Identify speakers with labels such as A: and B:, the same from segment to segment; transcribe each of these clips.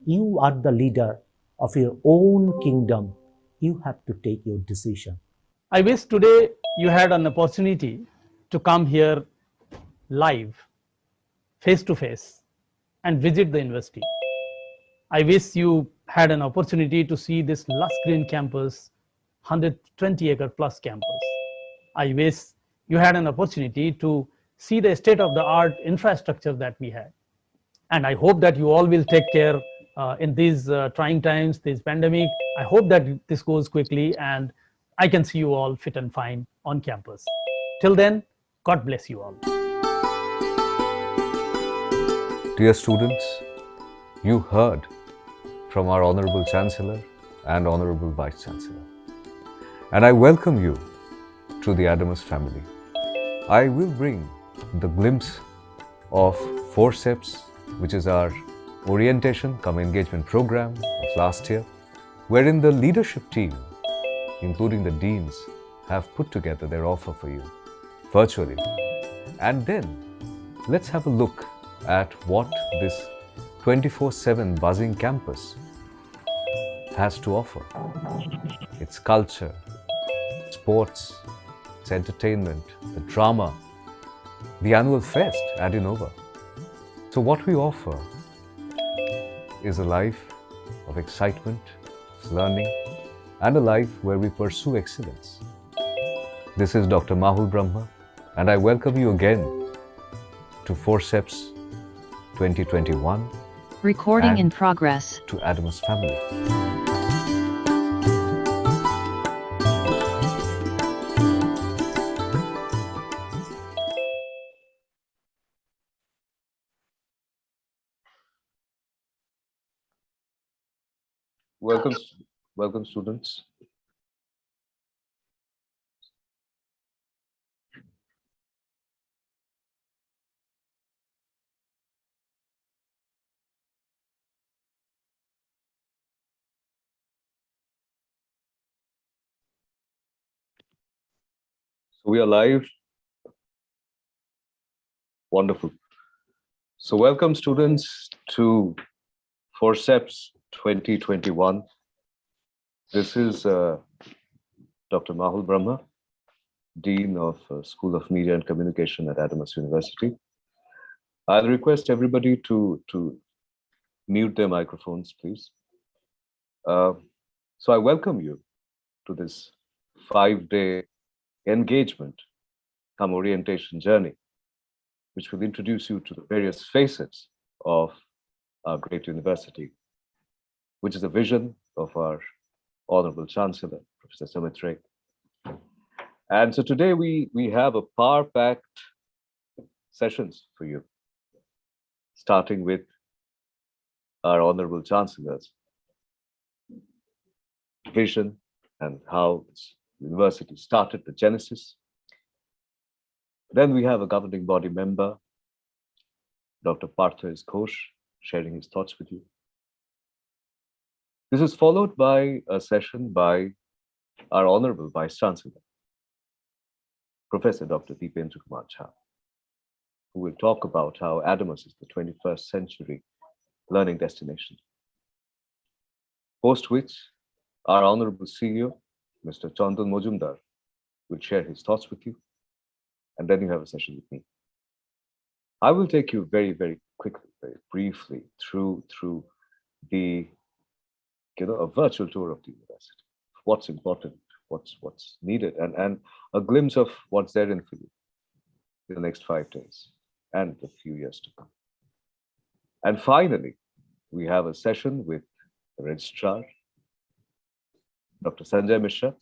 A: You are the leader of your own kingdom. You have to take your decision.
B: I wish today you had an opportunity to come here live, face to face, and visit the university. I wish you had an opportunity to see this lush green campus, 120-acre plus campus. I wish you had an opportunity to see the state of the art infrastructure that we had. And I hope that you all will take care in these trying times, this pandemic. I hope that this goes quickly and I can see you all fit and fine on campus. Till then, God bless you all.
C: Dear students, you heard from our Honorable Chancellor and Honorable Vice Chancellor. And I welcome you to the Adamus family. I will bring the glimpse of Forceps, which is our orientation cum engagement program of last year, wherein the leadership team, including the deans, have put together their offer for you virtually. And then let's have a look at what this 24/7 buzzing campus has to offer. Its culture, sports, its entertainment, the drama, the annual fest at Innova. So what we offer is a life of excitement, of learning, and a life where we pursue excellence. This is Dr. Mahul Brahma, and I welcome you again to Forceps 2021.
D: Recording in progress.
C: To Adamus family. Welcome students. So we are live. Wonderful. So welcome students to Forceps 2021. This is Dr. Mahul Brahma, Dean of School of Media and Communication at Adamus University. I'll request everybody to mute their microphones, please. So I welcome you to this 5-day engagement cum orientation journey, which will introduce you to the various facets of our great university, which is a vision of our Honorable Chancellor, Professor Sumit Ray. And so today we have a power-packed sessions for you, starting with our Honorable Chancellor's vision and how this university started, the genesis. Then we have a governing body member, Dr. Partha Ghosh, sharing his thoughts with you. This is followed by a session by our Honorable Vice Chancellor, Professor Dr. Deependra Kumar Jha, who will talk about how Adamus is the 21st century learning destination. Post which, our Honorable CEO, Mr. Chandan Majumdar, will share his thoughts with you. And then you have a session with me. I will take you very, very quickly, very briefly through the, a virtual tour of the university. What's important, what's needed, and a glimpse of what's there in for you in the next 5 days and a few years to come. And finally, we have a session with the registrar, Dr. Sanjay Mishra,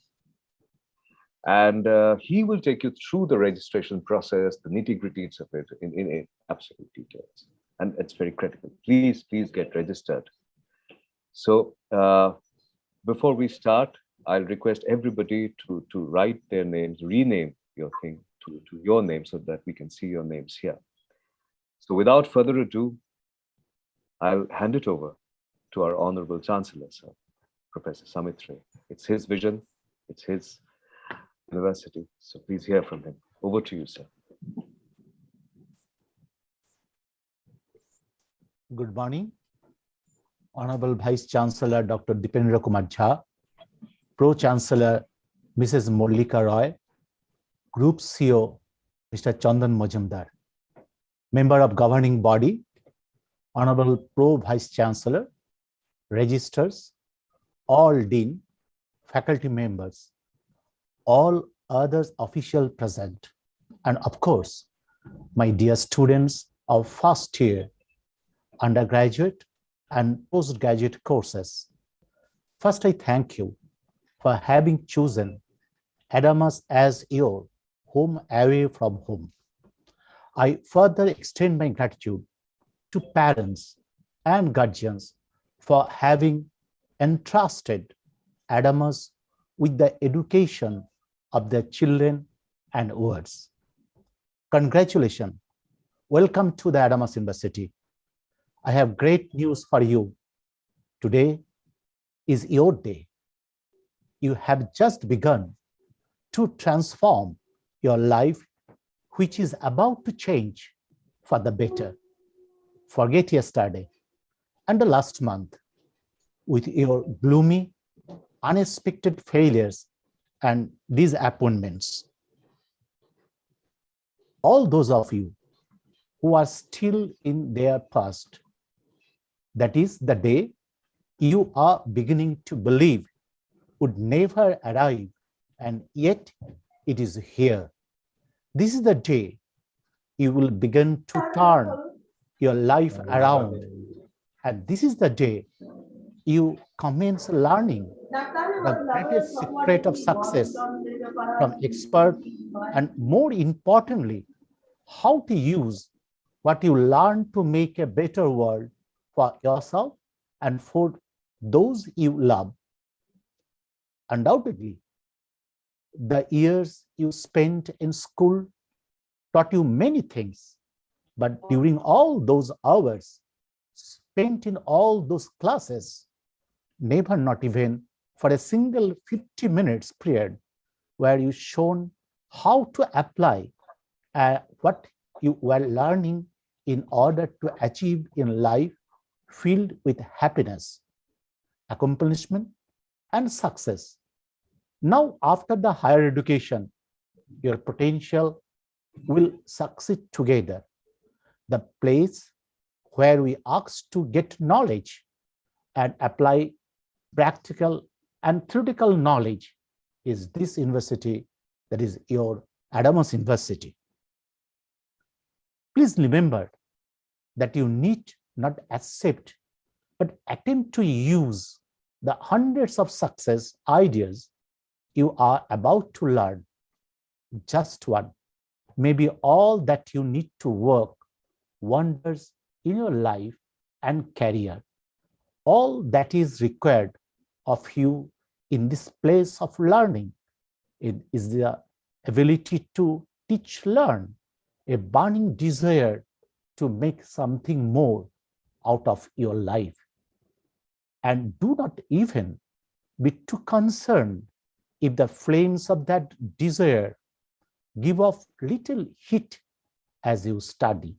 C: and he will take you through the registration process, the nitty-gritties of it in absolute details. And it's very critical. Please get registered. So before we start, I'll request everybody to write their names, rename your thing to your name so that we can see your names here. So without further ado, I'll hand it over to our Honorable Chancellor, sir, Professor Sumit Ray. It's his vision, it's his university. So please hear from him. Over to you, sir.
E: Good morning.
A: Honorable Vice Chancellor Dr. Dipendra Kumar Jha, Pro Chancellor Mrs. Mallika Roy, Group CEO Mr. Chandan Majumdar, Member of Governing Body, Honorable Pro Vice Chancellor, Registers, all Dean, faculty members, all others official present, and of course, my dear students of first year, undergraduate and postgraduate courses. First, I thank you for having chosen Adamas as your home away from home. I further extend my gratitude to parents and guardians for having entrusted Adamas with the education of their children and wards. Congratulations. Welcome to the Adamas University. I have great news for you. Today is your day. You have just begun to transform your life, which is about to change for the better. Forget yesterday and the last month with your gloomy, unexpected failures and disappointments. All those of you who are still in their past, that is the day you are beginning to believe would never arrive, and yet it is here. This is the day you will begin to turn your life around, and this is the day you commence learning the greatest secret of success from expert, and more importantly, how to use what you learn to make a better world for yourself and for those you love. Undoubtedly, the years you spent in school taught you many things, but during all those hours spent in all those classes, never, not even for a single 50 minutes period, were you shown how to apply what you were learning in order to achieve in life filled with happiness, accomplishment, and success. Now, after the higher education, your potential will succeed together. The place where we ask to get knowledge and apply practical and theoretical knowledge is this university, that is your Adamas University. Please remember that you need not accept, but attempt to use the hundreds of success ideas you are about to learn. Just one, maybe all that you need to work wonders in your life and career. All that is required of you in this place of learning is the ability to teach, learn, a burning desire to make something more out of your life. And do not even be too concerned if the flames of that desire give off little heat as you study.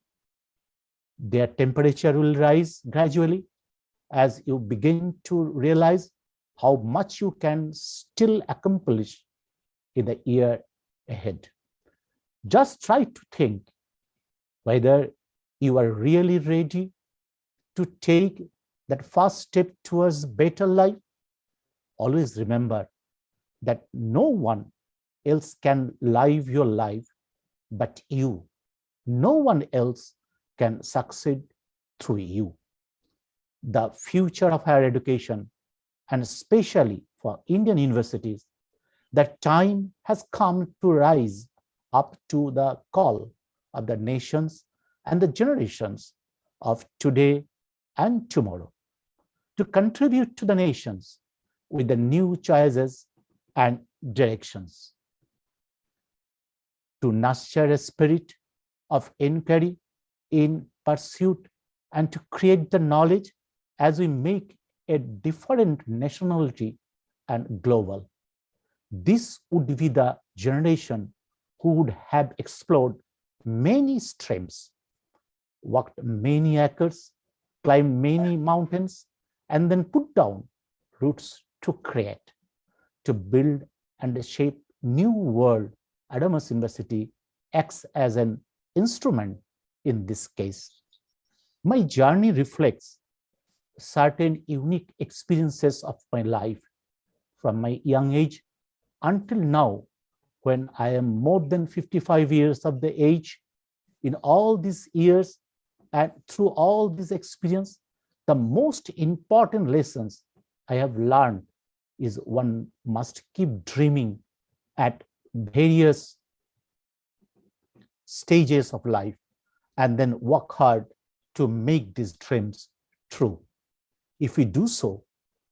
A: Their temperature will rise gradually as you begin to realize how much you can still accomplish in the year ahead. Just try to think whether you are really ready to take that first step towards better life. Always remember that no one else can live your life but you. No one else can succeed through you. The future of higher education, and especially for Indian universities, that time has come to rise up to the call of the nations and the generations of today and tomorrow, to contribute to the nations with the new choices and directions, to nurture a spirit of inquiry in pursuit, and to create the knowledge as we make a different nationality and global. This would be the generation who would have explored many streams, walked many acres, climbed many mountains, and then put down roots to create, to build and shape new world. Adamas University acts as an instrument in this case. My journey reflects certain unique experiences of my life from my young age until now, when I am more than 55 years of the age. In all these years and through all this experience, the most important lessons I have learned is one must keep dreaming at various stages of life and then work hard to make these dreams true. If we do so,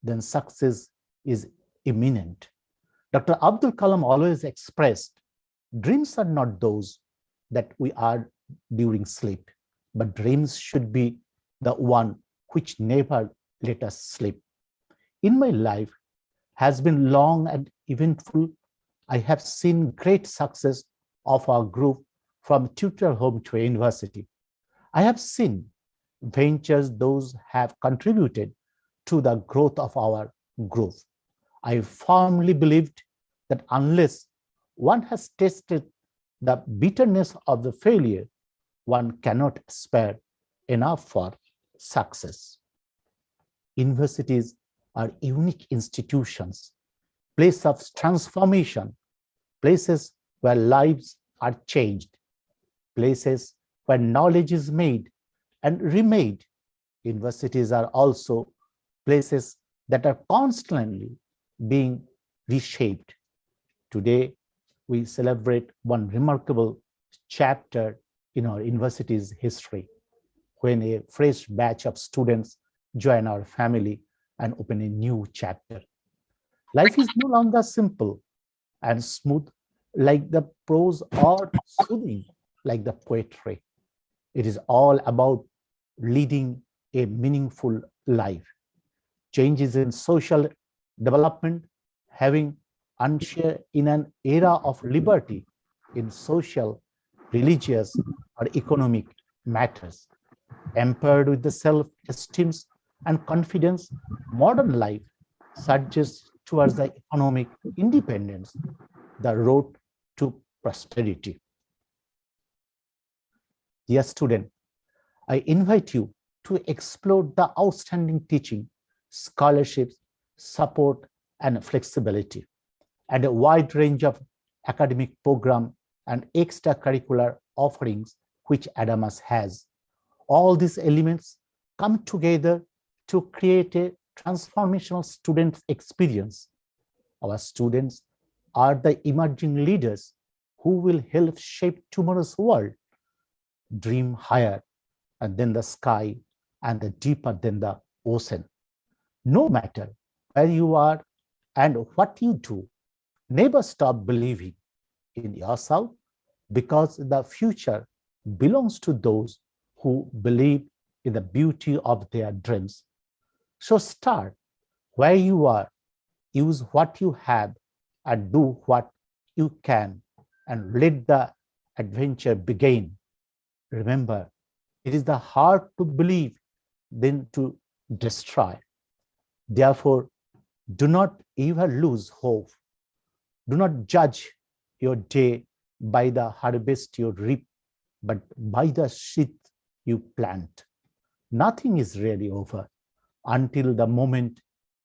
A: then success is imminent. Dr. Abdul Kalam always expressed, dreams are not those that we are during sleep, but dreams should be the one which never let us sleep. In my life has been long and eventful. I have seen great success of our group from tutor home to university. I have seen ventures those have contributed to the growth of our group. I firmly believed that unless one has tasted the bitterness of the failure, one cannot aspire enough for success. Universities are unique institutions, places of transformation, places where lives are changed, places where knowledge is made and remade. Universities are also places that are constantly being reshaped. Today, we celebrate one remarkable chapter in our university's history, when a fresh batch of students join our family and open a new chapter. Life is no longer simple and smooth like the prose or soothing like the poetry. It is all about leading a meaningful life. Changes in social development, having unshared in an era of liberty in social, religious, or economic matters. Empowered with the self-esteem and confidence, modern life surges towards the economic independence, the road to prosperity. Dear student, I invite you to explore the outstanding teaching, scholarships, support, and flexibility, and a wide range of academic program and extracurricular offerings which Adamas has. All these elements come together to create a transformational student experience. Our students are the emerging leaders who will help shape tomorrow's world. Dream higher and then the sky and the deeper than the ocean. No matter where you are and what you do, never stop believing in yourself, because the future belongs to those who believe in the beauty of their dreams. So start where you are, use what you have, and do what you can, and let the adventure begin. Remember, it is the hard to believe than to destroy. Therefore, do not ever lose hope. Do not judge your day by the harvest you reap, but by the seed you plant. Nothing is really over until the moment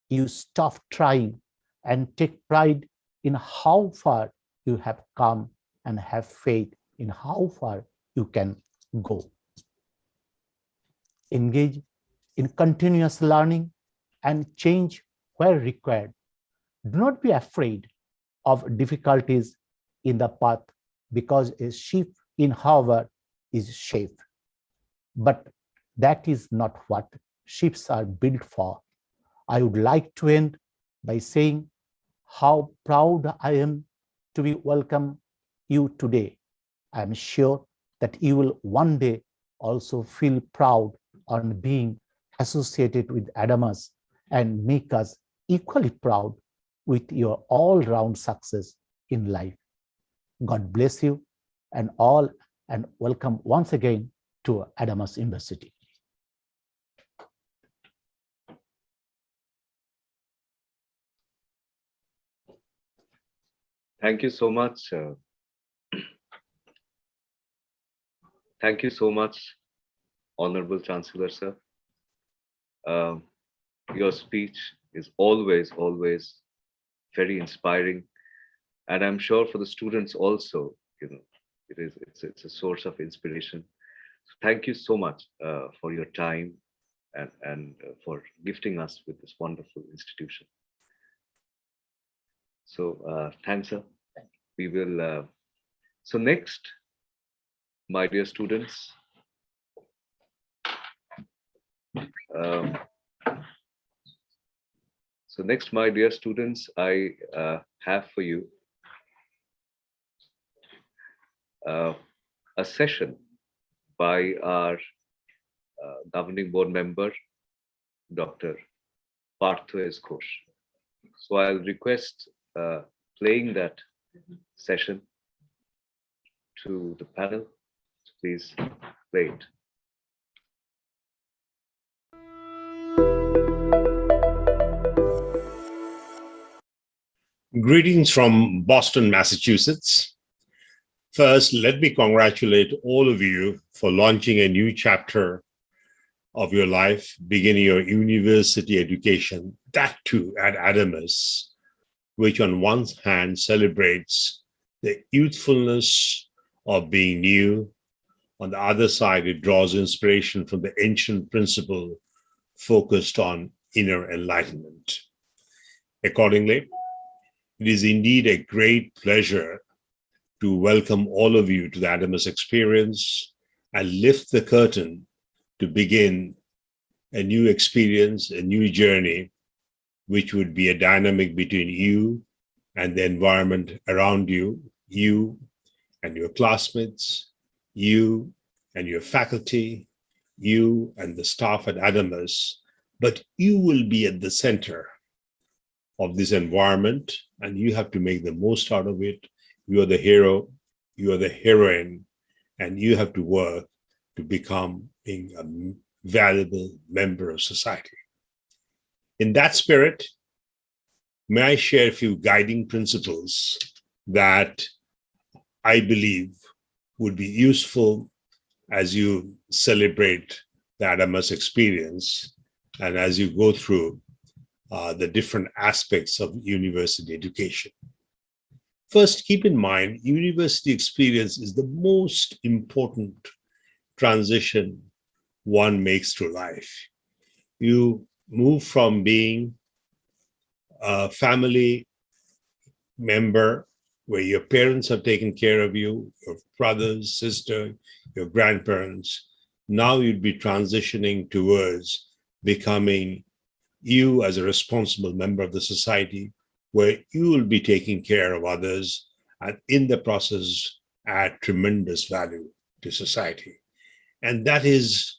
A: you stop trying and take pride in how far you have come and have faith in how far you can go. Engage in continuous learning and change where required. Do not be afraid of difficulties in the path, because a sheep in however is safe. But that is not what ships are built for. I would like to end by saying how proud I am to be welcome you today. I am sure that you will one day also feel proud on being associated with Adamas and make us equally proud with your all-round success in life. God bless you and all, and welcome once again to Adamas University.
C: Thank you so much. Thank you so much, Honorable Chancellor, sir. Um, your speech is always, always very inspiring, and I'm sure for the students also, it's a source of inspiration. So thank you so much for your time and for gifting us with this wonderful institution. So thanks, sir. We will. So next, my dear students, um, I have for you a session by our governing board member, Dr. Partho S. Ghosh. So I'll request playing that session to the panel. Please play it.
E: Greetings from Boston, Massachusetts. First, let me congratulate all of you for launching a new chapter of your life, beginning your university education, that too at Adamus, which on one hand celebrates the youthfulness of being new. On the other side, it draws inspiration from the ancient principle focused on inner enlightenment. Accordingly, it is indeed a great pleasure to welcome all of you to the Adamus experience and lift the curtain to begin a new experience, a new journey, which would be a dynamic between you and the environment around you, you and your classmates, you and your faculty, you and the staff at Adamus, but you will be at the center of this environment, and you have to make the most out of it. You are the hero, you are the heroine, and you have to work to become a valuable member of society. In that spirit, may I share a few guiding principles that I believe would be useful as you celebrate the Adamus experience and as you go through the different aspects of university education. First, keep in mind, university experience is the most important transition one makes through life. You move from being a family member where your parents have taken care of you, your brothers, sister, your grandparents. Now you'd be transitioning towards becoming you as a responsible member of the society, where you will be taking care of others and in the process add tremendous value to society. And that is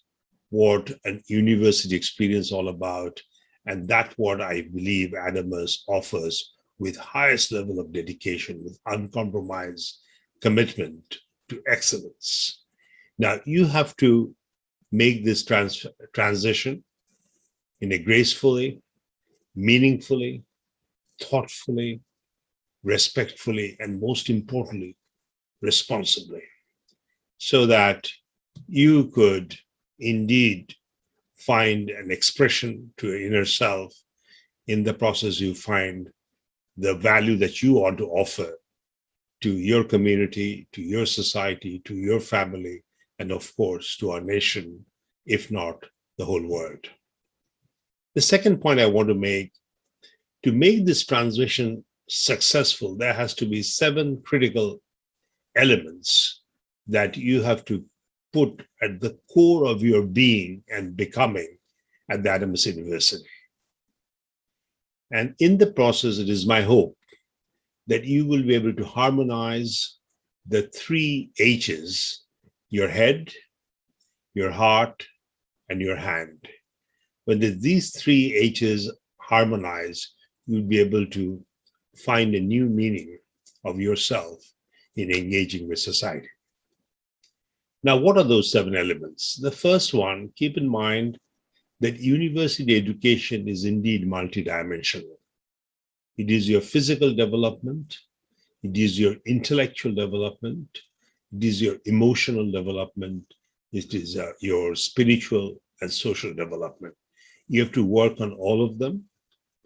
E: what an university experience is all about. And that's what I believe Adamus offers with highest level of dedication, with uncompromised commitment to excellence. Now, you have to make this transition in a gracefully, meaningfully, thoughtfully, respectfully, and most importantly, responsibly, so that you could indeed find an expression to your inner self. In the process, you find the value that you want to offer to your community, to your society, to your family, and of course, to our nation, if not the whole world. The second point I want to make this transition successful, there has to be 7 critical elements that you have to put at the core of your being and becoming at the Adamus University. And in the process, it is my hope that you will be able to harmonize the 3 H's, your head, your heart, and your hand. When these 3 H's harmonize, you'll be able to find a new meaning of yourself in engaging with society. Now, what are those 7 elements? The first one, keep in mind that university education is indeed multidimensional. It is your physical development, It is your intellectual development. It is your emotional development. It is your spiritual and social development. You have to work on all of them.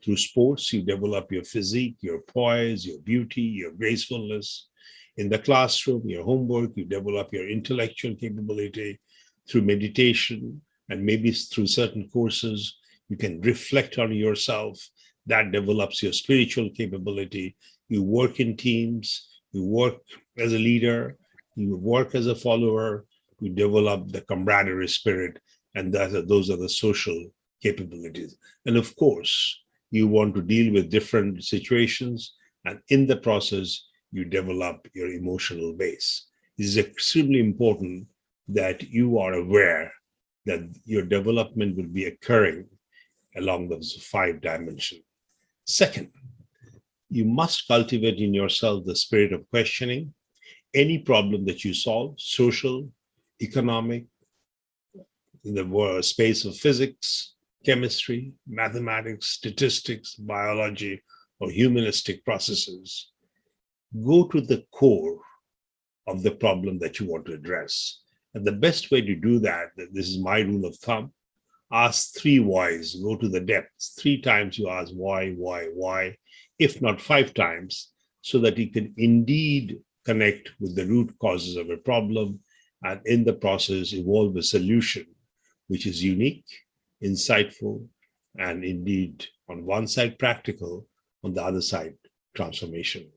E: Through sports, you develop your physique, your poise, your beauty, your gracefulness. In the classroom, your homework, you develop your intellectual capability. Through meditation and maybe through certain courses, you can reflect on yourself. That develops your spiritual capability. You work in teams, you work as a leader, you work as a follower, you develop the camaraderie spirit, and those are the social capabilities. And of course, you want to deal with different situations, and in the process, you develop your emotional base. It is extremely important that you are aware that your development will be occurring along those 5 dimensions. Second, you must cultivate in yourself the spirit of questioning. Any problem that you solve, social, economic, in the space of physics, chemistry, mathematics, statistics, biology, or humanistic processes, go to the core of the problem that you want to address. And the best way to do that, this is my rule of thumb, ask 3 whys, go to the depths. 3 times you ask why, if not 5 times, so that you can indeed connect with the root causes of a problem, and in the process evolve a solution which is unique, insightful, and indeed on one side practical, on the other side transformational.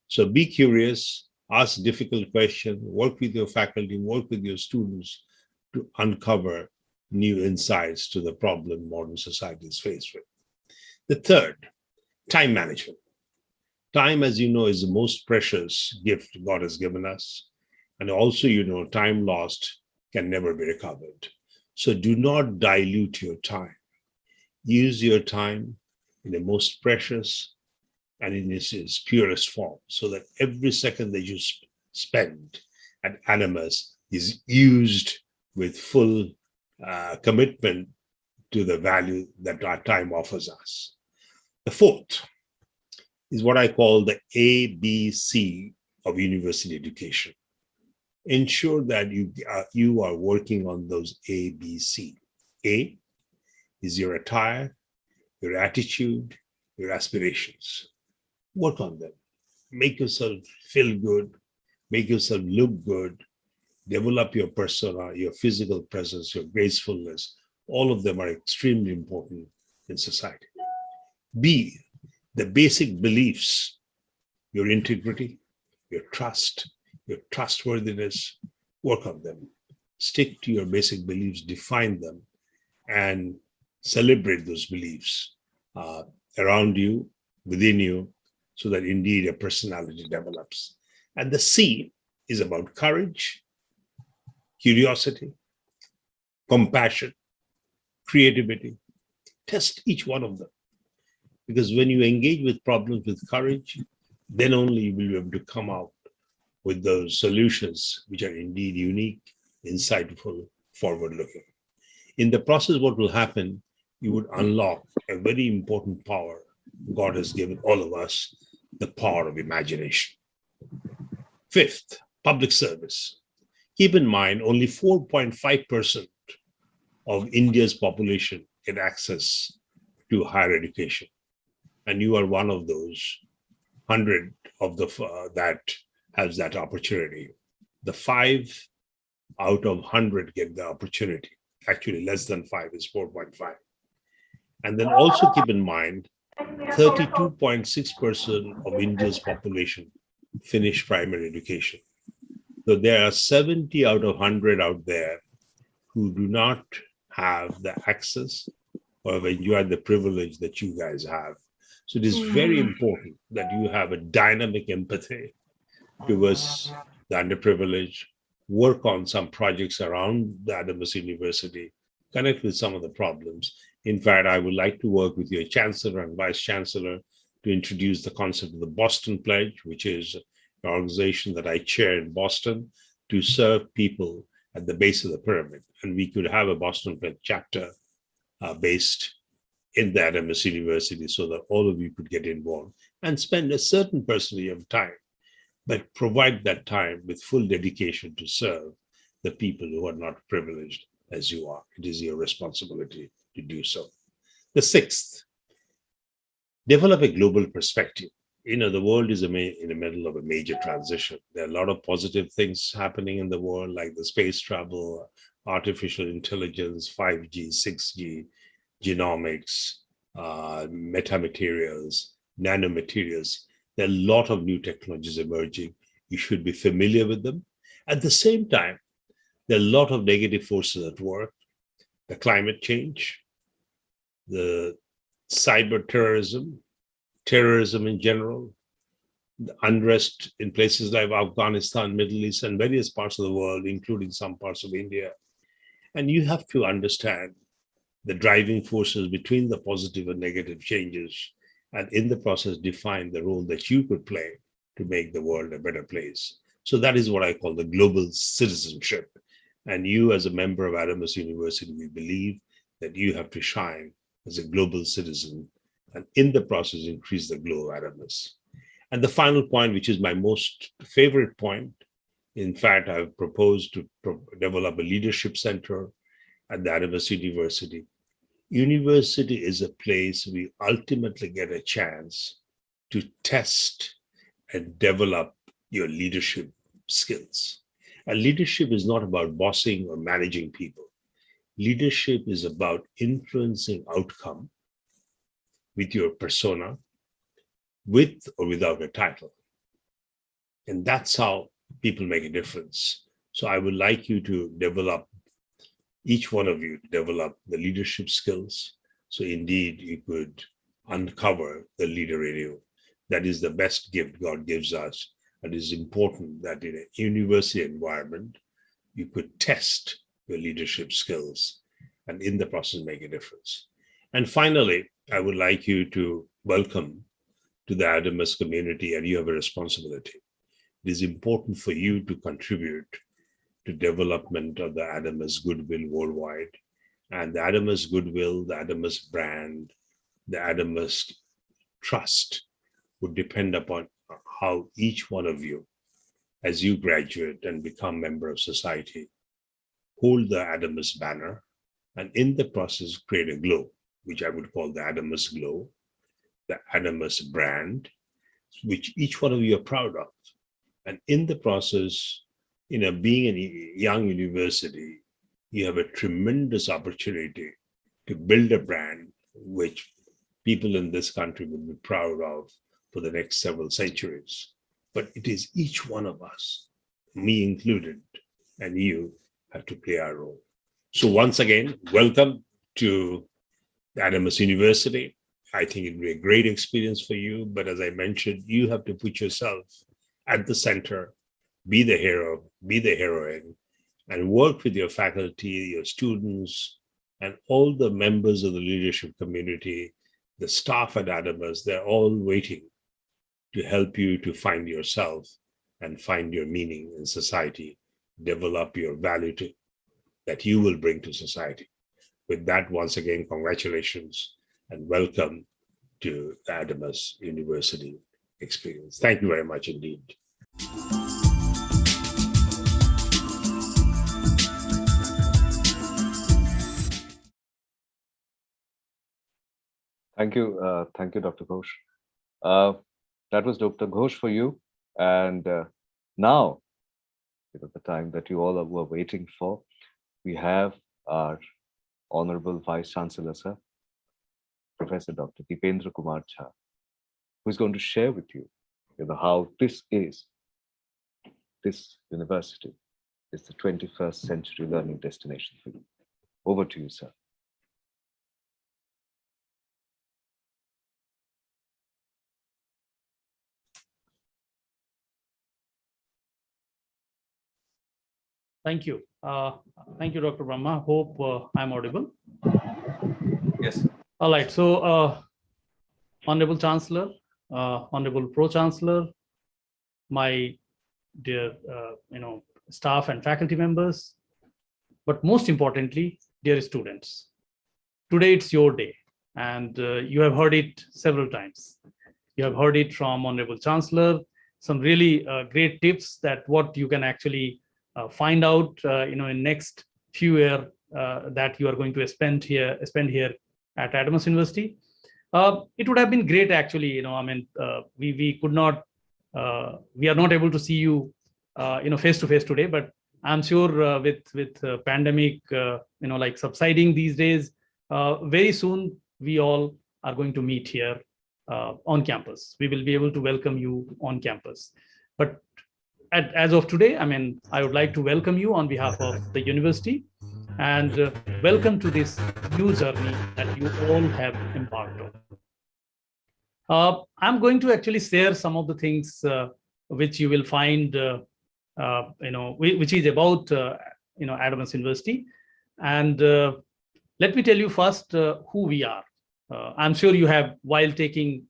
E: So be curious, ask difficult questions, work with your faculty, work with your students to uncover new insights to the problem modern society is faced with. The third, time management. Time, as you know, is the most precious gift God has given us. And also, you know, time lost can never be recovered. So do not dilute your time. Use your time in the most precious and in its purest form, so that every second that you spend at Animus is used with full commitment to the value that our time offers us. The fourth is what I call the ABC of university education. Ensure that you are working on those ABC. A is your attire, your attitude, your aspirations. Work on them. Make yourself feel good, make yourself look good, develop your persona, your physical presence, your gracefulness. All of them are extremely important in society. B, the basic beliefs, your integrity, your trust, your trustworthiness, work on them. Stick to your basic beliefs, define them, and celebrate those beliefs around you, within you, so that indeed a personality develops. And the C is about courage, curiosity, compassion, creativity. Test each one of them. Because when you engage with problems with courage, then only you will be able to come out with those solutions which are indeed unique, insightful, forward-looking. In the process, what will happen, you would unlock a very important power God has given all of us, the power of imagination. Fifth, public service. Keep in mind, only 4.5% of India's population get access to higher education. And you are one of those 100 of that has that opportunity. The 5 out of 100 get the opportunity. Actually, less than 5 is 4.5. And then also keep in mind, 32.6% of India's population finish primary education. So there are 70 out of 100 out there who do not have the access or have enjoyed the privilege that you guys have. So it is very important that you have a dynamic empathy towards the underprivileged, work on some projects around the Adams University, connect with some of the problems. In fact, I would like to work with your chancellor and vice chancellor to introduce the concept of the Boston Pledge, which is an organization that I chair in Boston to serve people at the base of the pyramid. And we could have a Boston Pledge chapter based in the Adams University so that all of you could get involved and spend a certain percentage of time but provide that time with full dedication to serve the people who are not privileged as you are. It is your responsibility to do so. The sixth, develop a global perspective. The world is in the middle of a major transition. There are a lot of positive things happening in the world, like the space travel, artificial intelligence, 5G, 6G, genomics, metamaterials, nanomaterials. There are a lot of new technologies emerging. You should be familiar with them. At the same time, there are a lot of negative forces at work. The climate change, the cyber terrorism, terrorism in general, the unrest in places like Afghanistan, Middle East, and various parts of the world, including some parts of India. And you have to understand the driving forces between the positive and negative changes, and in the process, define the role that you could play to make the world a better place. So that is what I call the global citizenship. And you, as a member of Adamas University, we believe that you have to shine as a global citizen, and in the process, increase the glow of Adamas. And the final point, which is my most favorite point, in fact, I've proposed to develop a leadership center at the Adamas University. University is a place we ultimately get a chance to test and develop your leadership skills. And leadership is not about bossing or managing people. Leadership is about influencing outcome with your persona, with or without a title. And that's how people make a difference. So I would like you to develop, each one of you, develop the leadership skills. So indeed, you could uncover the leader in you. That is the best gift God gives us. And it is important that in a university environment, you could test your leadership skills and in the process make a difference. And finally, I would like you to welcome to the Adamas community, and you have a responsibility. It is important for you to contribute to development of the Adamas goodwill worldwide. And the Adamas goodwill, the Adamas brand, the Adamas trust would depend upon how each one of you, as you graduate and become member of society, hold the Adamas banner, and in the process create a glow, which I would call the Adamas glow, the Adamas brand, which each one of you are proud of. And in the process, being a young university, you have a tremendous opportunity to build a brand which people in this country would be proud of for the next several centuries. But it is each one of us, me included, and you have to play our role. So once again, welcome to Adamas University. I think it will be a great experience for you, but as I mentioned, you have to put yourself at the center, be the hero, be the heroine, and work with your faculty, your students, and all the members of the leadership community, the staff at Adamas. They're all waiting to help you to find yourself and find your meaning in society, develop your value that you will bring to society. With that, once again, congratulations and welcome to the Adamas University experience. Thank you very much indeed.
C: Thank you, Dr. Ghosh. That was Dr. Ghosh for you. And now, the time that you all were waiting for, we have our Honorable Vice Chancellor, sir, Professor Dr. Dipendra Kumar Jha, who is going to share with you, how this university is the 21st century learning destination for you. Over to you, sir.
B: Thank you. Thank you, Dr. Brahma. Hope I'm audible.
C: Yes.
B: All right. So, Honorable Chancellor, Honorable Pro-Chancellor, my dear, staff and faculty members, but most importantly, dear students, today it's your day, and you have heard it several times. You have heard it from Honorable Chancellor some really great tips that what you can actually find out, in next few years that you are going to spend here at Adams University. It would have been great, actually. We could not, we are not able to see you, face to face today, but I'm sure with pandemic, like subsiding these days, very soon we all are going to meet here on campus. We will be able to welcome you on campus. But as of today, I would like to welcome you on behalf of the university and welcome to this new journey that you all have embarked on. I'm going to actually share some of the things which you will find, which is about, Adams University. And let me tell you first who we are. I'm sure you have, while taking,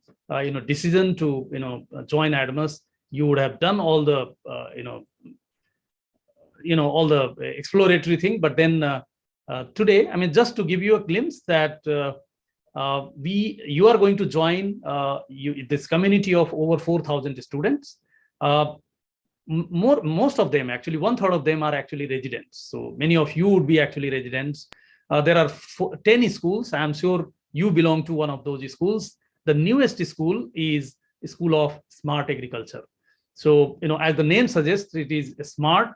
B: decision to, join Adams, you would have done all the, all the exploratory thing. But then today, just to give you a glimpse that you are going to join this community of over 4,000 students. Most of them, actually 1/3 of them, are actually residents. So many of you would be actually residents. There are 10 schools. I'm sure you belong to one of those schools. The newest school is a School of Smart Agriculture. So, as the name suggests, it is smart.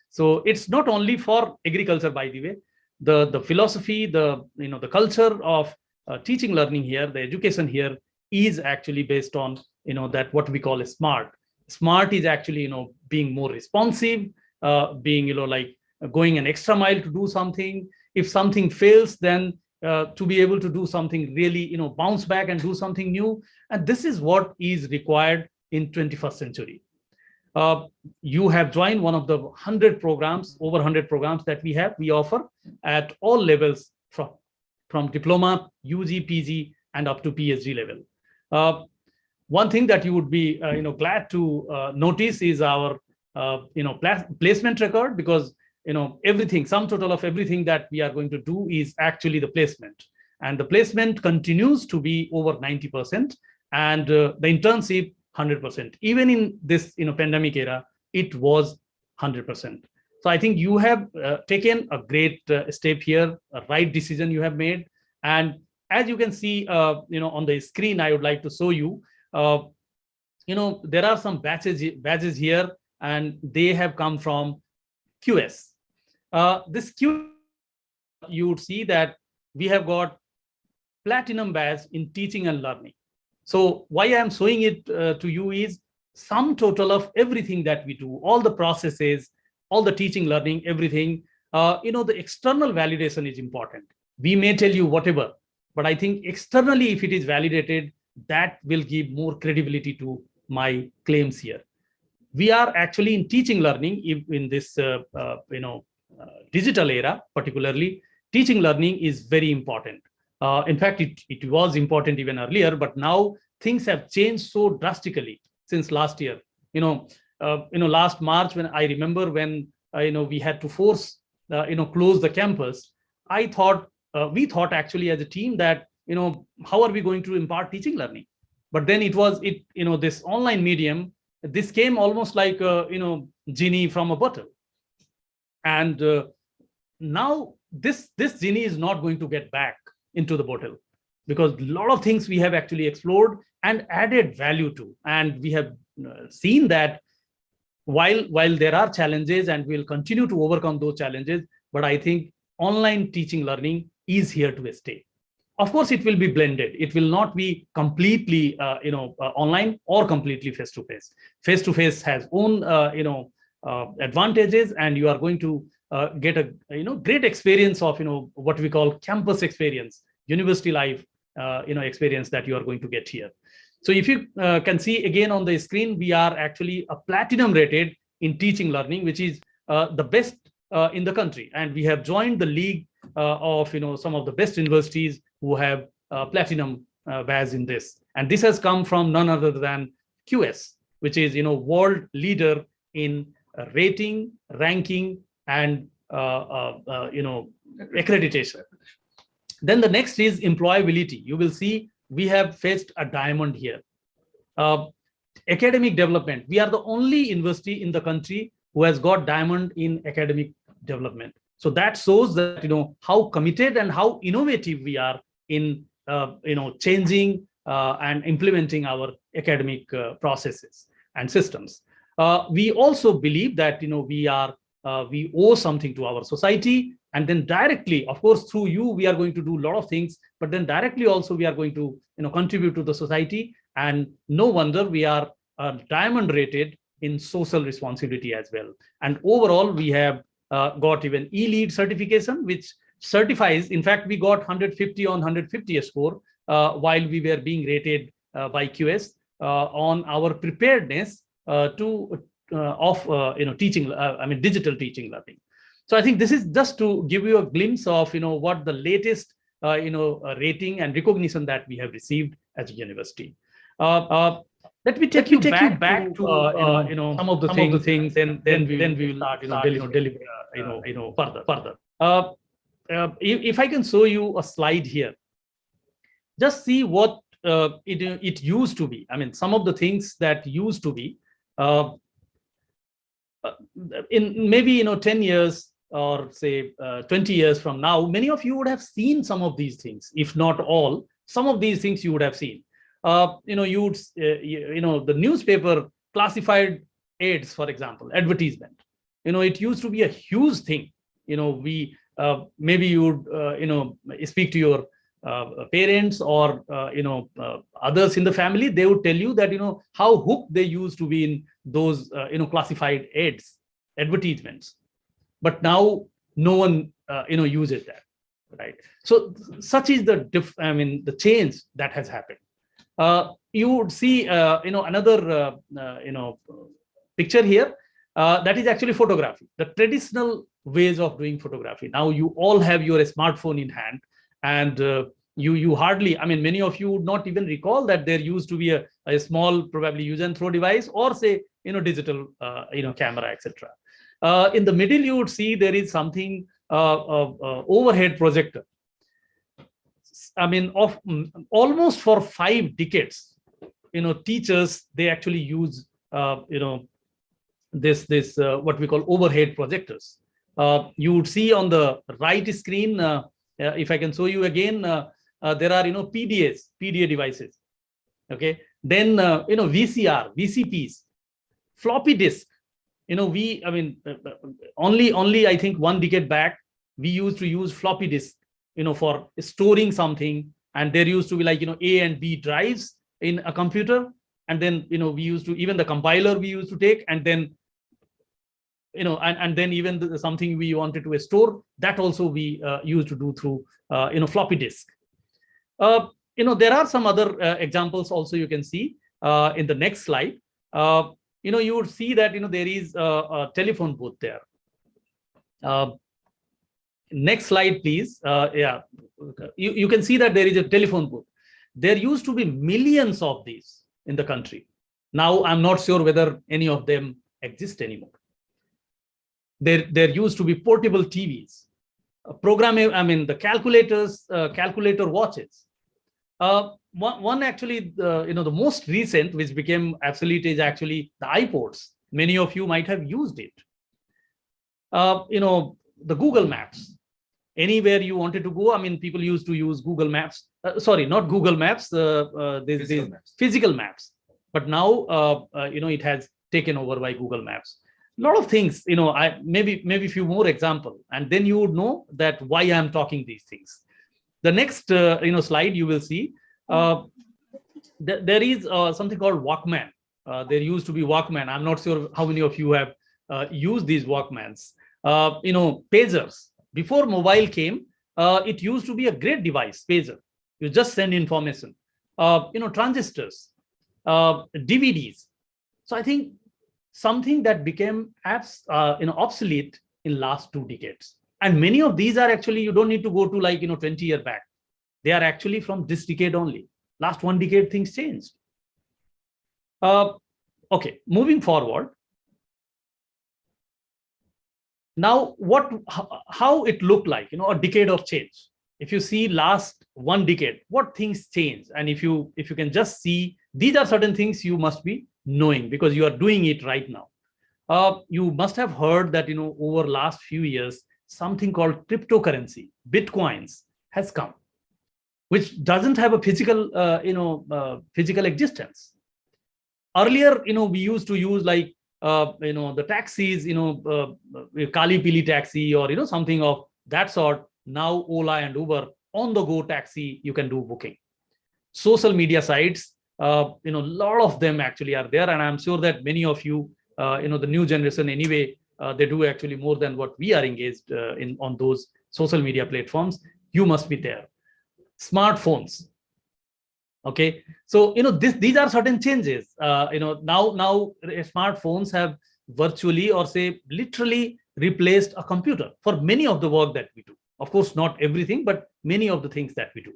B: So it's not only for agriculture, by the way. The philosophy, the culture of teaching learning here, the education here is actually based on, that what we call a smart. Smart is actually, being more responsive, being, like going an extra mile to do something. If something fails, then to be able to do something really, bounce back and do something new. And this is what is required in 21st century. You have joined one of the 100 programs, over 100 programs that we offer at all levels, from diploma, UG, PG, and up to PhD level. One thing that you would be, glad to notice is our, placement record, because, everything, sum total of everything that we are going to do is actually the placement. And the placement continues to be over 90%, and the internship 100%. Even in this, pandemic era, it was 100%. So I think you have taken a great step here, a right decision you have made. And as you can see, on the screen, I would like to show you, there are some badges here, and they have come from QS. This QS, you would see that we have got platinum badge in teaching and learning. So why I am showing it to you is sum total of everything that we do, all the processes, all the teaching, learning, everything. The external validation is important. We may tell you whatever, but I think externally, if it is validated, that will give more credibility to my claims here. We are actually in teaching learning in this, digital era, particularly teaching learning is very important. In fact, it was important even earlier, but now things have changed so drastically since last year. Last March, when I remember when we had to force close the campus, we thought actually as a team that how are we going to impart teaching learning? But then this online medium, this came almost like genie from a bottle, and now this genie is not going to get back into the bottle, because a lot of things we have actually explored and added value to, and we have seen that while there are challenges, and we'll continue to overcome those challenges, but I think online teaching learning is here to stay. Of course, it will be blended. It will not be completely online or completely face-to-face. Face-to-face has own advantages, and you are going to get a great experience of what we call campus experience, university life experience that you are going to get here. So if you can see again on the screen, we are actually a platinum rated in teaching learning, which is the best in the country, and we have joined the league of some of the best universities who have platinum badge in this, and this has come from none other than QS, which is world leader in rating, ranking, and accreditation. Then the next is employability. You will see we have faced a diamond here. academic development, we are the only university in the country who has got diamond in academic development. So that shows that, how committed and how innovative we are in, changing and implementing our academic processes and systems. We also believe that, we owe something to our society, and then directly, of course, through you, we are going to do a lot of things, but then directly also we are going to, contribute to the society. And no wonder we are diamond rated in social responsibility as well. And overall, we have got even E-Lead certification, which certifies, in fact, we got 150 on 150 score while we were being rated by QS on our preparedness teaching, digital teaching learning. So I think this is just to give you a glimpse of, what the latest, rating and recognition that we have received as a university. Let me take you back to some of the things, and then we will start, deliver, further. If I can show you a slide here, just see what it used to be. I mean, some of the things that used to be in maybe 10 years or say 20 years from now, many of you would have seen some of these things, if not all. Some of these things you would have seen. You would, the newspaper classified ads, for example, advertisement. It used to be a huge thing. We maybe you would speak to your parents or others in the family. They would tell you that how hooked they used to be in those classified ads, advertisements. But now no one uses that, right? So such is the change that has happened. You would see another picture here that is actually photography, the traditional ways of doing photography. Now you all have your smartphone in hand, and you hardly, many of you would not even recall that there used to be a small, probably use and throw device, or say digital camera, etc. In the middle, you would see there is something overhead projector. Of almost for 5 decades, teachers, they actually use this what we call overhead projectors. You would see on the right screen, if I can show you again, there are PDA devices. Okay, then VCR, VCPs, floppy disk. Only I think 1 decade back, we used to use floppy disk, for storing something, and there used to be like A and B drives in a computer, and then we used to, even the compiler we used to take, and then and then even something we wanted to store, that also we used to do through floppy disk. There are some other examples also you can see in the next slide. You would see that there is a telephone booth there. Next slide, please. Yeah, you can see that there is a telephone booth. There used to be millions of these in the country. Now I'm not sure whether any of them exist anymore. There used to be portable TVs, programming, the calculators, calculator watches. One actually, the most recent, which became obsolete, is actually the iPods. Many of you might have used it. The Google Maps. Anywhere you wanted to go, people used to use Google Maps. Sorry, not Google Maps. Physical maps. But now, it has taken over by Google Maps. A lot of things, maybe a few more examples, and then you would know that why I'm talking these things. The next, slide you will see, there is something called Walkman. There used to be Walkman. I'm not sure how many of you have used these Walkmans. Pagers. Before mobile came, it used to be a great device, pager. You just send information. Transistors, DVDs. So I think something that became obsolete in last 2 decades. And many of these are actually, you don't need to go to 20 years back. They are actually from this decade only. Last 1 decade, things changed. Okay, moving forward. Now, how it looked like, a decade of change. If you see last 1 decade, what things changed? And if you can just see, these are certain things you must be knowing, because you are doing it right now. You must have heard that, over last few years, something called cryptocurrency, Bitcoins, has come, which doesn't have a physical, physical existence. Earlier, we used to use like, the taxis, Kali Pili taxi, or, something of that sort. Now Ola and Uber, on the go taxi, you can do booking. Social media sites, a lot of them actually are there. And I'm sure that many of you, the new generation anyway, they do actually more than what we are engaged in on those social media platforms. You must be there. Smartphones. Okay, so these are certain changes. Now smartphones have virtually, or say literally, replaced a computer for many of the work that we do. Of course, not everything, but many of the things that we do.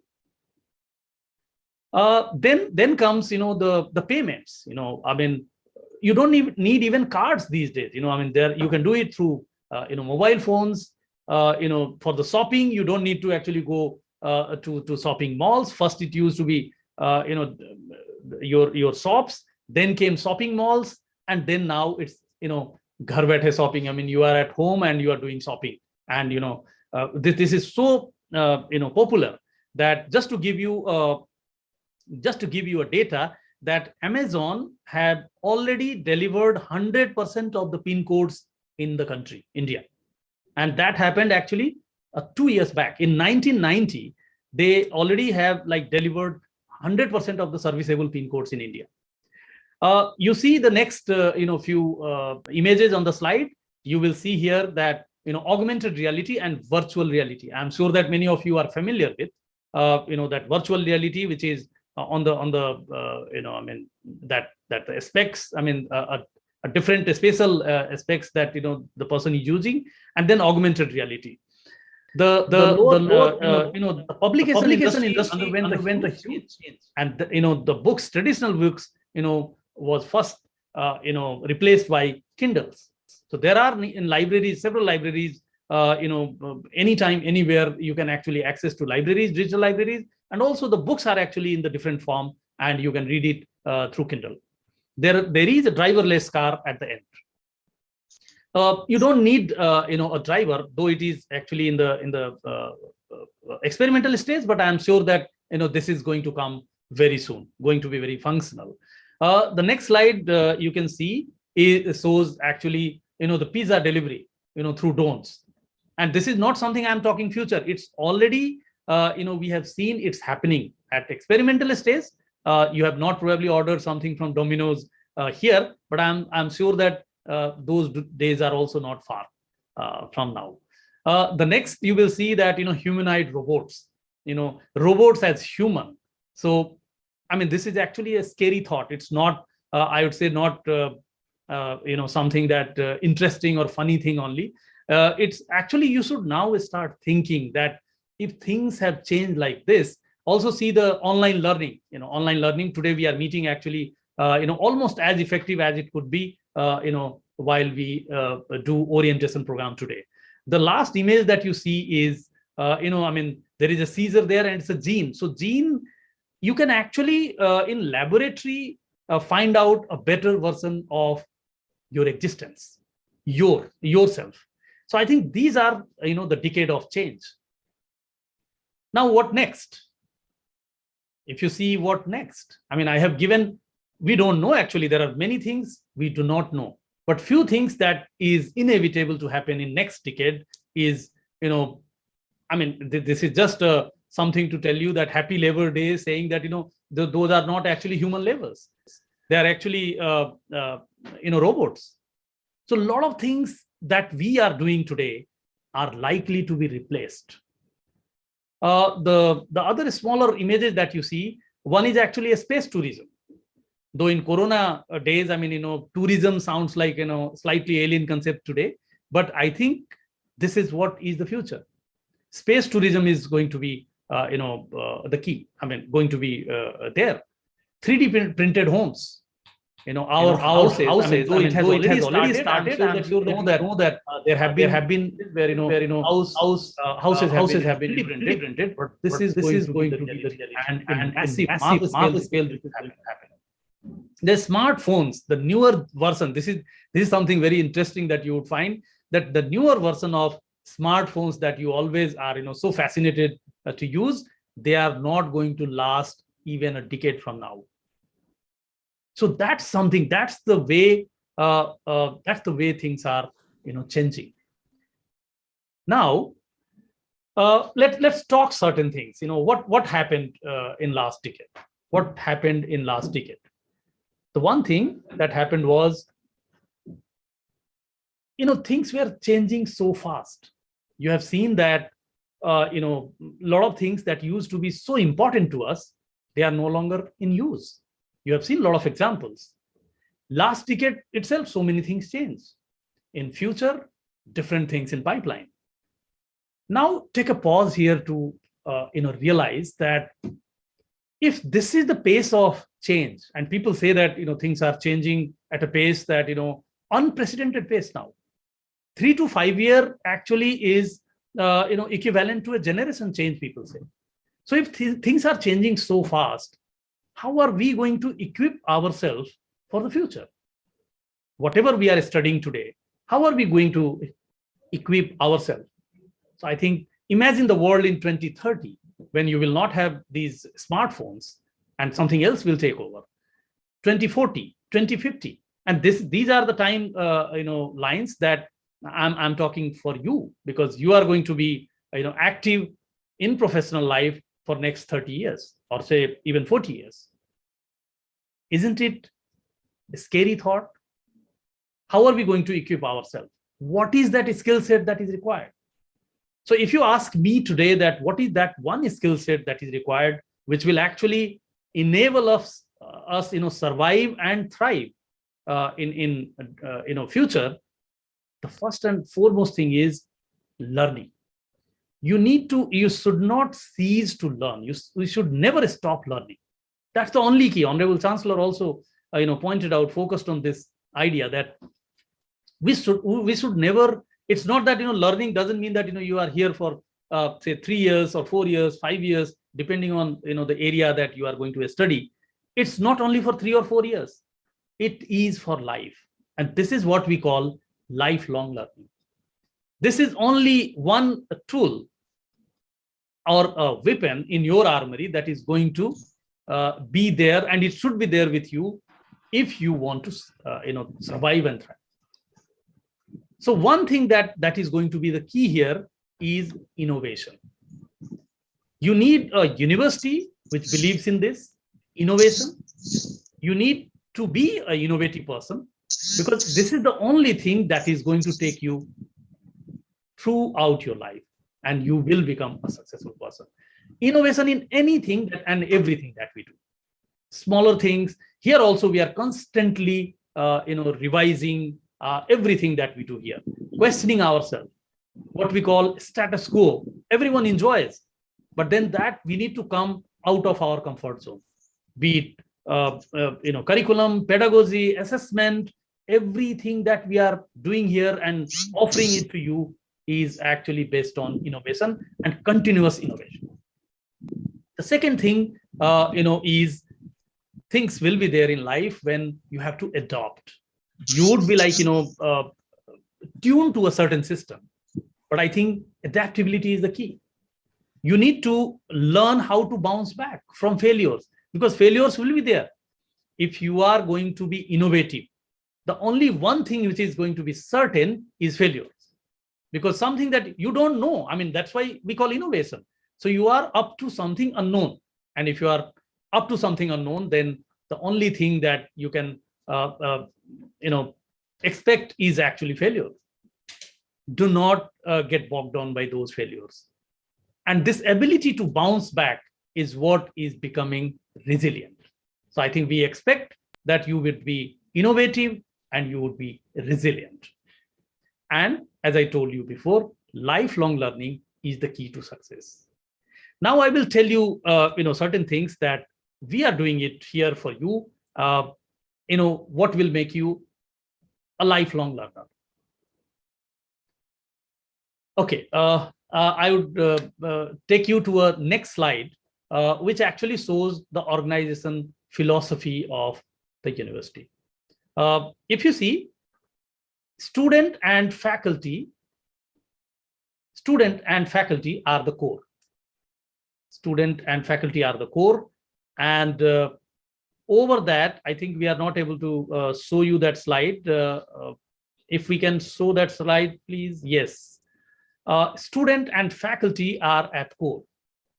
B: Then comes the payments. You don't need even cards these days. There you can do it through mobile phones. For the shopping, you don't need to actually go to shopping malls. First, it used to be your shops, then came shopping malls, and then now it's ghar baithe shopping. You are at home and you are doing shopping, and this is so popular that just to give you a data, that Amazon had already delivered 100% of the pin codes in the country, India, and that happened actually 2 years back. In 1990, they already have delivered 100% of the serviceable pin codes in India. You see the next few images on the slide. You will see here that augmented reality and virtual reality. I'm sure that many of you are familiar with that virtual reality, which is on the that aspects. A different spatial aspects that the person is using, and then augmented reality. The publication industry underwent a huge change, and the books, traditional books, was first replaced by Kindles. So there are in libraries, several libraries, anytime, anywhere, you can actually access to libraries, digital libraries, and also the books are actually in the different form, and you can read it through Kindle. There is a driverless car at the end. You don't need a driver, though it is actually in the experimental stage, but I'm sure that this is going to come very soon, going to be very functional. The next slide you can see shows actually the pizza delivery through drones, and this is not something I'm talking future. It's already we have seen it's happening at experimental stage. You have not probably ordered something from Domino's here, but I'm sure that those days are also not far from now. The next, you will see that humanoid robots, robots as human. So this is actually a scary thought. It's not I would say not something that interesting or funny thing only. It's actually, you should now start thinking that if things have changed like this, also see the online learning. Online learning today, we are meeting actually almost as effective as it could be while we do orientation program today. The last image that you see is there is a Caesar there, and it's a gene. So gene, you can actually in laboratory find out a better version of your existence, yourself. So I think these are the decade of change. Now what next? If you see what next, I have given, we don't know actually. There are many things we do not know, but few things that is inevitable to happen in next decade is this is just something to tell you that Happy Labor Day, saying that those are not actually human labors. They are actually robots. So a lot of things that we are doing today are likely to be replaced. The other smaller images that you see, one is actually a space tourism. Though in Corona days, tourism sounds like slightly alien concept today, but I think this is what is the future. Space tourism is going to be the key. Going to be there. 3D printed homes. Our houses. Though it has already started. I'm sure that know that there have been where houses have been 3D printed. But this is going to be the reality, and massive scale this is going to happen. The smartphones, the newer version, this is something very interesting that you would find, that the newer version of smartphones that you always are so fascinated to use, they are not going to last even a decade from now. So that's something, that's the way things are changing. Now let's talk certain things. What happened in last decade? What happened in last decade? The one thing that happened was, things were changing so fast. You have seen that a lot of things that used to be so important to us, they are no longer in use. You have seen a lot of examples. Last decade itself, so many things changed. In future, different things in pipeline. Now take a pause here to realize that if this is the pace of change, and people say that things are changing at a pace that unprecedented pace now, 3 to 5 year actually is equivalent to a generation change, people say. So if things are changing so fast, how are we going to equip ourselves for the future? Whatever we are studying today, how are we going to equip ourselves? So I think, imagine the world in 2030, when you will not have these smartphones and something else will take over. 2040, 2050, and these are the time lines that I'm talking for you, because you are going to be active in professional life for next 30 years, or say even 40 years. Isn't it a scary thought? How are we going to equip ourselves? What is that skill set that is required? So if you ask me today that what is that one skill set that is required, which will actually enable us survive and thrive in future, the first and foremost thing is learning. You should not cease to learn. You should never stop learning. That's the only key. Honorable Chancellor also pointed out, focused on this idea that we should never. It's not that learning doesn't mean that you are here for say 3 years or 4 years, 5 years, depending on the area that you are going to study. It's not only for 3 or 4 years. It is for life, and this is what we call lifelong learning. This is only one tool or a weapon in your armory that is going to be there, and it should be there with you if you want to survive and thrive. So one thing that is going to be the key here is innovation. You need a university which believes in this innovation. You need to be an innovative person, because this is the only thing that is going to take you throughout your life, and you will become a successful person. Innovation in anything and everything that we do. Smaller things. Here also we are constantly revising everything that we do here, questioning ourselves. What we call status quo, everyone enjoys, but then that we need to come out of our comfort zone, be it curriculum, pedagogy, assessment, everything that we are doing here and offering it to you is actually based on innovation and continuous innovation. The second thing is, things will be there in life when you have to adopt. You would be like tuned to a certain system, but I think adaptability is the key. You need to learn how to bounce back from failures, because failures will be there. If you are going to be innovative, the only one thing which is going to be certain is failures, because something that you don't know, that's why we call innovation. So you are up to something unknown, and if you are up to something unknown, then the only thing that you can expect is actually failure. Do not get bogged down by those failures. And this ability to bounce back is what is becoming resilient. So I think we expect that you would be innovative and you would be resilient. And as I told you before, lifelong learning is the key to success. Now I will tell you, certain things that we are doing it here for you. What will make you a lifelong learner. Okay, I would take you to a next slide, which actually shows the organization philosophy of the university. If you see, student and faculty are the core. Student and faculty are the core. And over that, I think we are not able to show you that slide. If we can show that slide, please. Yes. Student and faculty are at core.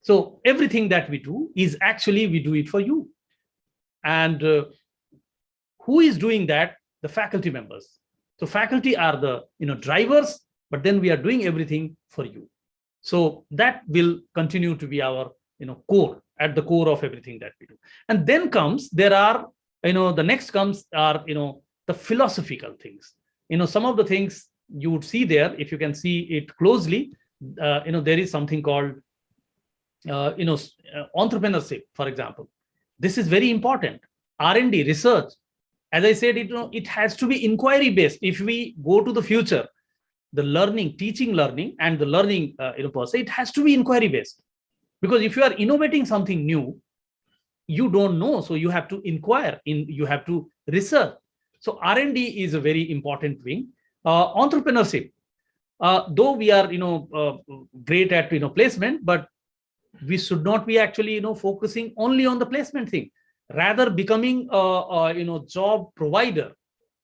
B: So everything that we do is actually, we do it for you. And who is doing that? The faculty members. So faculty are the drivers, but then we are doing everything for you. So that will continue to be our core, at the core of everything that we do. And then the next comes are the philosophical things. Some of the things you would see there, if you can see it closely, there is something called entrepreneurship, for example. This is very important. R&D, research. As I said, it has to be inquiry based. If we go to the future, the learning, teaching learning, and the learning per se, it has to be inquiry based. Because if you are innovating something new, you don't know, so you have to inquire, you have to research. So R&D is a very important wing. Entrepreneurship, though we are great at placement, but we should not be actually focusing only on the placement thing, rather becoming a job provider,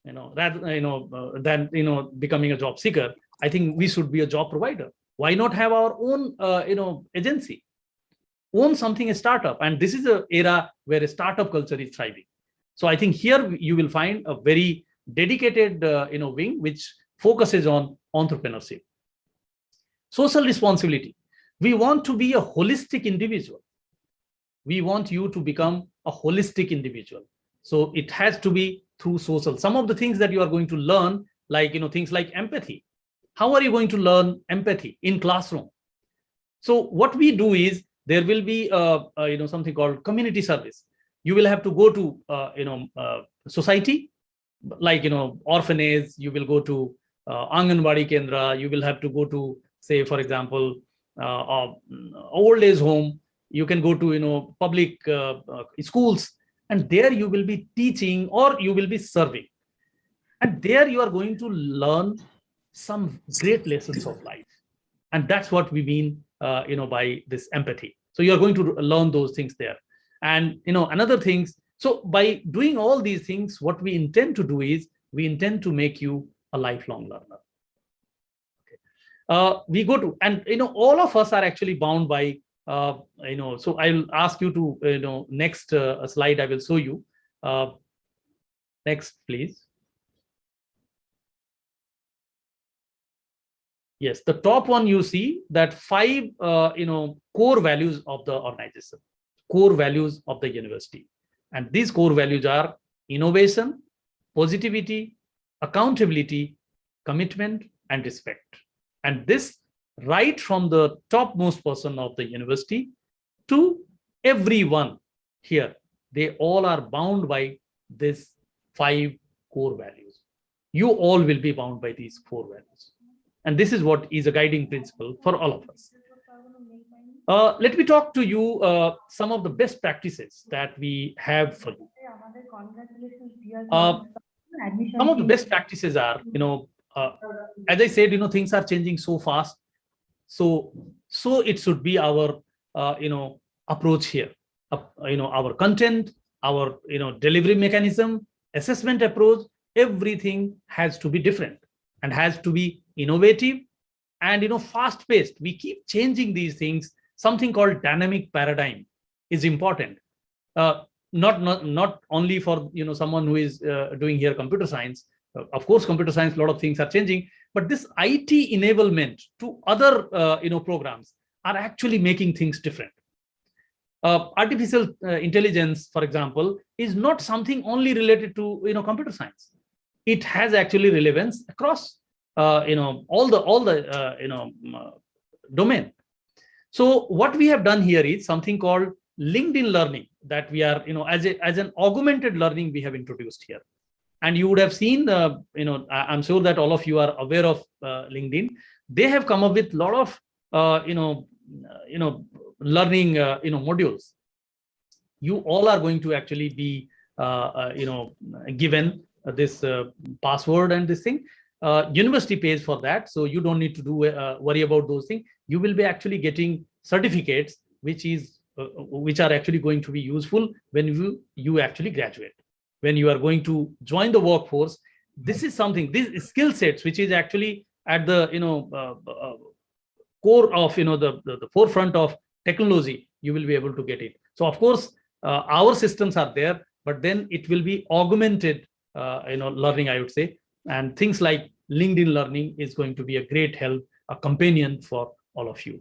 B: rather than becoming a job seeker. I think we should be a job provider. Why not have our own agency, own something, a startup? And this is an era where a startup culture is thriving. So I think here you will find a very dedicated wing which focuses on entrepreneurship. Social responsibility. We want to be a holistic individual. We want you to become a holistic individual. So it has to be through social. Some of the things that you are going to learn, like things like empathy. How are you going to learn empathy in classroom? So what we do is, there will be something called community service. You will have to go to society, like orphanage. You will go to Anganwadi Kendra. You will have to go to, say, for example, old age home. You can go to public schools, and there you will be teaching or you will be serving, and there you are going to learn some great lessons of life. And that's what we mean by this empathy. So you're going to learn those things there. And another things, so by doing all these things, what we intend to do is, we intend to make you a lifelong learner. Okay. We go to, and all of us are actually bound by so I'll ask you to next slide I will show you. Next, please. Yes, the top one, you see that 5 core values of the organization, core values of the university. And these core values are innovation, positivity, accountability, commitment, and respect. And this, right from the topmost person of the university to everyone here, they all are bound by this 5 core values. You all will be bound by these 4 values. And this is what is a guiding principle for all of us. Let me talk to you some of the best practices that we have for you. Some of the best practices are, as I said, things are changing so fast. So it should be our, approach here. Our content, our, delivery mechanism, assessment approach, everything has to be different and has to be innovative and fast paced. We keep changing these things. Something called dynamic paradigm is important, not only for someone who is doing here computer science. Of course, computer science, a lot of things are changing, but this IT enablement to other programs are actually making things different. Artificial intelligence, for example, is not something only related to computer science. It has actually relevance across all the domain. So what we have done here is something called LinkedIn learning, that we are as an augmented learning we have introduced here. And you would have seen I'm sure that all of you are aware of LinkedIn. They have come up with a lot of learning modules. You all are going to actually be given this password and this thing. University pays for that, so you don't need to do worry about those things. You will be actually getting certificates which are actually going to be useful when you actually graduate. When you are going to join the workforce, this is something, these skill sets, which is actually at the core of the forefront of technology, you will be able to get it. So of course, our systems are there, but then it will be augmented learning, I would say. And things like LinkedIn Learning is going to be a great help, a companion for all of you.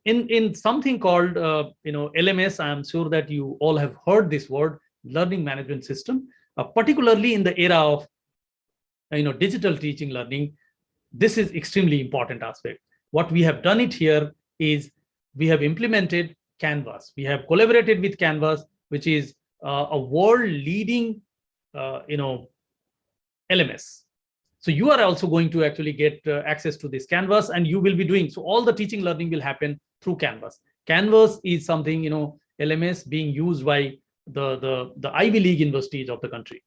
B: In something called LMS, I am sure that you all have heard this word, learning management system, particularly in the era of digital teaching learning. This is extremely important aspect. What we have done it here is we have implemented Canvas. We have collaborated with Canvas, which is a world leading LMS. So you are also going to actually get access to this Canvas, and you will be doing, so all the teaching learning will happen through Canvas. Canvas is something, LMS being used by the Ivy League universities of the country.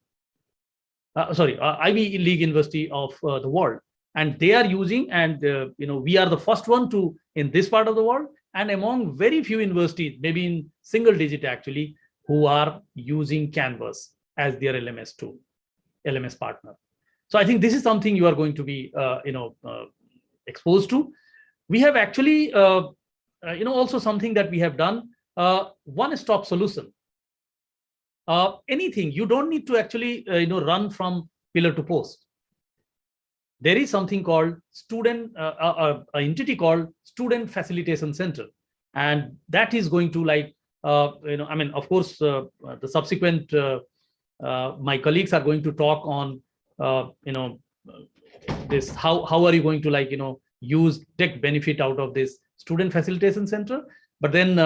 B: Ivy League university of the world. And they are using, and we are the first one to in this part of the world, and among very few universities, maybe in single digit actually, who are using Canvas as their LMS tool, LMS partner. So I think this is something you are going to be exposed to. We have actually also something that we have done, one-stop solution. Anything, you don't need to actually run from pillar to post. There is something called student, an entity called Student Facilitation Center, and that is going to of course, the subsequent my colleagues are going to talk on this, how are you going to take benefit out of this Student Facilitation Center. But then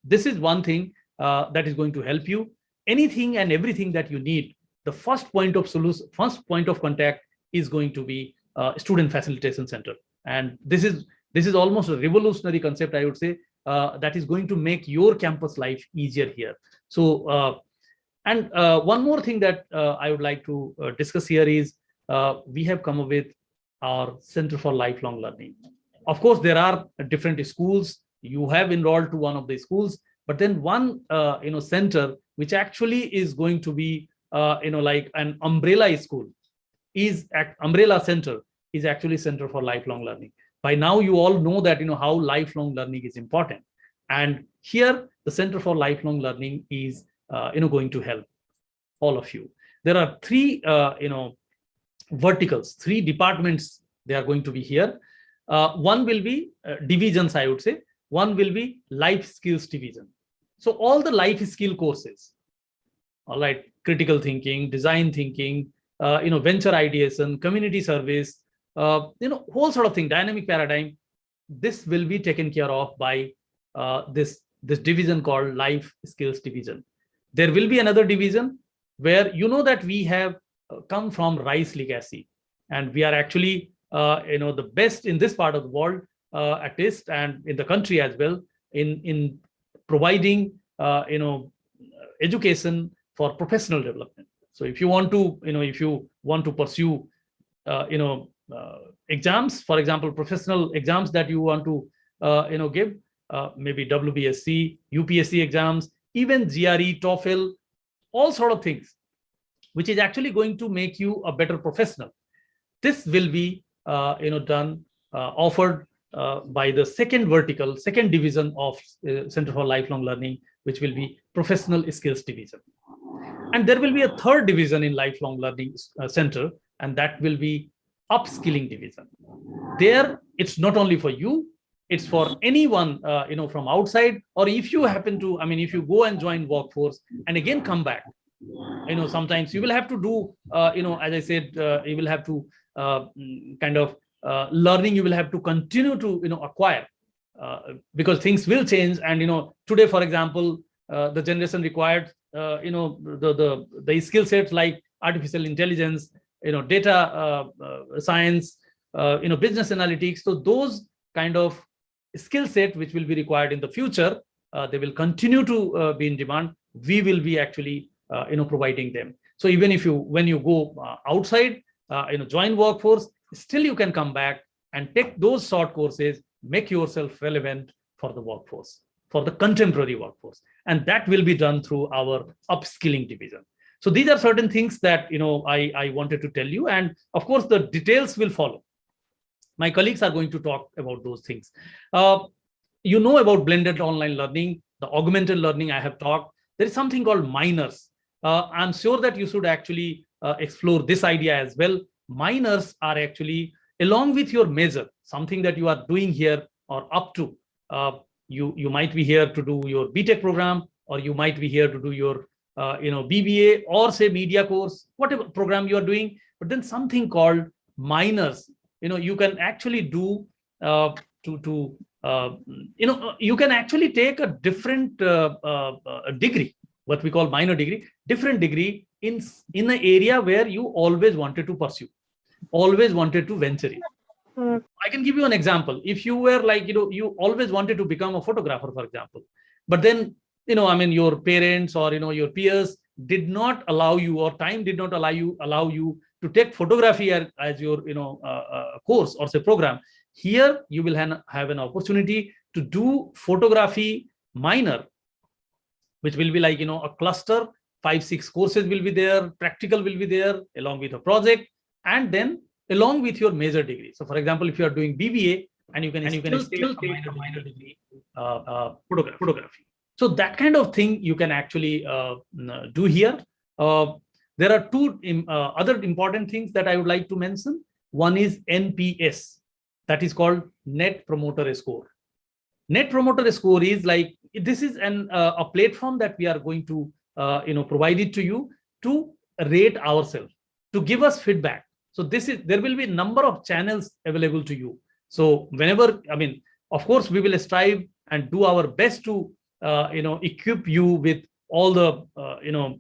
B: this is one thing that is going to help you. Anything and everything that you need, the first point of solution, first point of contact is going to be Student Facilitation Center. And this is almost a revolutionary concept, I would say, that is going to make your campus life easier here. So one more thing that I would like to discuss here is we have come up with our Center for Lifelong Learning. Of course, there are different schools. You have enrolled to one of the schools, but then one center which actually is going to be like an umbrella school, umbrella center is actually Center for Lifelong Learning. By now, you all know that how lifelong learning is important, and here the Center for Lifelong Learning is going to help all of you. There are three verticals, three departments. They are going to be here. One will be divisions, I would say. One will be life skills division. So all the life skill courses, all right, critical thinking, design thinking, venture ideation, community service, whole sort of thing, dynamic paradigm. This will be taken care of by this division called life skills division. There will be another division where that we have come from Rice legacy, and we are actually the best in this part of the world, at least, and in the country as well, in providing education for professional development. So if you want to pursue exams, for example, professional exams that you want to give, maybe WBSC, UPSC exams, even GRE, TOEFL, all sort of things, which is actually going to make you a better professional. This will be done, offered by the second vertical, second division of Center for Lifelong Learning, which will be Professional Skills Division. And there will be a third division in Lifelong Learning Center, and that will be Upskilling Division. There, it's not only for you, it's for anyone from outside, or if you happen to, if you go and join workforce and again come back, sometimes you will have to do, as I said, you will have to learning, you will have to continue to, acquire, because things will change. And, today, for example, the generation required, the skill sets like artificial intelligence, data science, business analytics. So those kind of skill set which will be required in the future, they will continue to be in demand. We will be actually providing them. So even if when you go outside, join workforce, still you can come back and take those short courses, make yourself relevant for the workforce, for the contemporary workforce. And that will be done through our upskilling division. So these are certain things that I wanted to tell you. And of course, the details will follow. My colleagues are going to talk about those things. You know about blended online learning, the augmented learning I have talked. There is something called minors. I'm sure that you should actually explore this idea as well. Minors are actually, along with your major, something that you are doing here or up to. You might be here to do your BTech program, or you might be here to do your BBA, or say media course, whatever program you are doing. But then something called minors, you can actually do you can actually take a different degree, what we call minor degree, different degree in an area where you always wanted to pursue, always wanted to venture in. I can give you an example. If you were like, you always wanted to become a photographer, for example, but then, your parents or, your peers did not allow you, or time did not allow you to take photography as your, course or say program. Here, you will have an opportunity to do photography minor, which will be like, a cluster, 5-6 courses will be there, practical will be there, along with a project, and then along with your major degree. So for example, if you are doing BBA, and you can still take a minor degree photography. So that kind of thing you can actually do here. There are two other important things that I would like to mention. One is NPS, that is called Net Promoter Score. Net Promoter Score is like, this is a platform that we are going to provide it to you to rate ourselves, to give us feedback. So there will be a number of channels available to you. So whenever, of course, we will strive and do our best to equip you with all the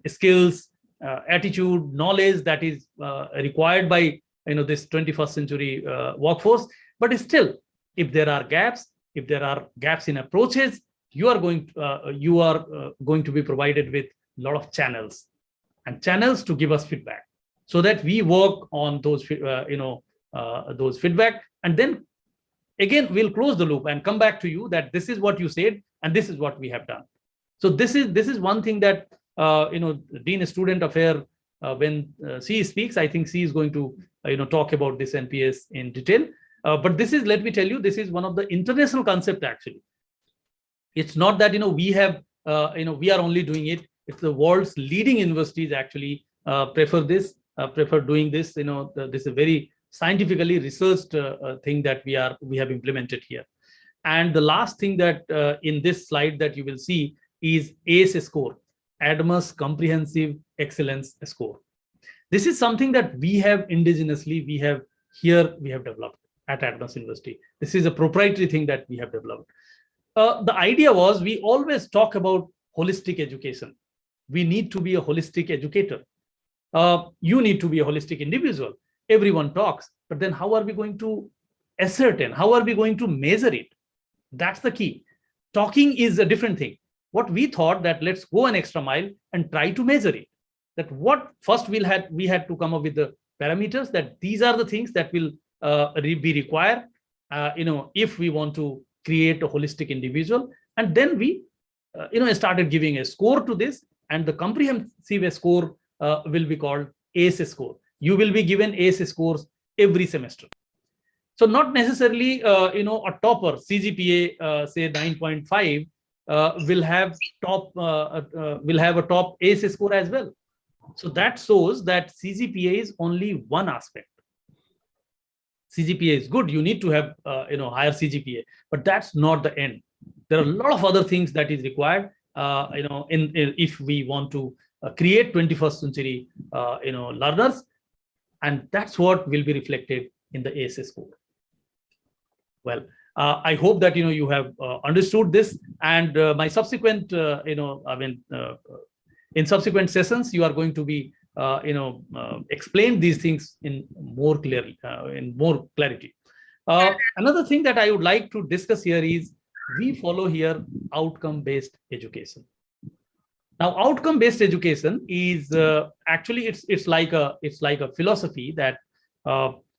B: skills, attitude, knowledge that is required by this 21st century workforce. But still, if there are gaps in approaches, you are going to be provided with a lot of channels to give us feedback, so that we work on those feedback, and then again we'll close the loop and come back to you that this is what you said and this is what we have done. So this is one thing that Dean Student Affair, when she speaks, I think she is going to talk about this NPS in detail. But this is, let me tell you, this is one of the international concept actually. It's not that we have we are only doing it. It's the world's leading universities actually prefer doing this. This is a very scientifically researched thing that we have implemented here. And the last thing that in this slide that you will see is ACE score, Admus Comprehensive Excellence Score. This is something that we have indigenously, we have developed at Admus University. This is a proprietary thing that we have developed. The idea was, we always talk about holistic education. We need to be a holistic educator. You need to be a holistic individual. Everyone talks, but then how are we going to ascertain? How are we going to measure it? That's the key. Talking is a different thing. What we thought that let's go an extra mile and try to measure it. That what first we had to come up with the parameters, that these are the things that will be required if we want to create a holistic individual. And then we started giving a score to this, and the comprehensive score will be called ACE score. You will be given ACE scores every semester. So not necessarily a topper, CGPA say 9.5 will have a top ACE score as well. So that shows that CGPA is only one aspect. CGPA is good. You need to have higher CGPA, but that's not the end. There are a lot of other things that is required. If we want to create 21st century learners, and that's what will be reflected in the ACE score. Well, I hope that you have understood this, and my subsequent in subsequent sessions you are going to be explain these things in more clarity. Another thing that I would like to discuss here is we follow here outcome-based education. Now, outcome-based education is actually it's like a philosophy that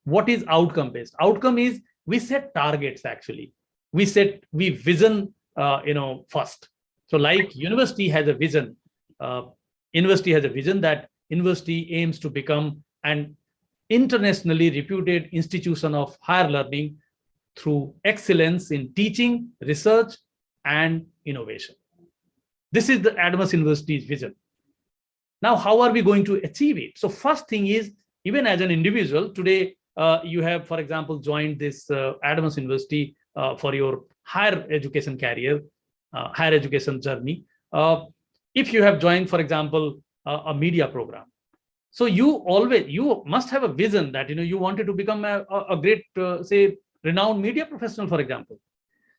B: what is outcome-based? Outcome is we set targets. Actually, we vision first. So, like university has a vision. University has a vision that university aims to become an internationally reputed institution of higher learning through excellence in teaching, research, and innovation. This is the Adams University's vision. Now, how are we going to achieve it? So first thing is, even as an individual, today you have, for example, joined this Adams University for your higher education career, higher education journey. If you have joined, for example, a media program, so you must have a vision that you wanted to become a great, say, renowned media professional, for example.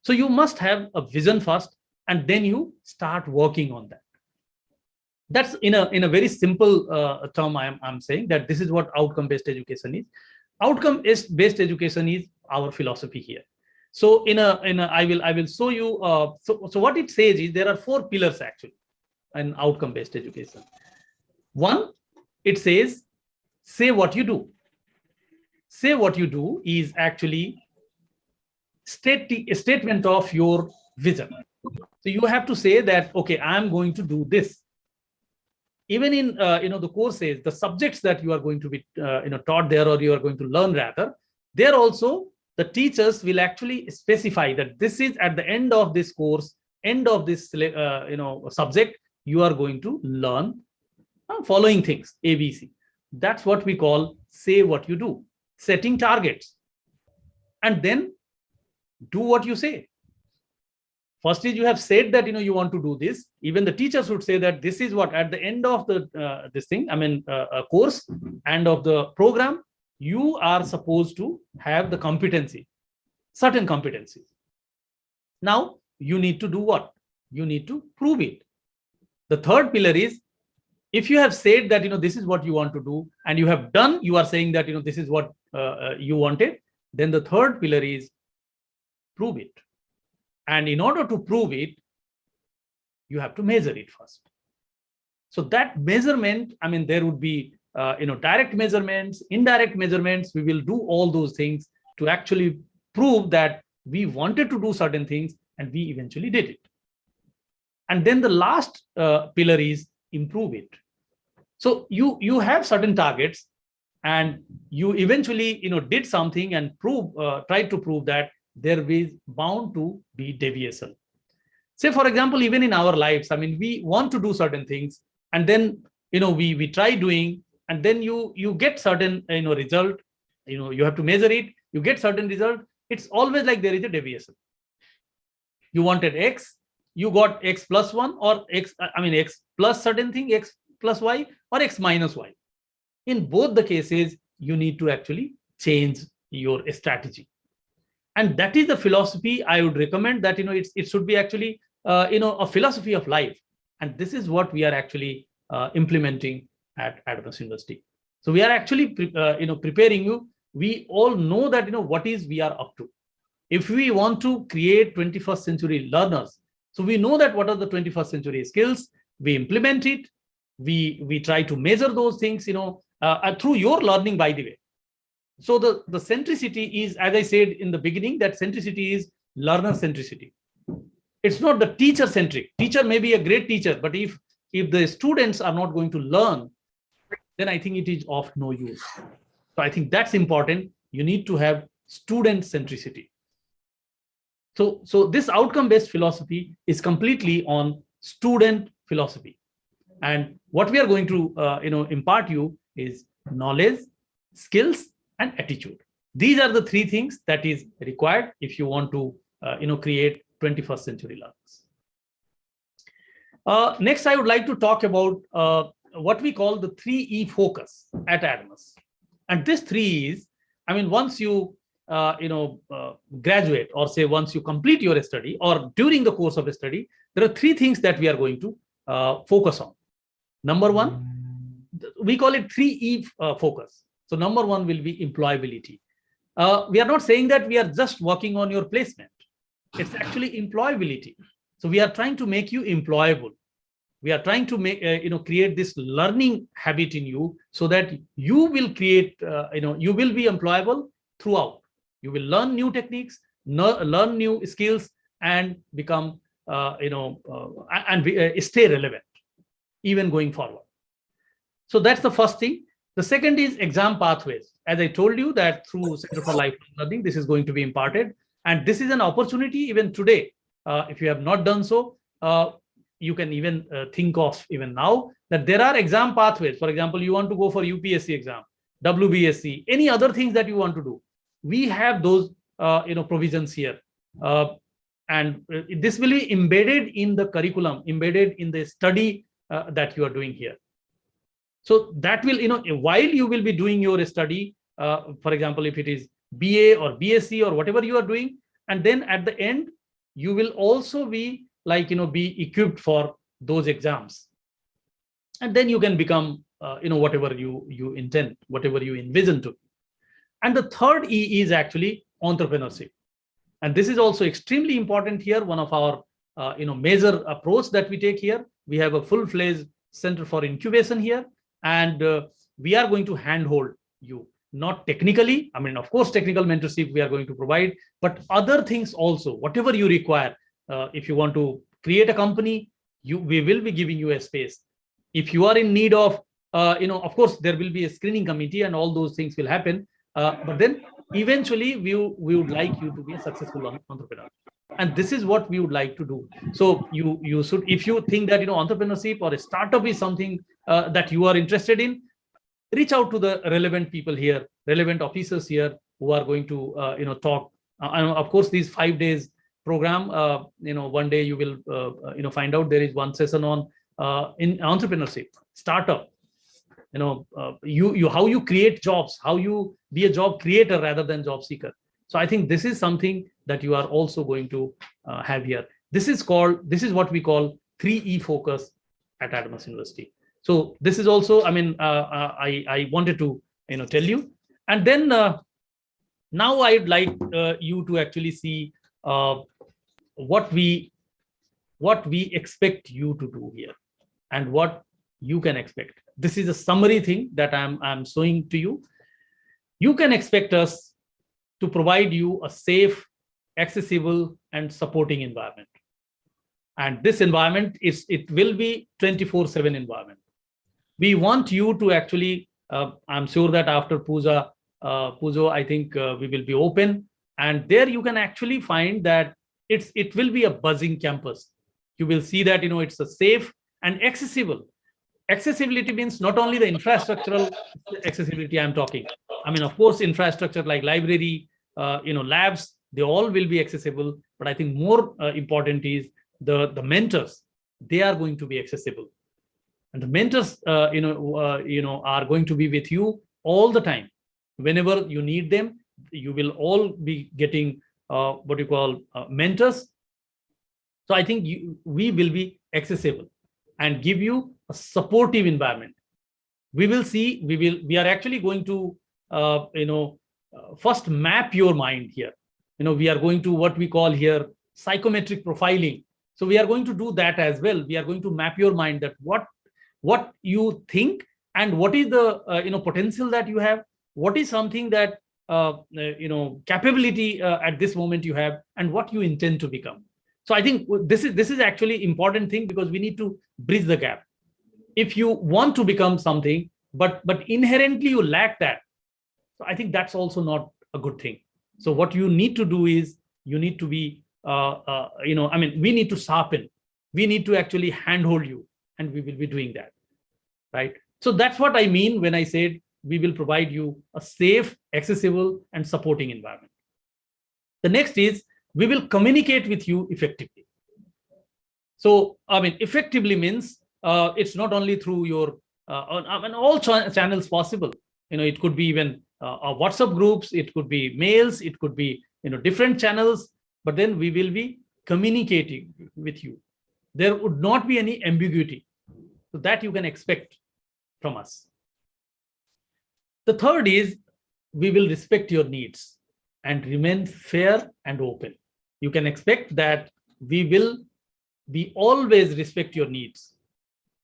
B: So you must have a vision first, and then you start working on that. That's in a very simple term. I'm saying that this is what outcome-based education is. Outcome-based education is our philosophy here. So I will show you. So what it says is there are 4 pillars actually in outcome-based education. One, it says, say what you do. Say what you do is actually a statement of your vision. So you have to say that, okay, I'm going to do this. Even in the courses, the subjects that you are going to be taught there, or you are going to learn rather, there also the teachers will actually specify that this is at the end of this course, end of this subject, you are going to learn following things, ABC. That's what we call say what you do, setting targets, and then do what you say. First is you have said that you want to do this. Even the teachers would say that this is what at the end of the this thing, a course, end of the program, you are supposed to have the competency, certain competencies. Now you need to do what? You need to prove it. The third pillar is, if you have said that this is what you want to do, and you have done, you are saying that this is what you wanted, then the third pillar is prove it. And in order to prove it, you have to measure it first. So that measurement, there would be direct measurements, indirect measurements. We will do all those things to actually prove that we wanted to do certain things and we eventually did it. And then the last pillar is improve it. So you have certain targets, and you eventually did something and tried to prove that there is bound to be deviation. Say, for example, even in our lives, we want to do certain things, and then we try doing, and then you get certain result. You have to measure it. You get certain result. It's always like there is a deviation. You wanted X, you got X plus 1, or X plus certain thing, X plus Y, or X minus Y. In both the cases, you need to actually change your strategy. And that is the philosophy I would recommend, that it should be actually a philosophy of life. And this is what we are actually implementing at Adams University. So we are actually preparing you. We all know that what is we are up to. If we want to create 21st century learners, so we know that what are the 21st century skills, we implement it, we try to measure those things through your learning, by the way. So the centricity is, as I said in the beginning, that centricity is learner centricity. It's not the teacher centric. Teacher may be a great teacher, but if the students are not going to learn, then I think it is of no use. So I think that's important. You need to have student centricity. So this outcome-based philosophy is completely on student philosophy. And what we are going to impart you is knowledge, skills, and attitude. These are the 3 things that is required if you want to create 21st century learners. Next, I would like to talk about what we call the 3E focus at Adams. And this 3 is, once you graduate, or say once you complete your study, or during the course of a study, there are 3 things that we are going to focus on. Number 1, we call it 3E focus. So number 1 will be employability. We are not saying that we are just working on your placement. It's actually employability. So we are trying to make you employable. We are trying to make, create this learning habit in you so that you will create, you will be employable throughout. You will learn new techniques, learn new skills, and become, stay relevant even going forward. So that's the first thing. The second is exam pathways. As I told you that through Center for Lifelong Learning, this is going to be imparted. And this is an opportunity even today. If you have not done so, you can even think of even now that there are exam pathways. For example, you want to go for UPSC exam, WBSC, any other things that you want to do. We have those provisions here. And this will be embedded in the curriculum, embedded in the study that you are doing here. So that will, while you will be doing your study, for example, if it is BA or BSc or whatever you are doing, and then at the end, you will also be be equipped for those exams. And then you can become, whatever you intend, whatever you envision to. And the third E is actually entrepreneurship. And this is also extremely important here. One of our, major approach that we take here. We have a full-fledged center for incubation here. And we are going to handhold you, not technically. I mean, of course, technical mentorship we are going to provide, but other things also, whatever you require. If you want to create a company, we will be giving you a space. If you are in need of, of course, there will be a screening committee and all those things will happen. But then eventually we would like you to be a successful entrepreneur. And this is what we would like to do. So you should, if you think that entrepreneurship or a startup is something that you are interested in, reach out to the relevant people here, relevant officers here who are going to talk. And of course, these 5 days program, one day you will find out there is one session on in entrepreneurship, startup. How you create jobs, how you be a job creator rather than job seeker. So I think this is something that you are also going to have here. This is what we call 3E focus at Adams University. So this is also, I wanted to tell you. And then now I'd like you to actually see what we expect you to do here and what you can expect. This is a summary thing that I'm showing to you. You can expect us to provide you a safe, accessible, and supporting environment. And this environment it will be 24/7 environment. We want you to actually, I'm sure that after Pujo, I think we will be open, and there you can actually find that it will be a buzzing campus. You will see that it's a safe and accessible. Accessibility means not only the infrastructural accessibility I'm talking. Of course, infrastructure like library, labs, they all will be accessible. But I think more important is the mentors. They are going to be accessible, and the mentors, are going to be with you all the time. Whenever you need them, you will all be getting what you call mentors. So I think we will be accessible and give you a supportive environment. We are actually going to, first map your mind here. We are going to what we call here psychometric profiling. So we are going to do that as well. We are going to map your mind that what you think and what is the, potential that you have, what is something that, capability at this moment you have, and what you intend to become. So I think this is actually important thing, because we need to bridge the gap. If you want to become something, but inherently you lack that, so I think that's also not a good thing. So what you need to do is you need to be, we need to sharpen. We need to actually handhold you, and we will be doing that, right? So that's what I mean when I said we will provide you a safe, accessible, and supporting environment. The next is we will communicate with you effectively. So, effectively means it's not only through your, all channels possible. It could be even WhatsApp groups, it could be mails, it could be, different channels, but then we will be communicating with you. There would not be any ambiguity. So that you can expect from us. The third is we will respect your needs and remain fair and open. You can expect that we always respect your needs.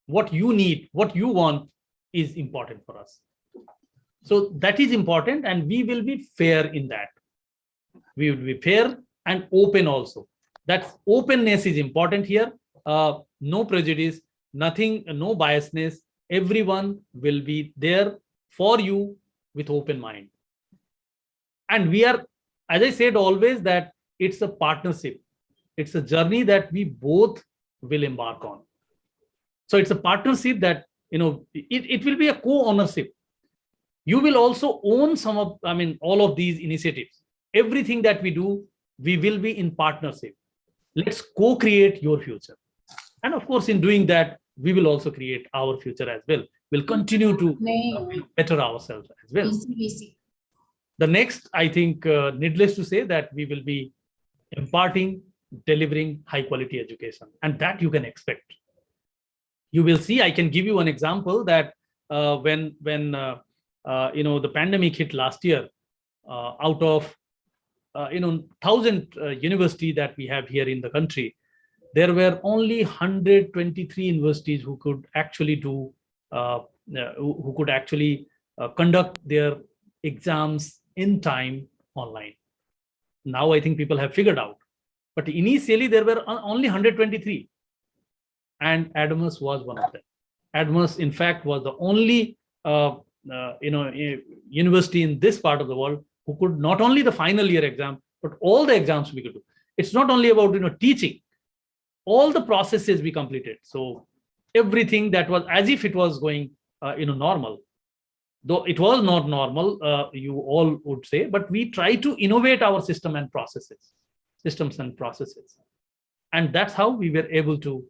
B: what you need, what you want is important for us. So that is important, and we will be fair in that. We will be fair and open also. That openness is important here. No prejudice, nothing, no biasness. Everyone will be there for you with open mind. And we are, as I said always, that it's a partnership. It's a journey that we both will embark on. So it's a partnership that, it will be a co-ownership. You will also own some of, all of these initiatives. Everything that we do, we will be in partnership. Let's co-create your future. And of course, in doing that, we will also create our future as well. We'll continue to better ourselves as well. The next, I think, needless to say, that we will be imparting, delivering high quality education, and that you can expect. You will see, I can give you an example that when the pandemic hit last year, out of 1,000 universities that we have here in the country, there were only 123 universities who could actually conduct their exams in time online. Now I think people have figured out, but initially there were only 123, and ADMUS was one of them. ADMUS, in fact, was the only university in this part of the world who could not only the final year exam, but all the exams we could do. It's not only about teaching, all the processes we completed. So everything that was as if it was going normal, though it was not normal, you all would say, but we try to innovate our systems and processes. And that's how we were able to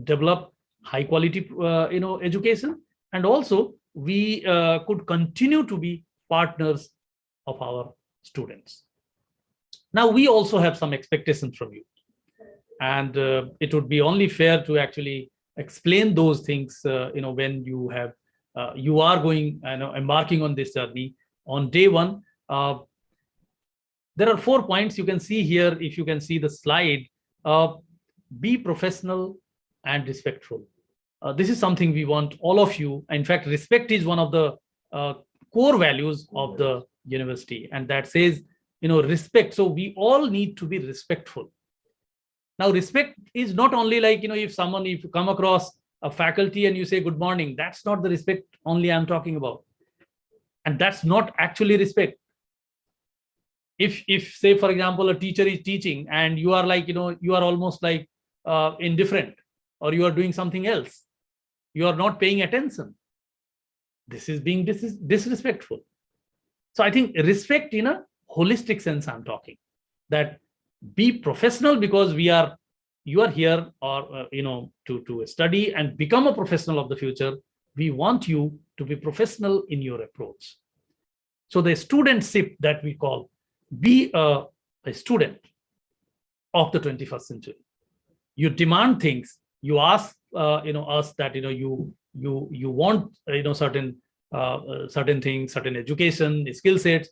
B: develop high quality education, and also we could continue to be partners of our students. Now we also have some expectations from you, and it would be only fair to actually explain those things when you have you are going embarking on this journey. On day one, there are 4 points you can see here. If you can see the slide, be professional and respectful. This is something we want all of you. In fact, respect is one of the core values of the university, and that says respect. So we all need to be respectful. Now respect is not only like if you come across a faculty and you say good morning, that's not the respect only I'm talking about, and that's not actually respect. If say for example a teacher is teaching and you are like you are almost like indifferent, or you are doing something else, you are not paying attention, this is being disrespectful. So I think respect in a holistic sense I'm talking, that be professional, because you are here or to study and become a professional of the future. We want you to be professional in your approach. So the studentship that we call, be a student of the 21st century. You demand things, you ask us that you want certain things, certain education, skill sets.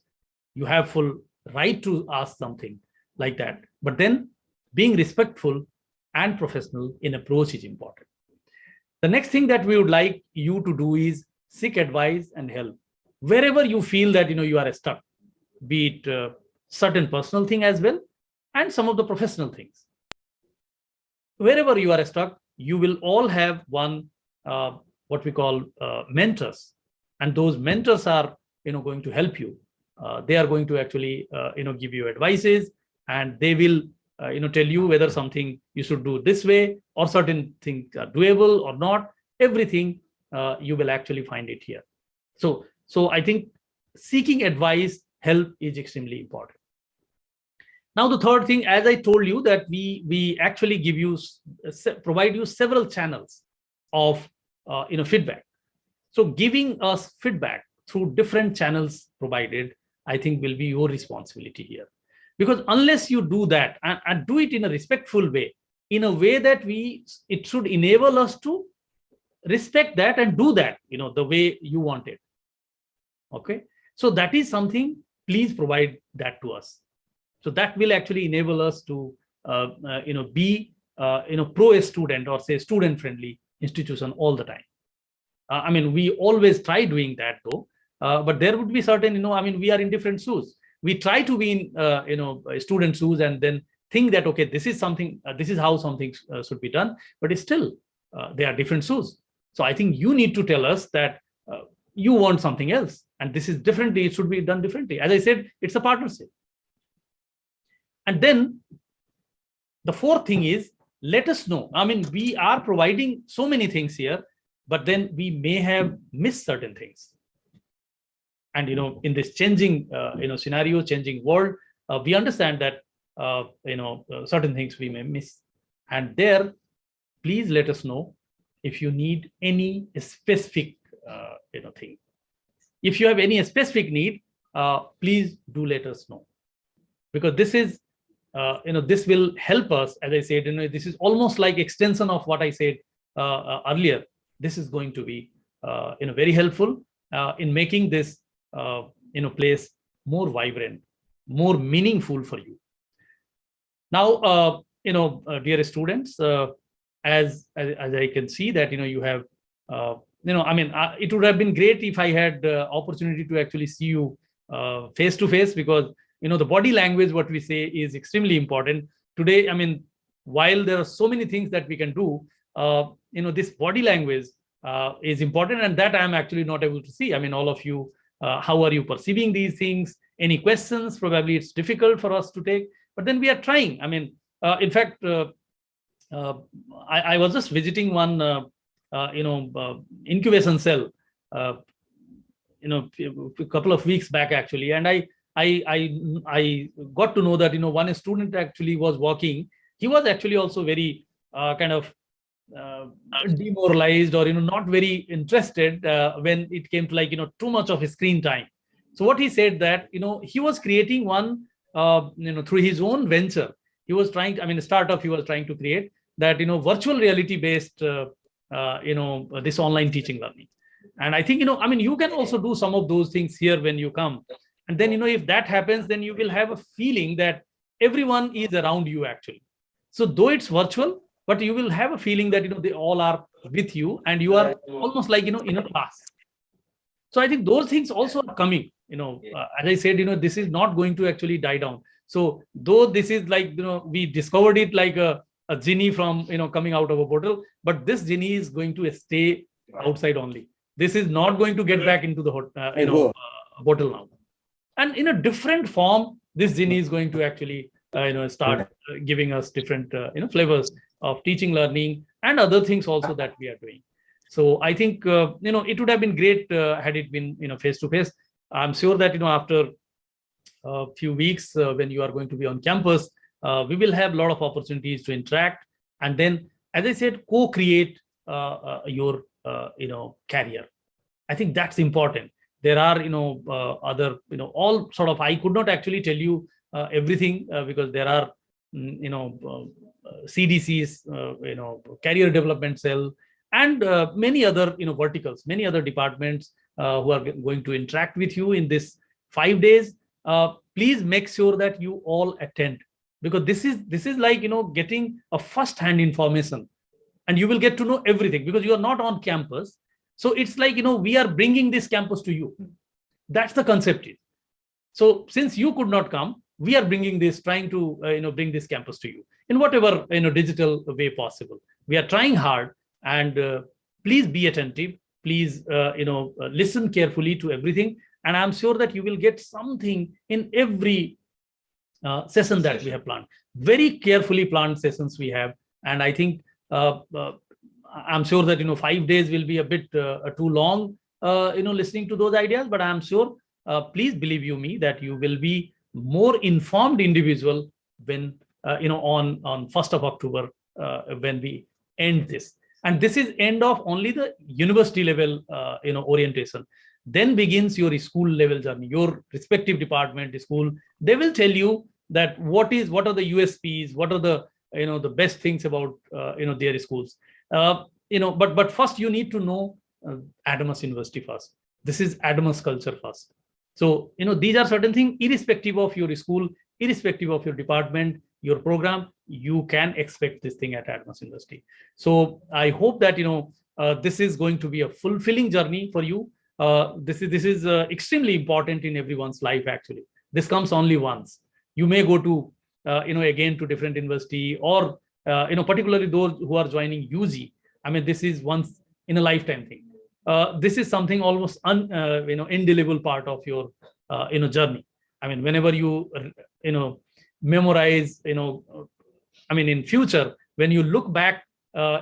B: You have full right to ask something like that, but then being respectful and professional in approach is important. The next thing that we would like you to do is seek advice and help wherever you feel that you are stuck, be it certain personal thing as well and some of the professional things. Wherever you are stuck, you will all have one what we call mentors, and those mentors are going to help you. They are going to actually give you advices, and they will tell you whether something you should do this way or certain things are doable or not. Everything you will actually find it here. So I think seeking advice, help is extremely important. Now the third thing, as I told you, that we actually provide you several channels of feedback. So giving us feedback through different channels provided, I think will be your responsibility here. Because unless you do that and do it in a respectful way, in a way that it should enable us to respect that and do that, the way you want it. Okay. So that is something, please provide that to us. So that will actually enable us to, be, pro student or say student friendly institution all the time. I mean, we always try doing that though, but there would be certain, I mean, we are in different shoes. We try to be in, student shoes and then think that, okay, this is something, this is how something should be done, but it's still, they are different shoes. So I think you need to tell us that you want something else and this is differently, it should be done differently. As I said, it's a partnership. And then the fourth thing is, let us know. I mean, we are providing so many things here, but then we may have missed certain things. And, in this changing, scenario, changing world, we understand that, certain things we may miss. And there, please let us know if you need any specific, thing. If you have any specific need, please do let us know. Because this is, this will help us, as I said, this is almost like extension of what I said earlier. This is going to be, very helpful in making this, place more vibrant, more meaningful for you. Now, dear students, as I can see that, you have, I mean, it would have been great if I had opportunity to actually see you face to face, because the body language, what we say, is extremely important today. I mean, while there are so many things that we can do, this body language is important, and that I'm actually not able to see. I mean, all of you, how are you perceiving these things? Any questions? Probably it's difficult for us to take, but then we are trying. I mean, in fact, I was just visiting one, incubation cell, a couple of weeks back actually, and I got to know that one student actually was working. He was actually also very kind of demoralized, or not very interested when it came to too much of his screen time. So what he said that he was creating one through his own venture. He was trying, I mean, a startup he was trying to create that virtual reality based this online teaching learning. And I think I mean, you can also do some of those things here when you come. And then if that happens, then you will have a feeling that everyone is around you actually. So though it's virtual, but you will have a feeling that they all are with you, and you are almost like in a class. So I think those things also are coming. As I said, this is not going to actually die down. So though this is like we discovered it like a genie from coming out of a bottle, but this genie is going to stay outside only. This is not going to get back into the bottle now. And in a different form, this genie is going to actually start giving us different flavors of teaching, learning, and other things also that we are doing. So I think it would have been great had it been face to face. I'm sure that after a few weeks when you are going to be on campus, we will have a lot of opportunities to interact, and then, as I said, co-create your career. I think that's important. There are other all sort of, I could not actually tell you everything because there are CDCs, career development cell, and many other verticals, many other departments who are going to interact with you in this 5 days. Please make sure that you all attend, because this is like getting a first-hand information, and you will get to know everything because you are not on campus. So it's like we are bringing this campus to you. That's the concept. So since you could not come, we are bringing this, trying to bring this campus to you in whatever digital way possible. We are trying hard, and please be attentive. Please listen carefully to everything, and I'm sure that you will get something in every session that we have planned. Very carefully planned sessions we have, and I think I'm sure that 5 days will be a bit too long listening to those ideas, but I'm sure, please believe you me, that you will be more informed individual when on 1st of October when we end this. And this is end of only the university level orientation. Then begins your school level journey. Your respective department, school, they will tell you that what are the USPs, what are the the best things about their schools. But first you need to know Adamas University first. This is Adamas culture first. So these are certain things, irrespective of your school, irrespective of your department, your program, you can expect this thing at Atmos University. So I hope that this is going to be a fulfilling journey for you. This is extremely important in everyone's life. Actually, this comes only once. You may go to again to different university, or particularly those who are joining UG. I mean, this is once in a lifetime thing. This is something almost indelible part of your journey. I mean, whenever you memorize, I mean, in future, when you look back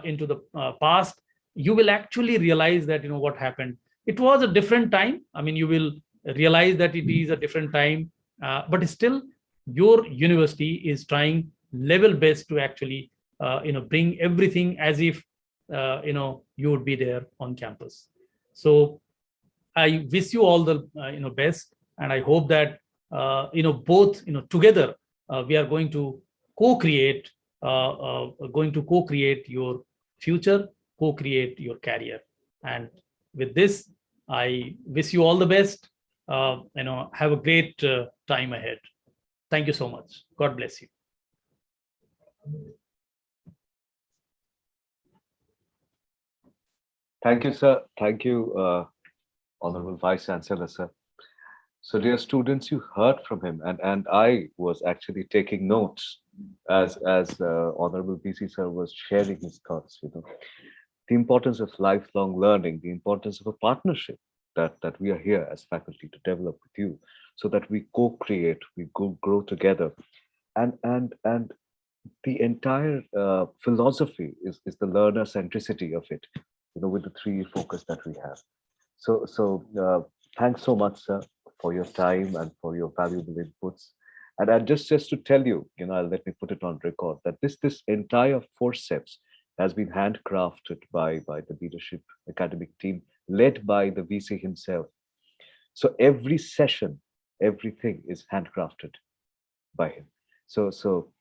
B: into the past, you will actually realize that what happened. It was a different time. I mean, you will realize that it is a different time, but still, your university is trying level best to actually bring everything as if you would be there on campus. So I wish you all the best, and I hope that both together we are going to co-create your future, co-create your career. And with this, I wish you all the best. Have a great time ahead. Thank you so much. God bless you.
C: Thank you, sir. Thank you, Honorable Vice Chancellor, sir. So, dear students, you heard from him, and I was actually taking notes as Honorable PC sir was sharing his thoughts. The importance of lifelong learning, the importance of a partnership that we are here as faculty to develop with you, so that we co-create, we grow together, and the entire philosophy is the learner centricity of it. With the 3 focus that we have. So thanks so much, sir, for your time and for your valuable inputs. And just to tell you, let me put it on record that this entire Forceps has been handcrafted by the leadership academic team led by the VC himself. So every session, everything is handcrafted by him. So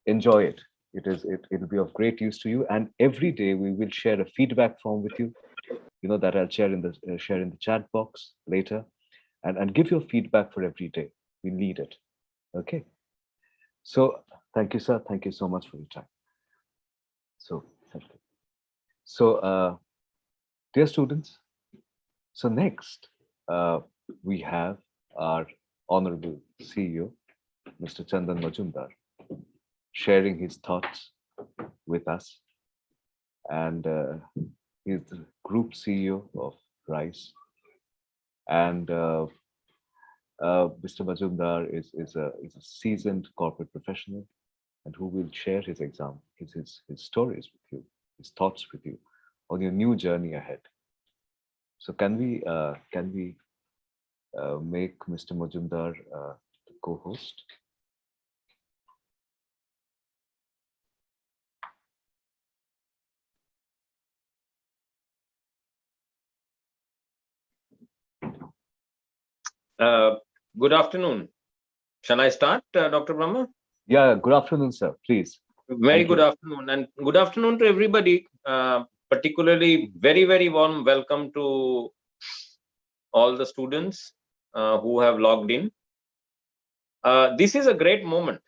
C: enjoy it. It'll be of great use to you. And every day we will share a feedback form with you, that I'll share in the chat box later, and give your feedback for every day. We need it. Okay. So thank you, sir. Thank you so much for your time. So thank you. So dear students, so next we have our Honorable CEO, Mr. Chandan Majumdar, sharing his thoughts with us. And he's the Group CEO of RISE. And Mr. Majumdar is a seasoned corporate professional, and who will share his stories with you, his thoughts with you on your new journey ahead. So can we make Mr. Majumdar the co-host?
F: Good afternoon. Shall I start, Dr. Brahma?
C: Yeah, good afternoon, sir. Please.
F: Very good afternoon, and good afternoon to everybody. Particularly, very, very warm welcome to all the students who have logged in. This is a great moment.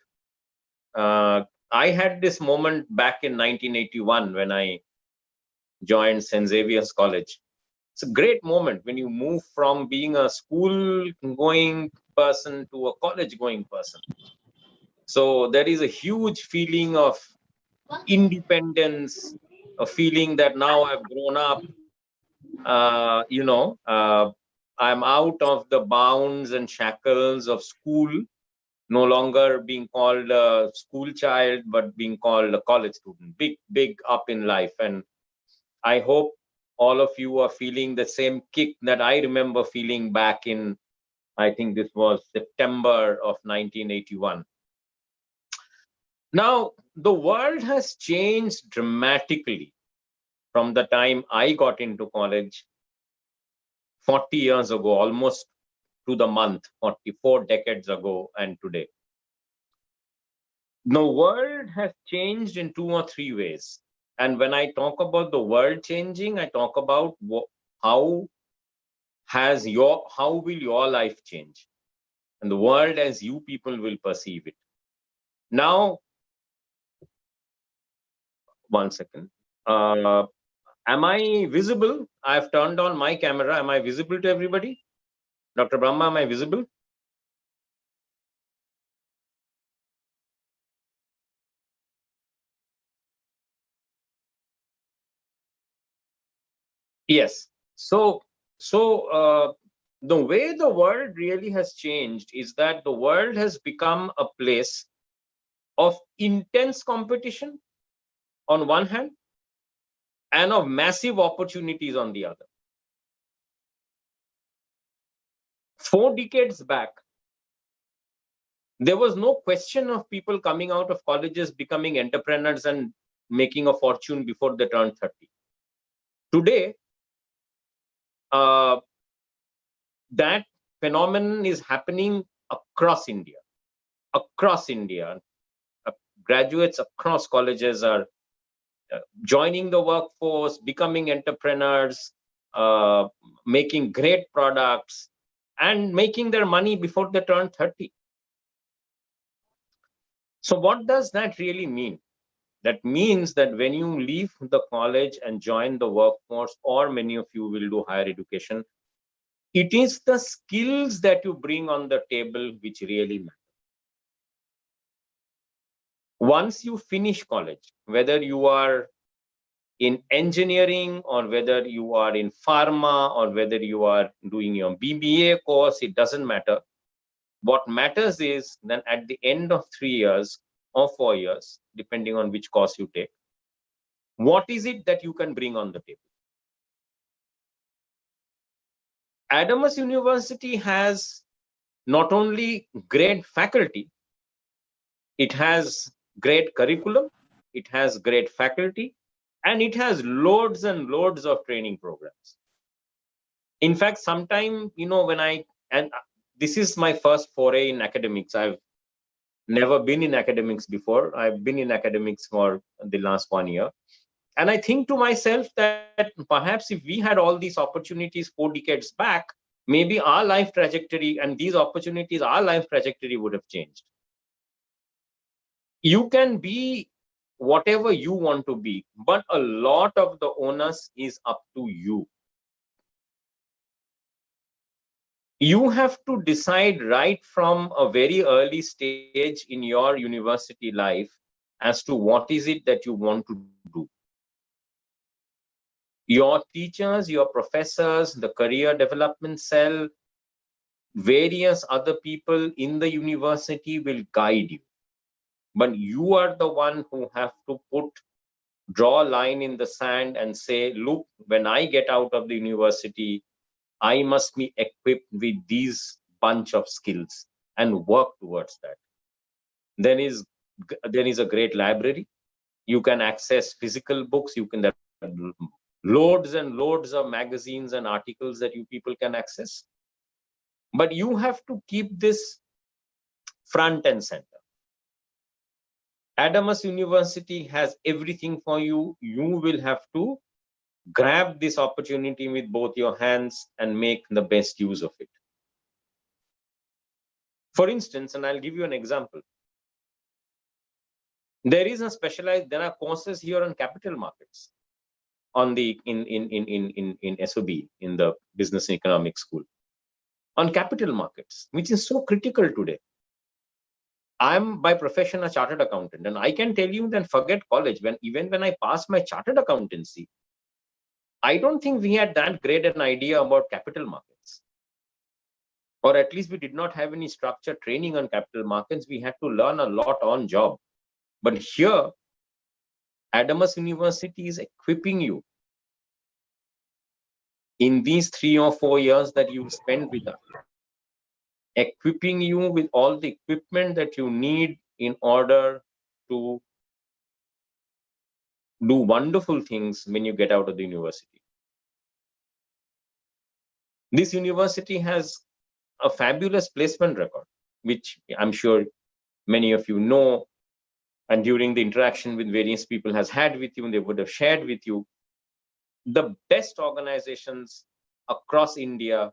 F: I had this moment back in 1981 when I joined St. Xavier's College. It's a great moment when you move from being a school-going person to a college-going person. So there is a huge feeling of independence, a feeling that now I've grown up. I'm out of the bounds and shackles of school, no longer being called a school child, but being called a college student. Big up in life. And I hope all of you are feeling the same kick that I remember feeling back in, I think this was September of 1981. Now, the world has changed dramatically from the time I got into college 40 years ago, almost to the month, 44 decades ago, and today. The world has changed in 2 or 3 ways. And when I talk about the world changing, I talk about how will your life change, and the world as you people will perceive it. Now, One second. Am I visible? I've turned on my camera. Am I visible to everybody? Dr. Brahma, am I visible? Yes. So the way the world really has changed is that the world has become a place of intense competition on one hand and of massive opportunities on the other. 4 decades back, there was no question of people coming out of colleges becoming entrepreneurs and making a fortune before they turned 30. Today, that phenomenon is happening across India. Across India, graduates across colleges are joining the workforce, becoming entrepreneurs, making great products, and making their money before they turn 30. So what does that really mean? That means that when you leave the college and join the workforce, or many of you will do higher education, it is the skills that you bring on the table which really matter. Once you finish college, whether you are in engineering or whether you are in pharma or whether you are doing your BBA course, it doesn't matter. What matters is that at the end of 3 years or 4 years, depending on which course you take, what is it that you can bring on the table? Adamas University has not only great faculty, it has great curriculum, it has great faculty, and it has loads and loads of training programs. In fact, sometime, and this is my first foray in academics. I've never been in academics before. I've been in academics for the last 1 year. And I think to myself that perhaps if we had all these opportunities 4 decades back, maybe our life trajectory and these opportunities, our life trajectory would have changed. You can be whatever you want to be, but a lot of the onus is up to you. You have to decide right from a very early stage in your university life as to what is it that you want to do. Your teachers, your professors, the career development cell, various other people in the university will guide you. But you are the one who have to draw a line in the sand and say, look, when I get out of the university, I must be equipped with these bunch of skills and work towards that. There is a great library. You can access physical books. There are loads and loads of magazines and articles that you people can access. But you have to keep this front and center. Adamas University has everything for you. You will have to grab this opportunity with both your hands and make the best use of it. For instance, and I'll give you an example. There are courses here on capital markets in SOB, in the Business and Economics School, on capital markets, which is so critical today. I'm by profession a chartered accountant, and I can tell you that forget college, even when I passed my chartered accountancy, I don't think we had that great an idea about capital markets. Or at least we did not have any structured training on capital markets. We had to learn a lot on job. But here, Adamas University is equipping you in these 3 or 4 years that you spend with us, equipping you with all the equipment that you need in order to do wonderful things when you get out of the university. This university has a fabulous placement record, which I'm sure many of you know, and during the interaction with various people has had with you, and they would have shared with you. The best organizations across India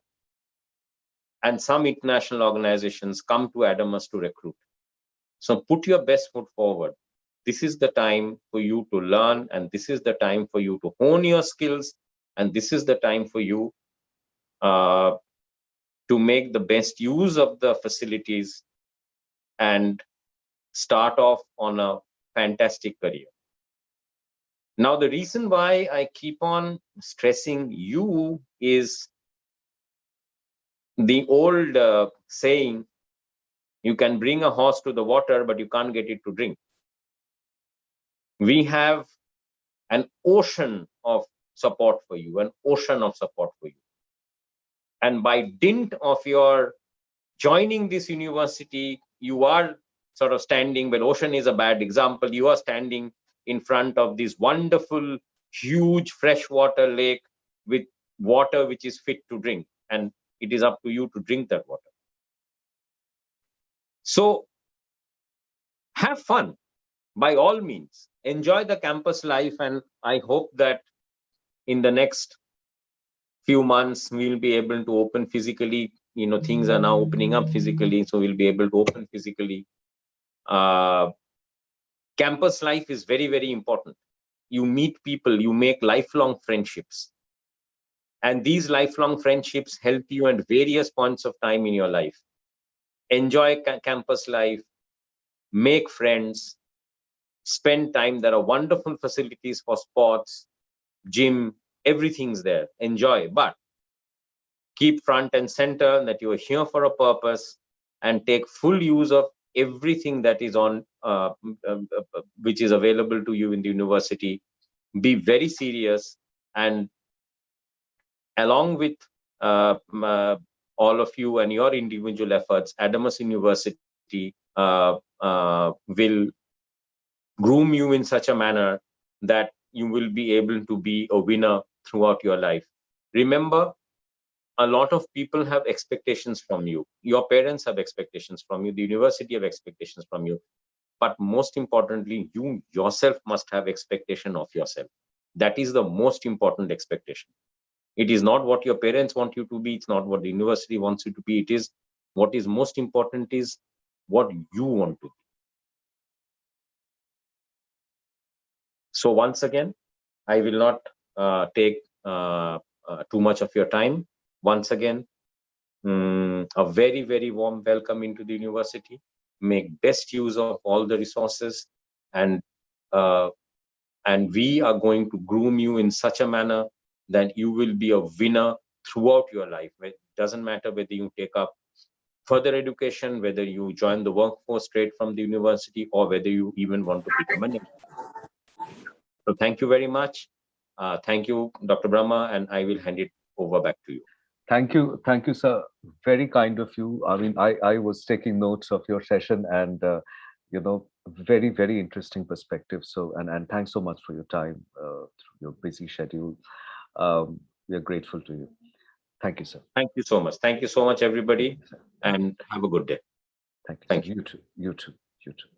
F: and some international organizations come to Adamas to recruit. So put your best foot forward. this is the time for you to learn, and this is the time for you to hone your skills, and this is the time for you to make the best use of the facilities and start off on a fantastic career. Now, the reason why I keep on stressing you is the old saying, you can bring a horse to the water, but you can't get it to drink. We have an ocean of support for you, an ocean of support for you. And by dint of your joining this university, you are sort of standing, well, ocean is a bad example, you are standing in front of this wonderful, huge freshwater lake with water which is fit to drink. And it is up to you to drink that water. So have fun, by all means. Enjoy the campus life, and I hope that in the next few months we'll be able to open physically. You know, things are now opening up physically, so we'll be able to open physically. Campus life is very, very important. You meet people, you make lifelong friendships. And these lifelong friendships help you at various points of time in your life. Enjoy campus life, make friends, spend time. There are wonderful facilities for sports, gym, everything's there. Enjoy, but keep front and center that you are here for a purpose, and take full use of everything that is on, which is available to you in the university. Be very serious, and along with all of you and your individual efforts, Adamas University will groom you in such a manner that you will be able to be a winner throughout your life. Remember, a lot of people have expectations from you. Your parents have expectations from you. The university have expectations from you. But most importantly, you yourself must have expectation of yourself. That is the most important expectation. It is not what your parents want you to be. It's not what the university wants you to be. It is what is most important is what you want to be. So once again, I will not take too much of your time. Once again, a very, very warm welcome into the university. Make best use of all the resources, and we are going to groom you in such a manner that you will be a winner throughout your life. It doesn't matter whether you take up further education, whether you join the workforce straight from the university, or whether you even want to become an employee. So thank you very much. Thank you, Dr. Brahma, and I will hand it over back to you.
C: Thank you, sir. Very kind of you. I mean, I was taking notes of your session, and you know, very, very interesting perspective. So, and thanks so much for your time through your busy schedule. We are grateful to you. Thank you, sir.
F: Thank you so much. Thank you so much, everybody, and have a good day.
C: Thank you.
F: Thank you.
C: You too. You too. You too.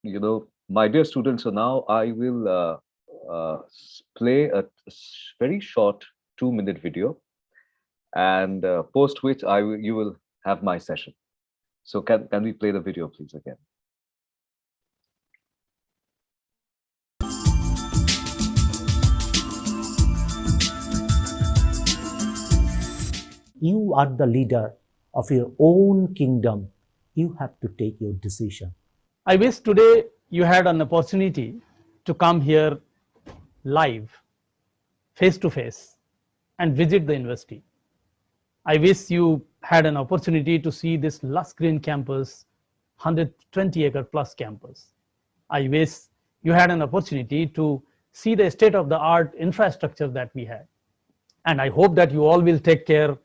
C: You know, my dear students, so now I will play a very short 2-minute video, and post which you will have my session. So can we play the video, please, again?
A: You are the leader of your own kingdom. You have to take your decision.
B: I wish today you had an opportunity to come here live, face to face, and visit the university. I wish you had an opportunity to see this lush green campus, 120-acre plus campus. I wish you had an opportunity to see the state-of-the-art infrastructure that we had. And I hope that you all will take care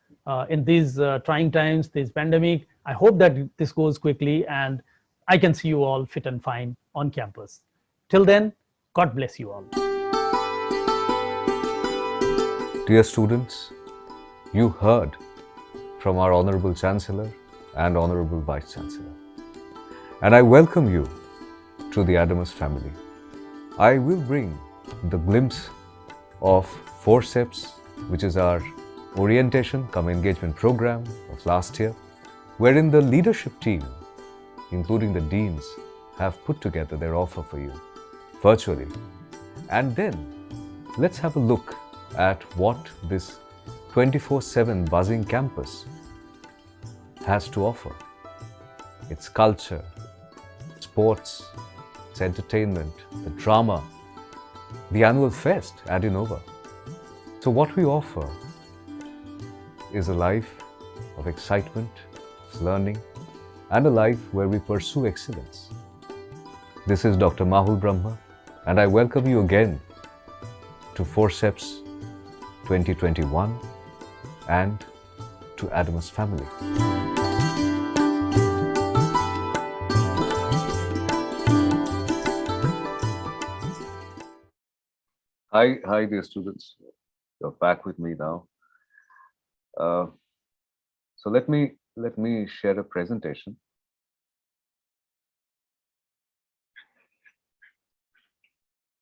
B: in these trying times, this pandemic. I hope that this goes quickly and I can see you all fit and fine on campus. Till then, God bless you all.
G: Dear students, you heard from our Honorable Chancellor and Honorable Vice Chancellor. And I welcome you to the Adamas family. I will bring the glimpse of Forceps, which is our orientation cum engagement program of last year, wherein the leadership team including the deans, have put together their offer for you virtually. And then let's have a look at what this 24/7 buzzing campus has to offer. It's culture, sports, it's entertainment, the drama, the annual fest at Innova. So what we offer is a life of excitement, of learning, and a life where we pursue excellence. This is Dr. Mahul Brahma, and I welcome you again to Forceps 2021 and to Adamus family.
C: Hi, dear students. You're back with me now. So let me share a presentation.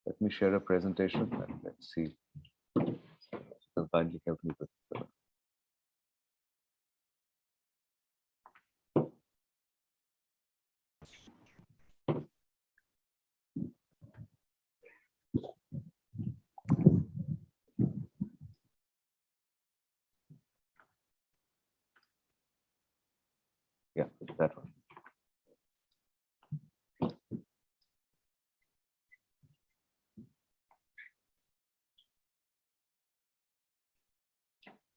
C: Let me share a presentation and let's see. You can kindly help me with yeah, that one.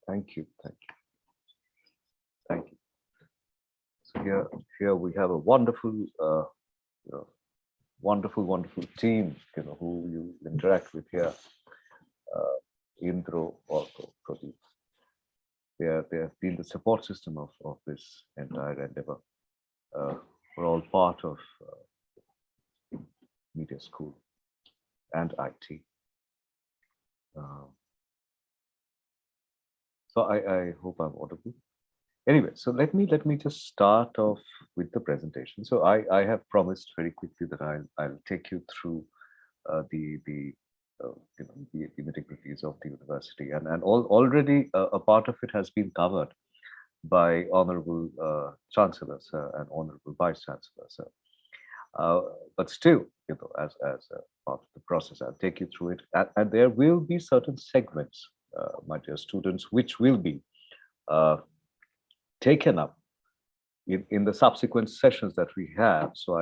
C: Thank you. So here we have a wonderful, wonderful team, who you interact with here. Indro, also Pradeep. They have been the support system of this entire endeavor. We're all part of media school and IT. So I hope I'm audible. Anyway, so let me just start off with the presentation. So I have promised very quickly that I'll take you through the nitty-gritties of the university, and already a part of it has been covered by Honorable Chancellor Sir and Honorable Vice Chancellor Sir. But still, as a part of the process, I'll take you through it, and there will be certain segments, my dear students, which will be taken up in the subsequent sessions that we have. So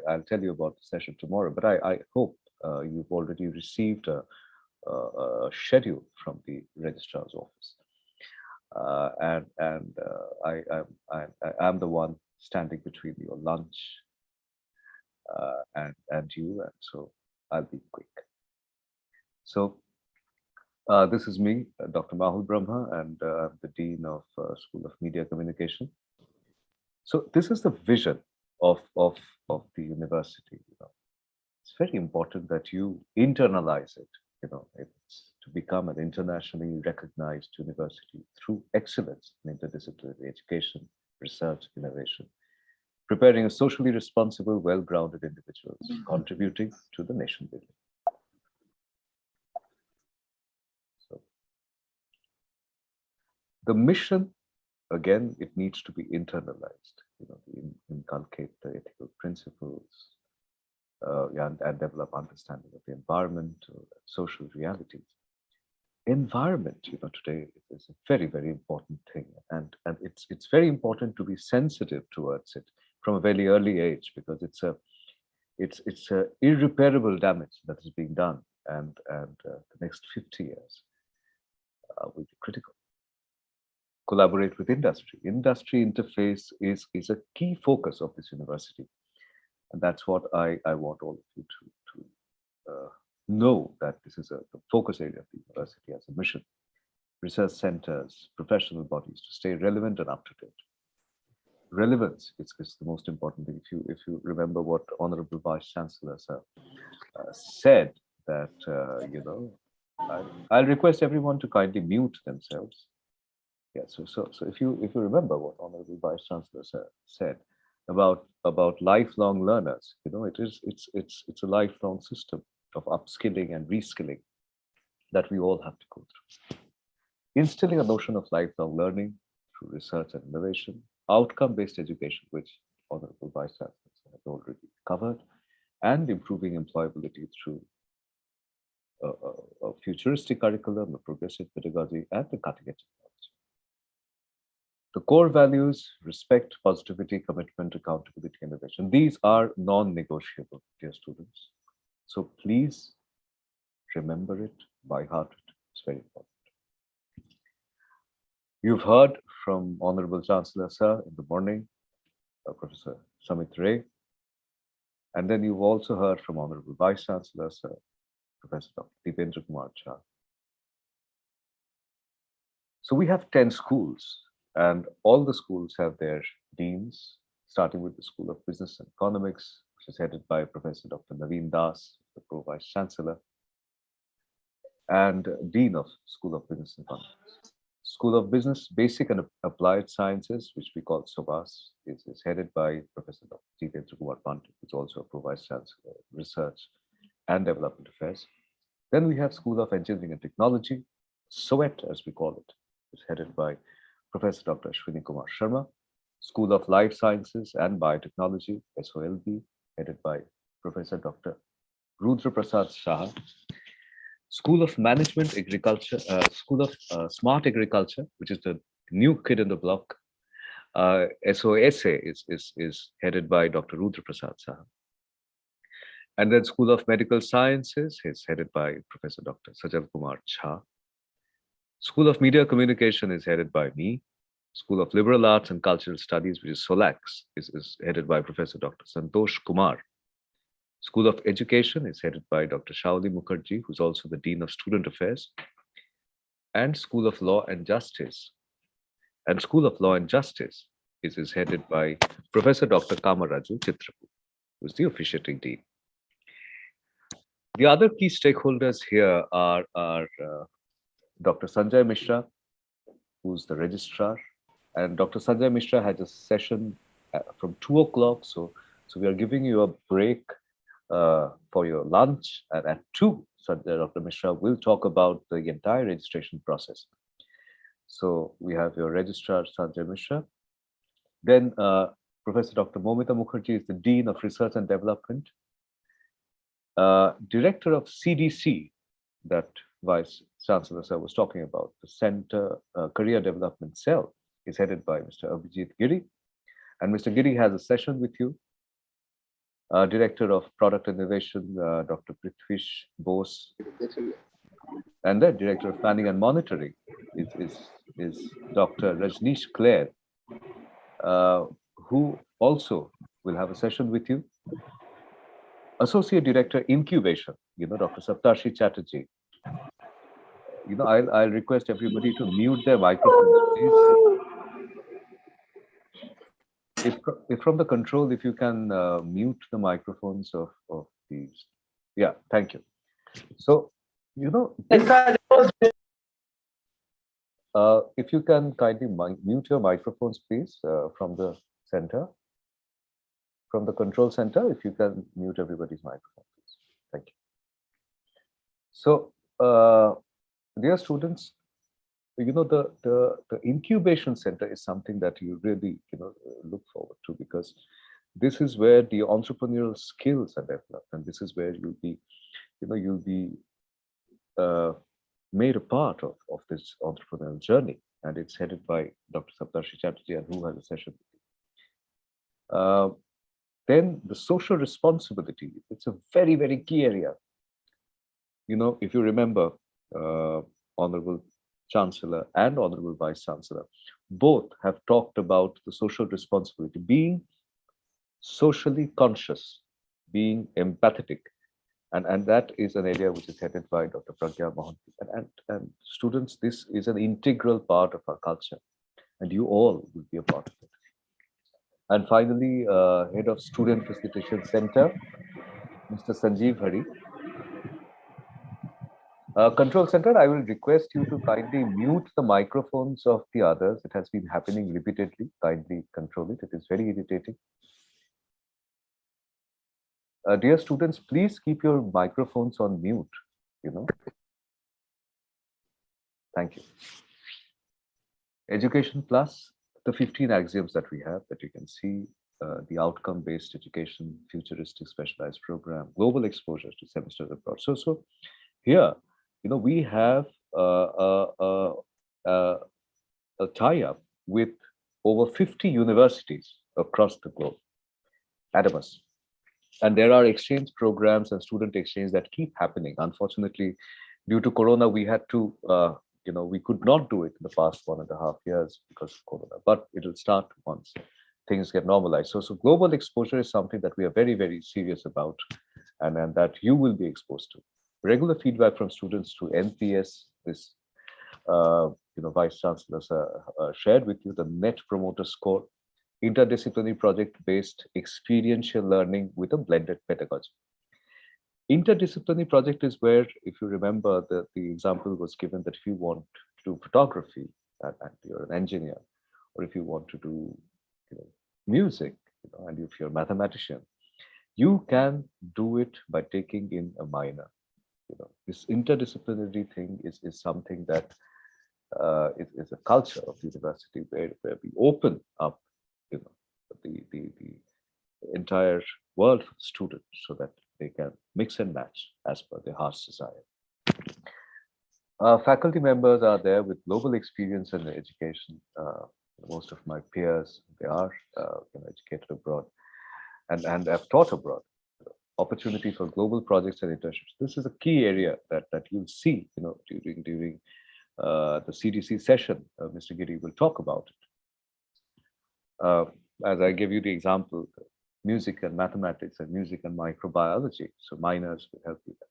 C: I'll tell you about the session tomorrow, but I hope you've already received a schedule from the registrar's office, and I'm the one standing between your lunch and you, and so I'll be quick. So this is me, Dr. Mahul Brahma, and I'm the Dean of School of Media Communication. So this is the vision of the university. It's very important that you internalize it. It's to become an internationally recognized university through excellence in interdisciplinary education, research, innovation, preparing a socially responsible, well-grounded individuals, contributing to the nation building. So the mission, again, it needs to be internalized. Inculcate the ethical principles and develop understanding of the environment, social realities. Environment, today is a very, very important thing, and it's very important to be sensitive towards it from a very early age, because it's a irreparable damage that is being done, and the next 50 years will be critical. Collaborate with industry. Industry interface is a key focus of this university, and that's what I want all of you to know, that this is the focus area of the university as a mission. Research centers, professional bodies to stay relevant and up to date. Relevance is the most important thing. If you remember what Honorable Vice Chancellor Sir said, that I'll request everyone to kindly mute themselves. Yeah, so if you remember what Honorable Vice Chancellor Sir said about lifelong learners, it's a lifelong system of upskilling and reskilling that we all have to go through. Instilling a notion of lifelong learning through research and innovation, outcome-based education, which Honorable Honorable Vice Chancellor has already covered, and improving employability through a futuristic curriculum, a progressive pedagogy, and the cutting edge technology. The core values: respect, positivity, commitment, accountability, innovation. These are non-negotiable, dear students. So please remember it, by heart it. It's very important. You've heard from Honorable Chancellor Sir in the morning, Professor Samit Ray, and then you've also heard from Honorable Vice Chancellor Sir, Professor Dr. Deependra Kumar Jha. So we have 10 schools, and all the schools have their deans, starting with the School of Business and Economics, which is headed by Professor Dr. Naveen Das, the Pro Vice Chancellor, and Dean of School of Business and Economics. School of Business, Basic and Applied Sciences, which we call SOBAS, is headed by Professor Dr. Deependra Kumar Pandit, who's also a Pro Vice Chancellor, Research and Development Affairs. Then we have School of Engineering and Technology, SOET as we call it, is headed by Professor Dr. Ashwini Kumar Sharma. School of Life Sciences and Biotechnology, SOLB, headed by Professor Dr. Rudra Prasad Saha. School of Management Agriculture, School of Smart Agriculture, which is the new kid in the block. SOSA is headed by Dr. Rudra Prasad Saha. And then School of Medical Sciences is headed by Professor Dr. Sajal Kumar Jha. School of Media Communication is headed by me. School of Liberal Arts and Cultural Studies, which is SOLAX, is headed by Professor Dr. Santosh Kumar. School of Education is headed by Dr. Shauli Mukherjee, who's also the Dean of Student Affairs. And School of Law and Justice. And School of Law and Justice is headed by Professor Dr. Kamaraju Chitrapu, who's the officiating Dean. The other key stakeholders here are Dr. Sanjay Mishra, who's the registrar, and Dr. Sanjay Mishra has a session from 2 o'clock. So we are giving you a break for your lunch, and at 2, Dr. Mishra will talk about the entire registration process. So we have your registrar, Sanjay Mishra. Then Professor Dr. Momita Mukherjee is the Dean of Research and Development. Director of CDC, that Vice Chancellor Sir was talking about, the Center Career Development Cell, is headed by Mr. Abhijit Giri. And Mr. Giri has a session with you. Director of Product Innovation, Dr. Prithvish Bose. And the Director of Planning and Monitoring is Dr. Rajneesh Clare, who also will have a session with you. Associate Director Incubation, Dr. Saptarshi Chatterjee. I'll request everybody to mute their microphones, please. If from the control, if you can mute the microphones of these. Yeah, thank you. So, if you can kindly mute your microphones, please, from the center. From the control center, if you can mute everybody's microphone, please. Thank you. So, dear students, the incubation center is something that you really look forward to, because this is where the entrepreneurial skills are developed, and this is where you'll be made a part of this entrepreneurial journey, and it's headed by Dr. Saptarshi Chatterjee, and who has a session with you. Then the social responsibility, it's a very, very key area. If you remember, Honorable Chancellor and Honorable Vice Chancellor both have talked about the social responsibility, being socially conscious, being empathetic. And that is an area which is headed by Dr. Pragya Mohanty. And students, this is an integral part of our culture, and you all will be a part of it. And finally, Head of Student Facilitation Center, Mr. Sanjeev Hari. Control Center, I will request you to kindly mute the microphones of the others. It has been happening repeatedly. Kindly control it. It is very irritating. Dear students, please keep your microphones on mute, Thank you. Education Plus, the 15 axioms that we have, that you can see the outcome-based education, futuristic specialized program, global exposure to semesters abroad. So here, we have a tie-up with over 50 universities across the globe, Adamus. And there are exchange programs and student exchange that keep happening. Unfortunately, due to Corona, we had to, we could not do it in the past 1.5 years because of Corona, but it will start once things get normalized. So global exposure is something that we are very, very serious about, and that you will be exposed to. Regular feedback from students to NPS, this, Vice Chancellors shared with you the Net Promoter Score, interdisciplinary project-based experiential learning with a blended pedagogy. Interdisciplinary project is where, if you remember, the example was given that if you want to do photography and you're an engineer, or if you want to do music, and if you're a mathematician, you can do it by taking in a minor. This interdisciplinary thing is something that is a culture of the university where we open up the entire world for students so that they can mix and match as per their heart's desire. Faculty members are there with global experience in education. Most of my peers, they are educated abroad and have taught abroad. Opportunity for global projects and internships. This is a key area that you'll see, during the CDC session. Mr. Giri will talk about it. As I gave you the example, music and mathematics and music and microbiology. So minors will help you there.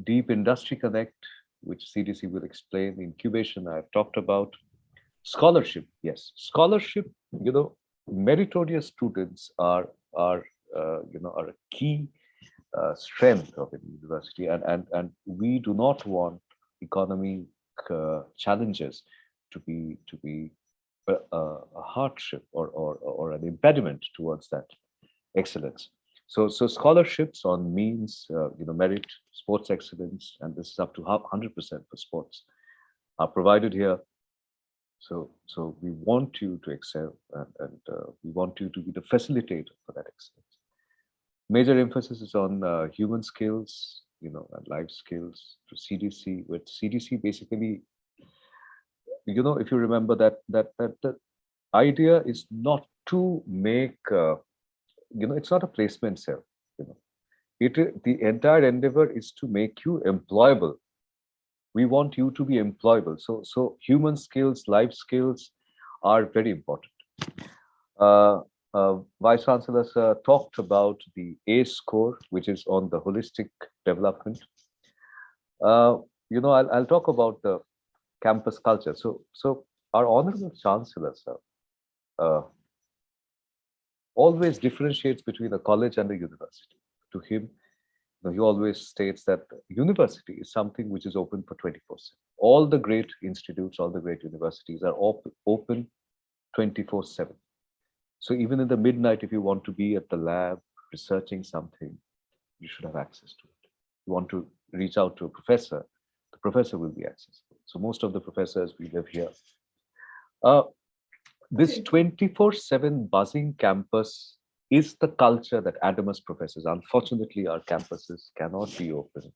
C: Deep industry connect, which CDC will explain. Incubation, I've talked about. Scholarship, yes, scholarship. Meritorious students are a key strength of a university, and we do not want economic challenges to be a hardship or an impediment towards that excellence. So scholarships on means, merit, sports excellence, and this is up to 100% for sports, are provided here. So we want you to excel, and we want you to be the facilitator for that excellence. Major emphasis is on human skills, and life skills to CDC. With CDC, basically, if you remember that the idea is not to make, it's not a placement cell. The entire endeavor is to make you employable. We want you to be employable. So human skills, life skills are very important. Vice Chancellor talked about the A score, which is on the holistic development. I'll talk about the campus culture. So our Honorable Chancellor, sir, always differentiates between a college and a university. To him, he always states that university is something which is open for 24/7. All the great institutes, all the great universities are open 24/7. So even in the midnight, if you want to be at the lab researching something, you should have access to it. You want to reach out to a professor, the professor will be accessible. So most of the professors, we live here. This 24/7 buzzing campus is the culture that Adamus professes. Unfortunately, our campuses cannot be open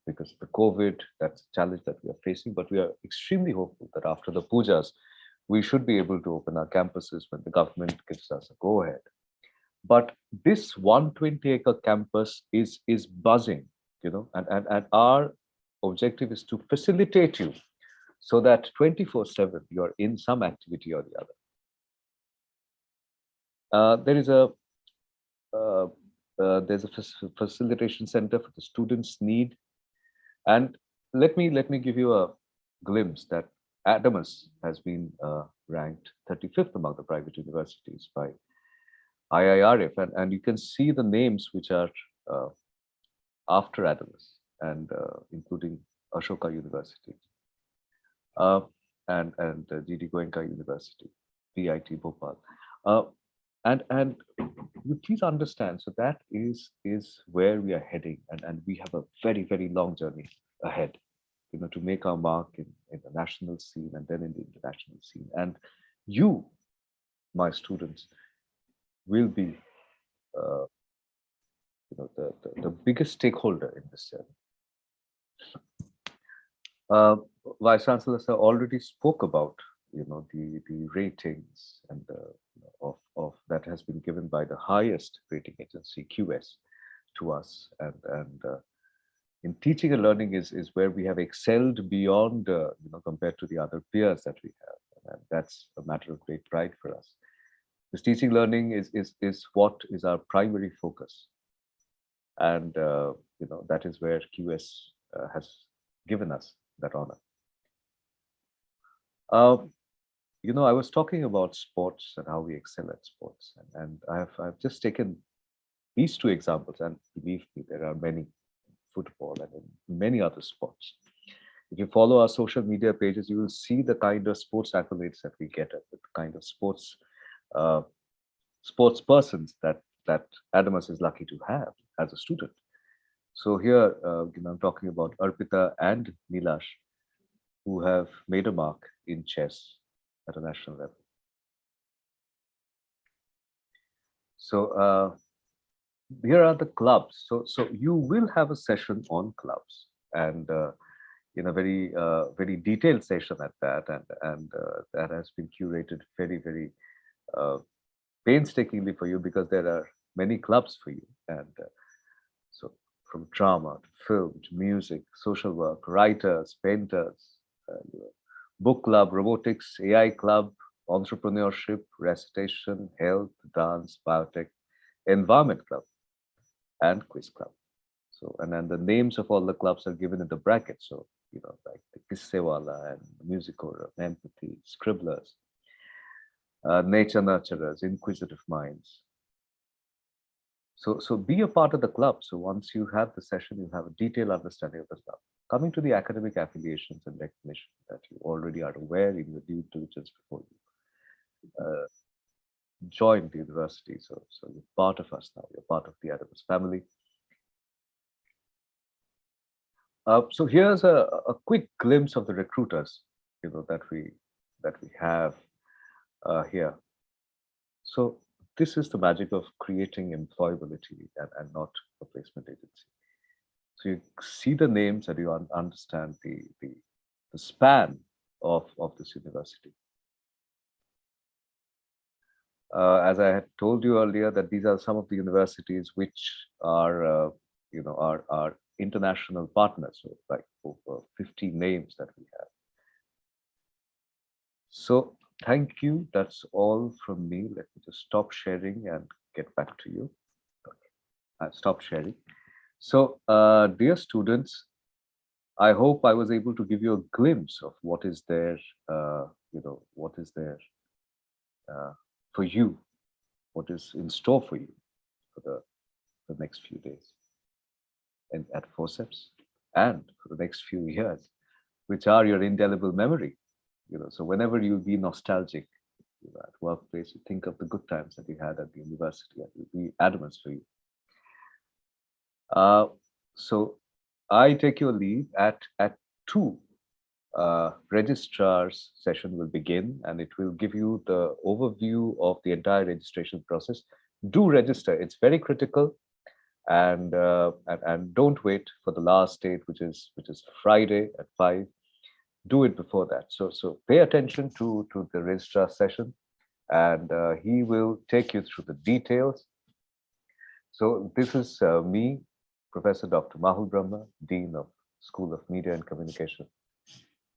C: because of the COVID. That's a challenge that we are facing, but we are extremely hopeful that after the pujas, we should be able to open our campuses when the government gives us a go-ahead. But this 120-acre campus is buzzing, and our objective is to facilitate you so that 24/7 you're in some activity or the other. There's a facilitation center for the students' need, and let me give you a glimpse that Adamus has been ranked 35th among the private universities by IIRF, and you can see the names which are after Adamus, and including Ashoka University and GD Goenka University, PIT Bhopal. And you please understand, so that is where we are heading, and we have a very, very long journey ahead, to make our mark in the national scene and then in the international scene. And you, my students, will be the biggest stakeholder in this journey. Vice Chancellor sir already spoke about the ratings and of that has been given by the highest rating agency QS to us, and in teaching and learning is where we have excelled beyond compared to the other peers that we have, and that's a matter of great pride for us. This teaching learning is what is our primary focus, and that is where QS has given us that honor. I was talking about sports and how we excel at sports, and I've just taken these two examples, and believe me, there are many in football and in many other sports. If you follow our social media pages, you will see the kind of sports accolades that we get, at the kind of sports persons that Adamas is lucky to have as a student. So here, I'm talking about Arpita and Nilash, who have made a mark in chess at a national level. So here are the clubs. So you will have a session on clubs, and in a very detailed session at that, and that has been curated very painstakingly for you, because there are many clubs for you, and so from drama to film to music, social work, writers, painters, book club, robotics, AI club, entrepreneurship, recitation, health, dance, biotech, environment club, and quiz club. So, and then the names of all the clubs are given in the brackets. So, like the Kissewala and Musicorum, Empathy, Scribblers, Nature Nurturers, Inquisitive Minds. So be a part of the club. So once you have the session, you have a detailed understanding of the club. Coming to the academic affiliations and recognition that you already are aware in your due diligence before you joined the university. So you're part of us now. You're part of the Adamas family. So here's a quick glimpse of the recruiters, that we have here. So this is the magic of creating employability and not a placement agency. So you see the names and you understand the span of this university. As I had told you earlier, that these are some of the universities which are our international partners, so like over 50 names that we have. So thank you. That's all from me. Let me just stop sharing and get back to you. Okay. I've stopped sharing. So, dear students, I hope I was able to give you a glimpse of what is there, what is there for you, what is in store for you for the next few days and at Forceps, and for the next few years, which are your indelible memory. So whenever you be nostalgic at workplace, you think of the good times that you had at the university, and it will be Adamas for you. So I take your leave at 2. Registrar's session will begin, and it will give you the overview of the entire registration process. Do register; it's very critical, and don't wait for the last date, which is Friday at 5. Do it before that. So pay attention to the registrar session, and he will take you through the details. So this is me, Professor Dr. Mahul Brahma, Dean of School of Media and Communication,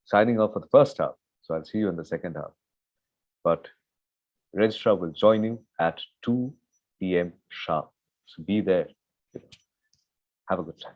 C: signing off for the first half. So I'll see you in the second half. But registrar will join you at 2 p.m. sharp. So be there. Have a good time.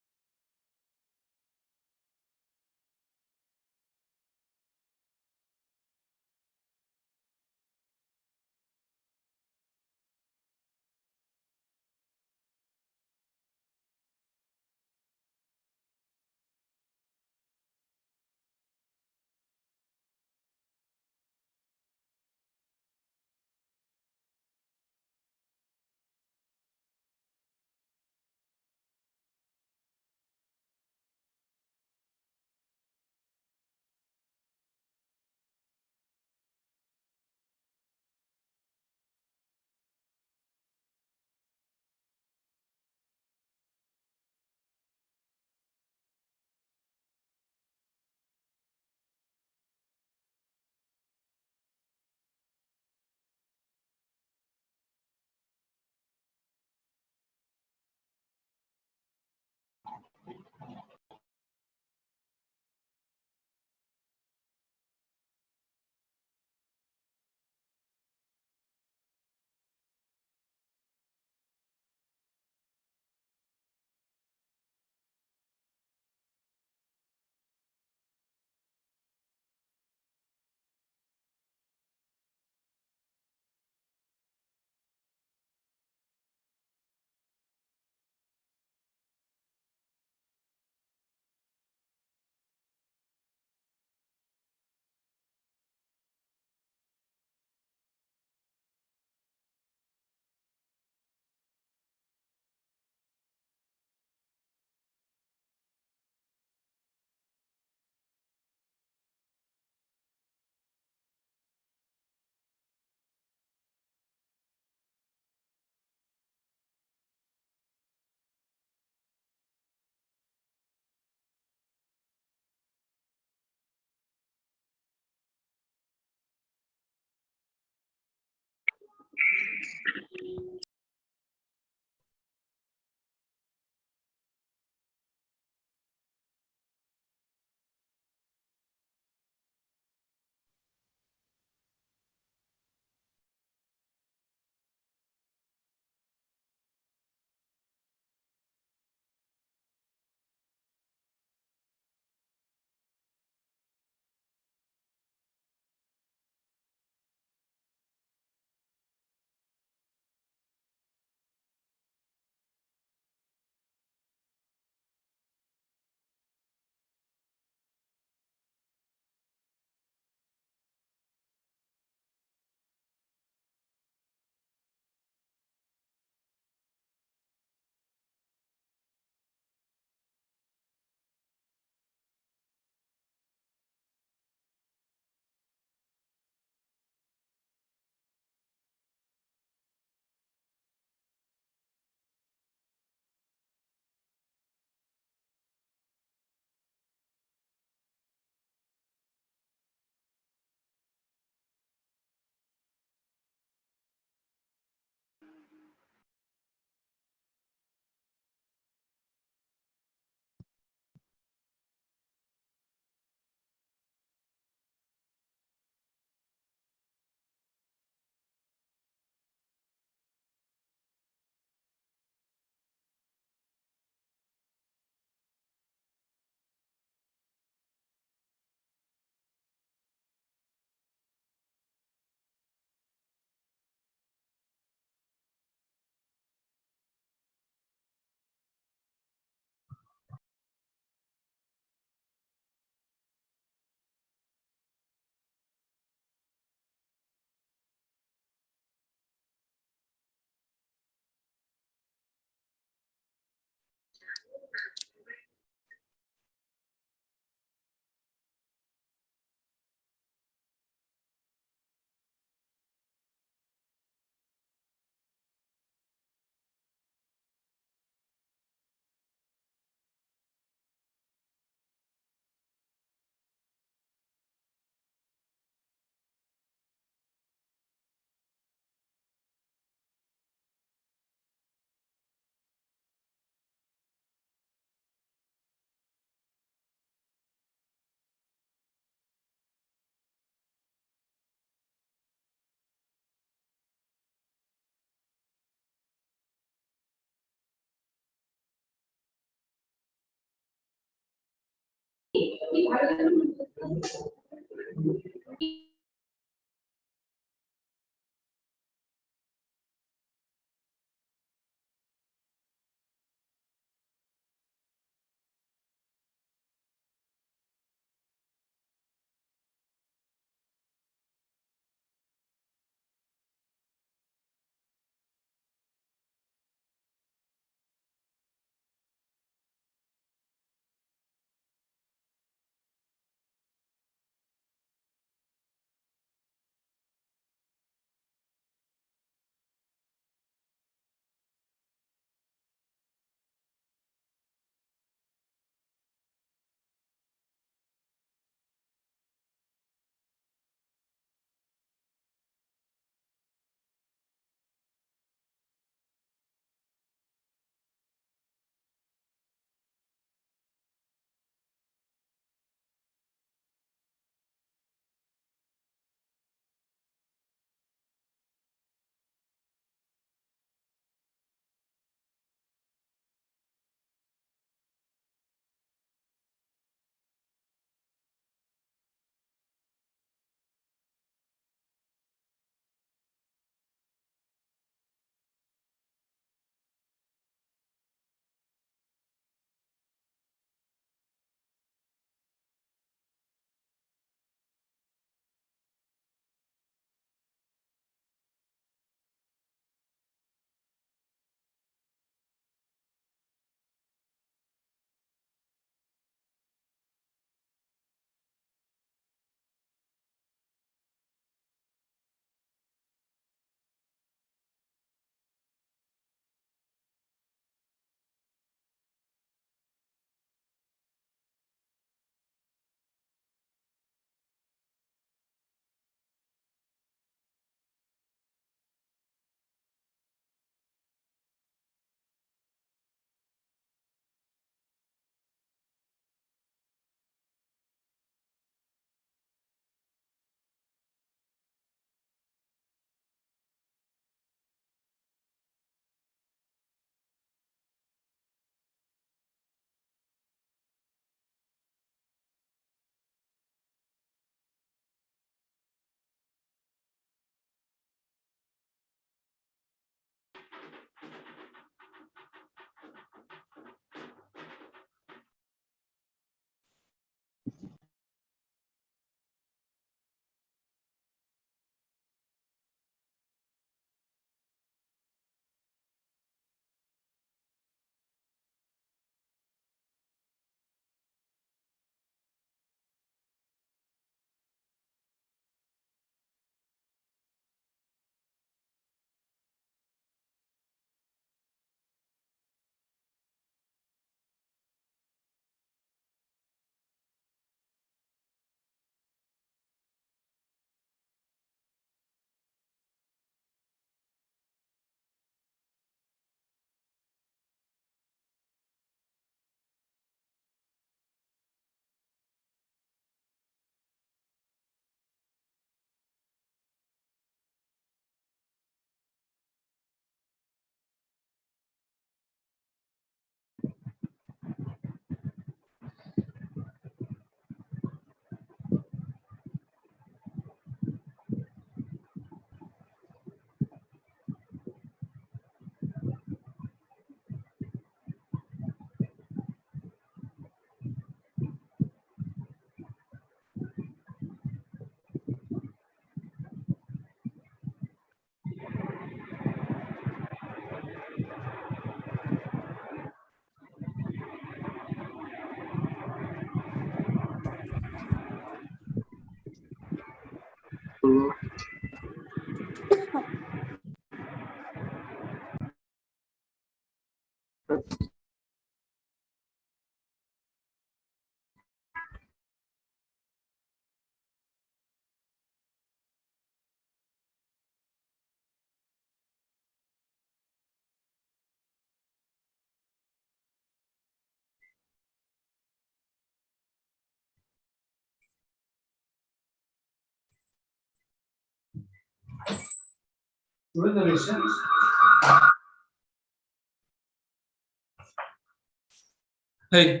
H: Hey,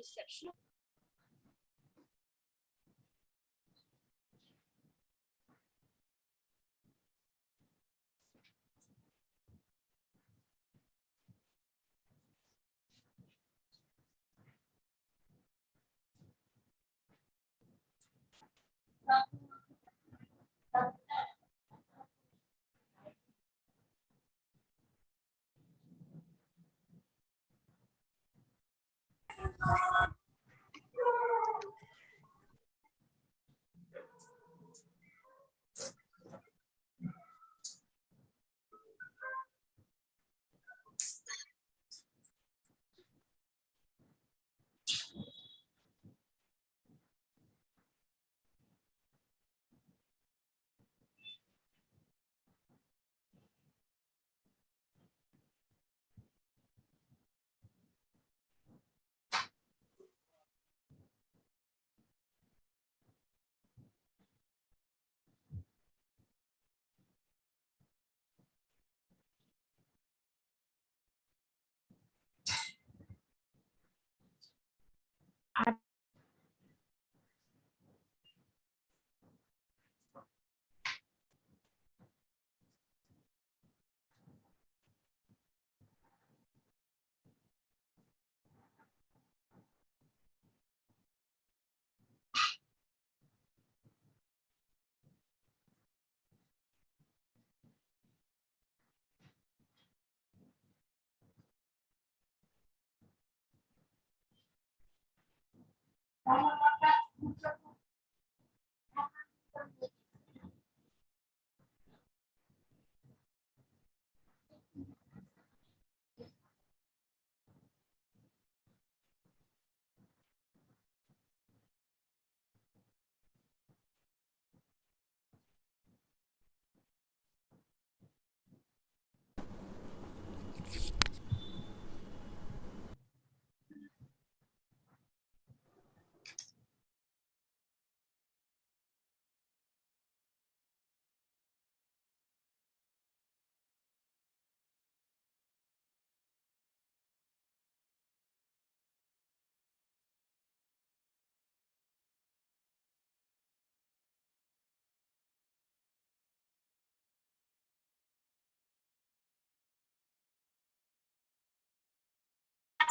H: perception.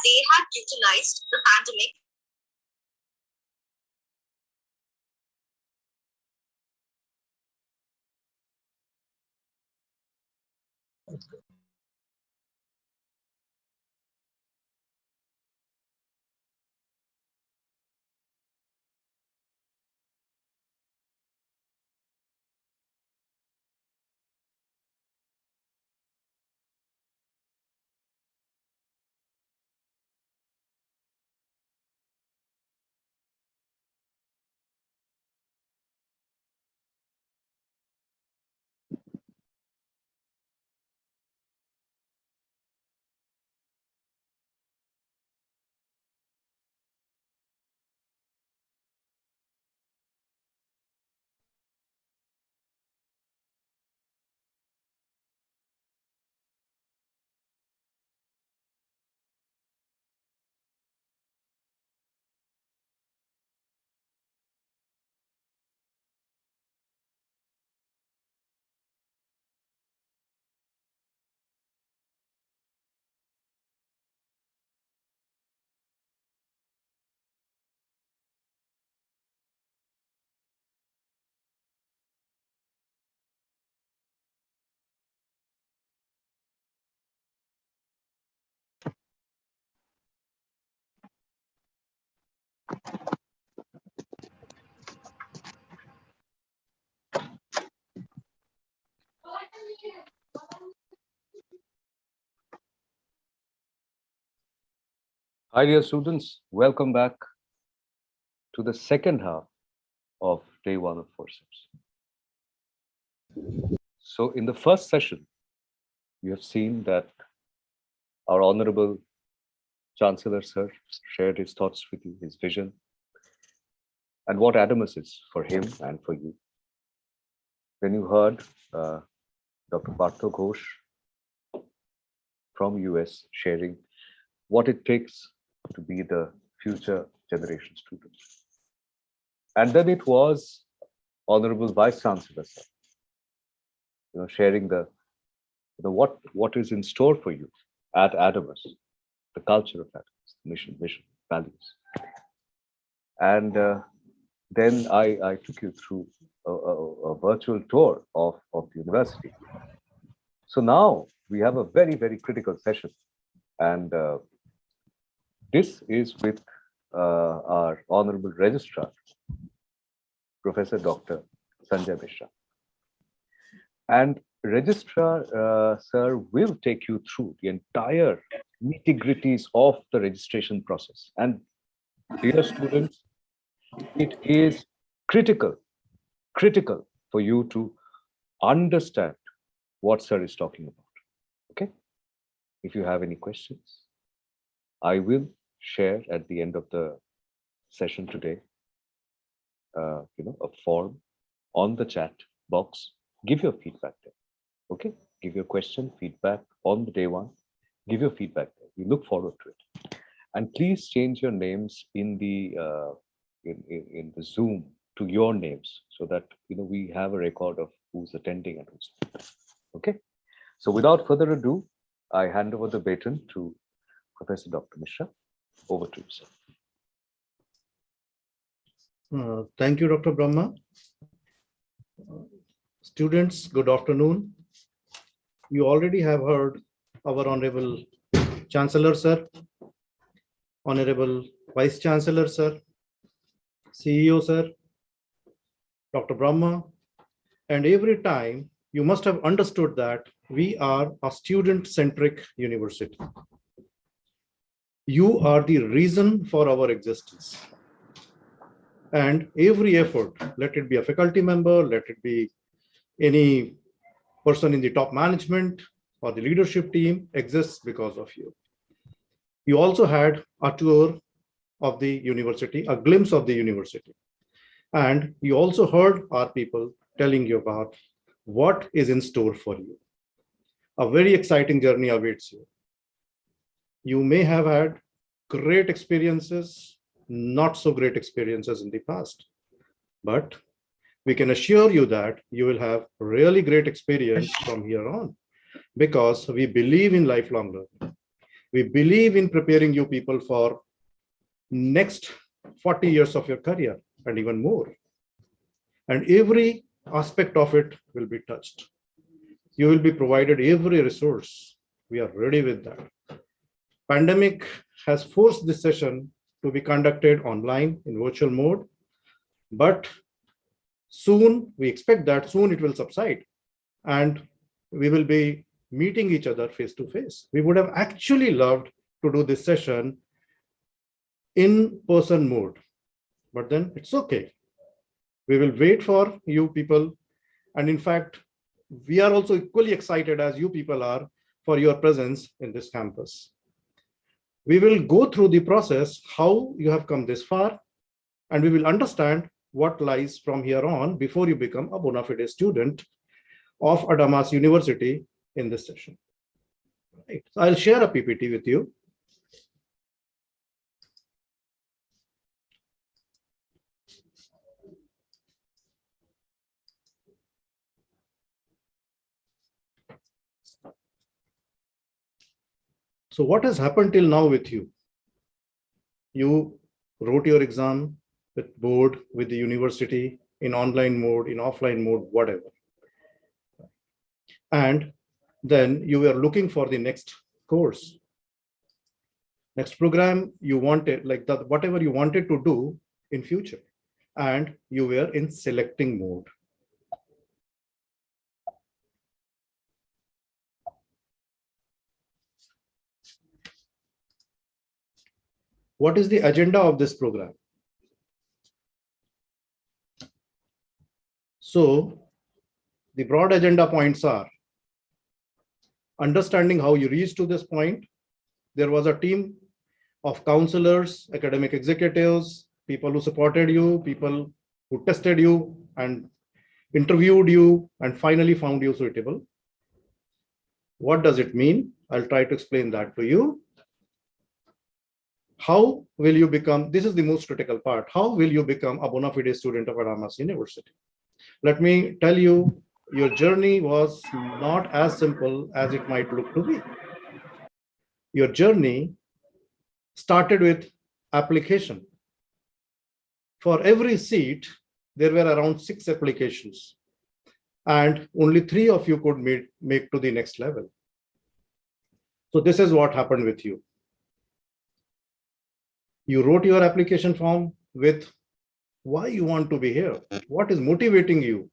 H: They had utilized the pandemic
C: Hi, dear students. Welcome back to the second half of day one of Forceps. So in the first session, we have seen that our Honorable Chancellor Sir shared his thoughts with you, his vision, and what Adamus is for him and for you. Then you heard Dr. Partho Ghosh from US sharing what it takes to be the future generation students. And then it was Honorable Vice Chancellor, sir, sharing the what is in store for you at Adamus, the culture of Adamus, mission, values. And then I took you through a virtual tour of the university. So now we have a very, very critical session. And this is with our Honorable Registrar, Professor Dr. Sanjay Mishra. And Registrar, sir, will take you through the entire nitty-gritties of the registration process. And dear students, it is critical for you to understand what sir is talking about. Okay? If you have any questions, I will share at the end of the session today, a form on the chat box. Give your feedback there. Okay? Give your question, feedback on the day one. Give your feedback there. We look forward to it. And please change your names in the Zoom to your names, so that we have a record of who's attending and who's not. Okay. So without further ado, I hand over the baton to Professor Dr. Mishra. Over to you, sir.
I: Thank you, Dr. Brahma. Students, good afternoon. You already have heard our Honorable Chancellor, sir, Honorable Vice Chancellor, sir, CEO, sir, Dr. Brahma, and every time you must have understood that we are a student-centric university. You are the reason for our existence. And every effort, let it be a faculty member, let it be any person in the top management or the leadership team, exists because of you. You also had a tour of the university, a glimpse of the university. And you also heard our people telling you about what is in store for you. A very exciting journey awaits you. You may have had great experiences, not so great experiences in the past, but we can assure you that you will have really great experience from here on, because we believe in lifelong learning. We believe in preparing you people for next 40 years of your career and even more. And every aspect of it will be touched. You will be provided every resource. We are ready with that. Pandemic has forced this session to be conducted online in virtual mode, but soon, we expect that soon it will subside and we will be meeting each other face to face. We would have actually loved to do this session in person mode, but then it's okay. We will wait for you people. And in fact, we are also equally excited as you people are for your presence in this campus. We will go through the process, how you have come this far, and we will understand what lies from here on before you become a bona fide student of Adamas University in this session. Right. So I'll share a PPT with you. So what has happened till now with you? You wrote your exam with board, with the university, in online mode, in offline mode, whatever. And then you were looking for the next course, next program you wanted, like that, whatever you wanted to do in future. And you were in selecting mode. What is the agenda of this program? So the broad agenda points are understanding how you reached to this point. There was a team of counselors, academic executives, people who supported you, people who tested you and interviewed you and finally found you suitable. What does it mean? I'll try to explain that to you. how will you become, this is the most critical part, how will you become a bona fide student of Adamas University? Let me tell you, your journey was not as simple as it might look to be. Your journey started with application. For every seat, there were around 6 applications, and only 3 of you could make to the next level. So this is what happened with you. You wrote your application form with why you want to be here. What is motivating you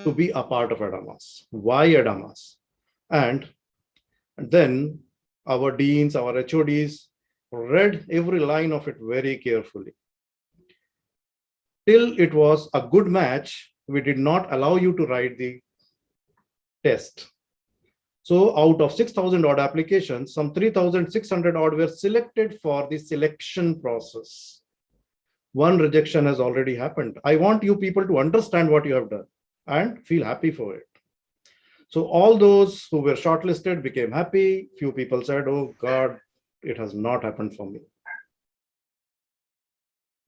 I: to be a part of Adamas? Why Adamas? And then our deans, our HODs read every line of it very carefully. Till it was a good match, we did not allow you to write the test. So out of 6,000 odd applications, some 3,600 odd were selected for the selection process. One rejection has already happened. I want you people to understand what you have done and feel happy for it. So all those who were shortlisted became happy. Few people said, oh God, it has not happened for me.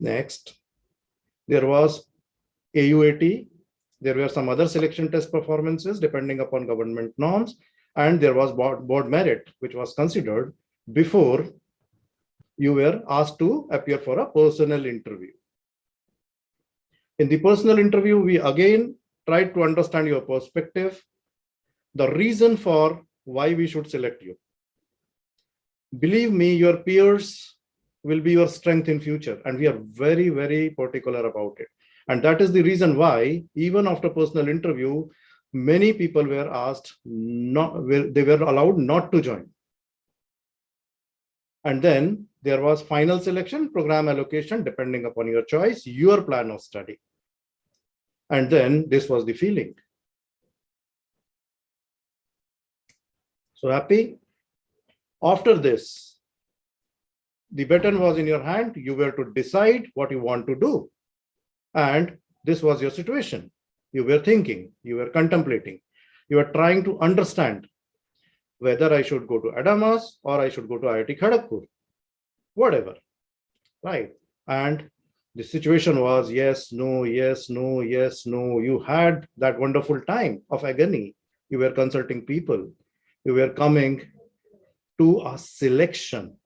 I: Next, there was AUAT. There were some other selection test performances depending upon government norms. And there was board merit, which was considered before you were asked to appear for a personal interview. In the personal interview, we again tried to understand your perspective, the reason for why we should select you. Believe me, your peers will be your strength in future, and we are very, very particular about it. And that is the reason why, even after personal interview, many people were asked they were allowed not to join. And then there was final selection, program allocation, depending upon your choice, your plan of study. And then this was the feeling. So happy? After this, the baton was in your hand. You were to decide what you want to do. And this was your situation. You were thinking, you were contemplating, you were trying to understand whether I should go to Adamas or I should go to IIT Kharagpur, whatever, right? And the situation was yes, no, yes, no, yes, no. You had that wonderful time of agony. You were consulting people. You were coming to a selection,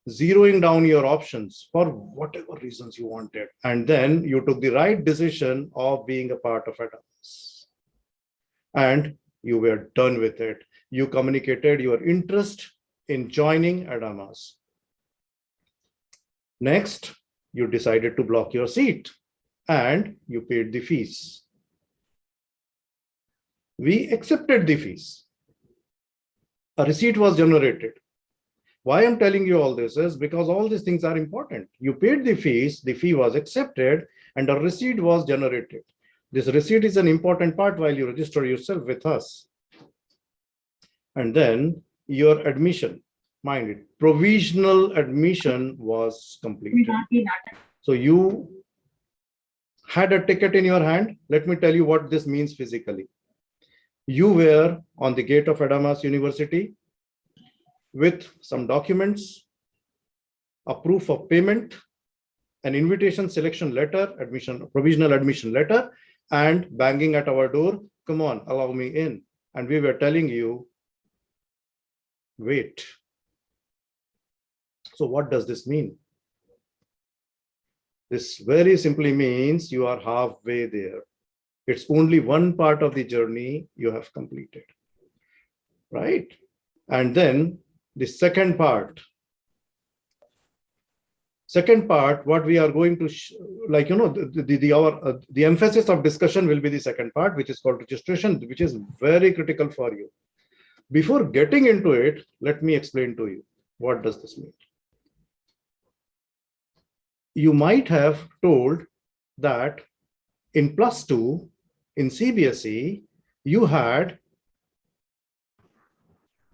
I: zeroing down your options for whatever reasons you wanted. And then you took the right decision of being a part of Adamas. And you were done with it. You communicated your interest in joining Adamas. Next, you decided to block your seat and you paid the fees. We accepted the fees. A receipt was generated. Why I'm telling you all this is because all these things are important. You paid the fees, the fee was accepted, and a receipt was generated. This receipt is an important part while you register yourself with us. And then your admission, mind it, provisional admission was completed. So you had a ticket in your hand. Let me tell you what this means physically. You were on the gate of Adamas University with some documents, a proof of payment, an invitation selection letter, provisional admission letter, and banging at our door, come on, allow me in. And we were telling you, wait. So what does this mean? This very simply means you are halfway there. It's only one part of the journey you have completed, right? And then the second part, what we are going to, the emphasis of discussion will be the second part, which is called registration, which is very critical for you. Before getting into it, let me explain to you, what does this mean? You might have told that in +2, in CBSE, you had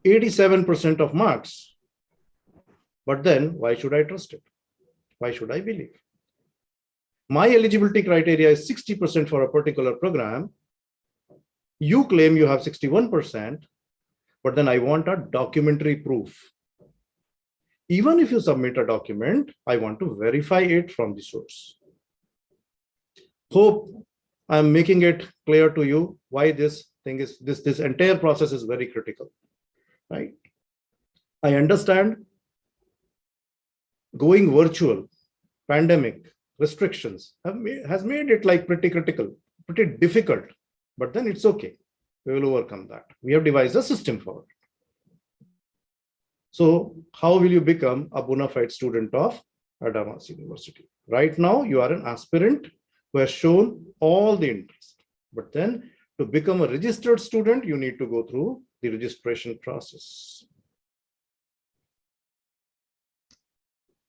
I: 87% of marks. But then why should I trust it? Why should I believe? My eligibility criteria is 60% for a particular program. You claim you have 61%, but then I want a documentary proof. Even if you submit a document, I want to verify it from the source. Hope I'm making it clear to you why this thing is, this entire process is very critical, right? I understand going virtual, pandemic, restrictions has made it like pretty critical, pretty difficult, but then it's okay. We will overcome that. We have devised a system for it. So how will you become a bona fide student of Adamas University? Right now, you are an aspirant who has shown all the interest. But then to become a registered student, you need to go through the registration process.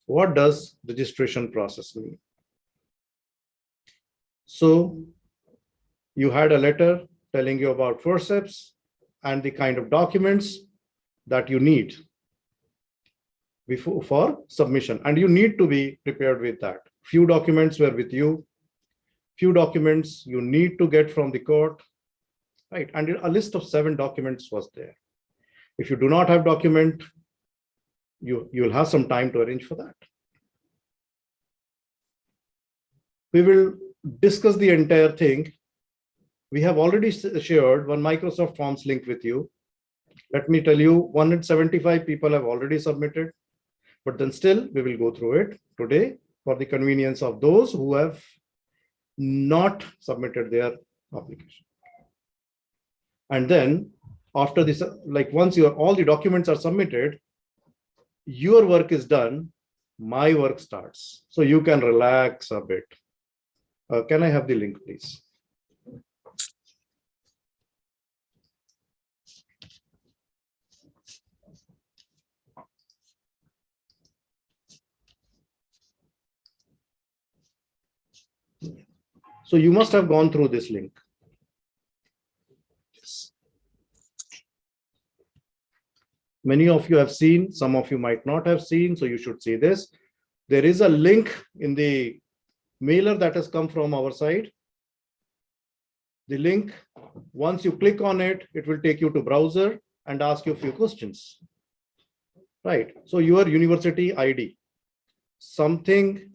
I: What does registration process mean? So you had a letter telling you about Forceps and the kind of documents that you need before for submission, and you need to be prepared with that. Few documents were with you, few documents you need to get from the court, right? And a list of 7 documents was there. If you do not have document, you will have some time to arrange for that. We will discuss the entire thing. We have already shared one Microsoft Forms link with you. Let me tell you, 175 people have already submitted, but then still we will go through it today for the convenience of those who have not submitted their application. And then after this, like once all the documents are submitted, your work is done, my work starts. So you can relax a bit. Can I have the link, please? So you must have gone through this link. Yes. Many of you have seen, some of you might not have seen, so you should see this. There is a link in the mailer that has come from our side. The link, once you click on it, it will take you to browser and ask you a few questions. Right. So your university ID, something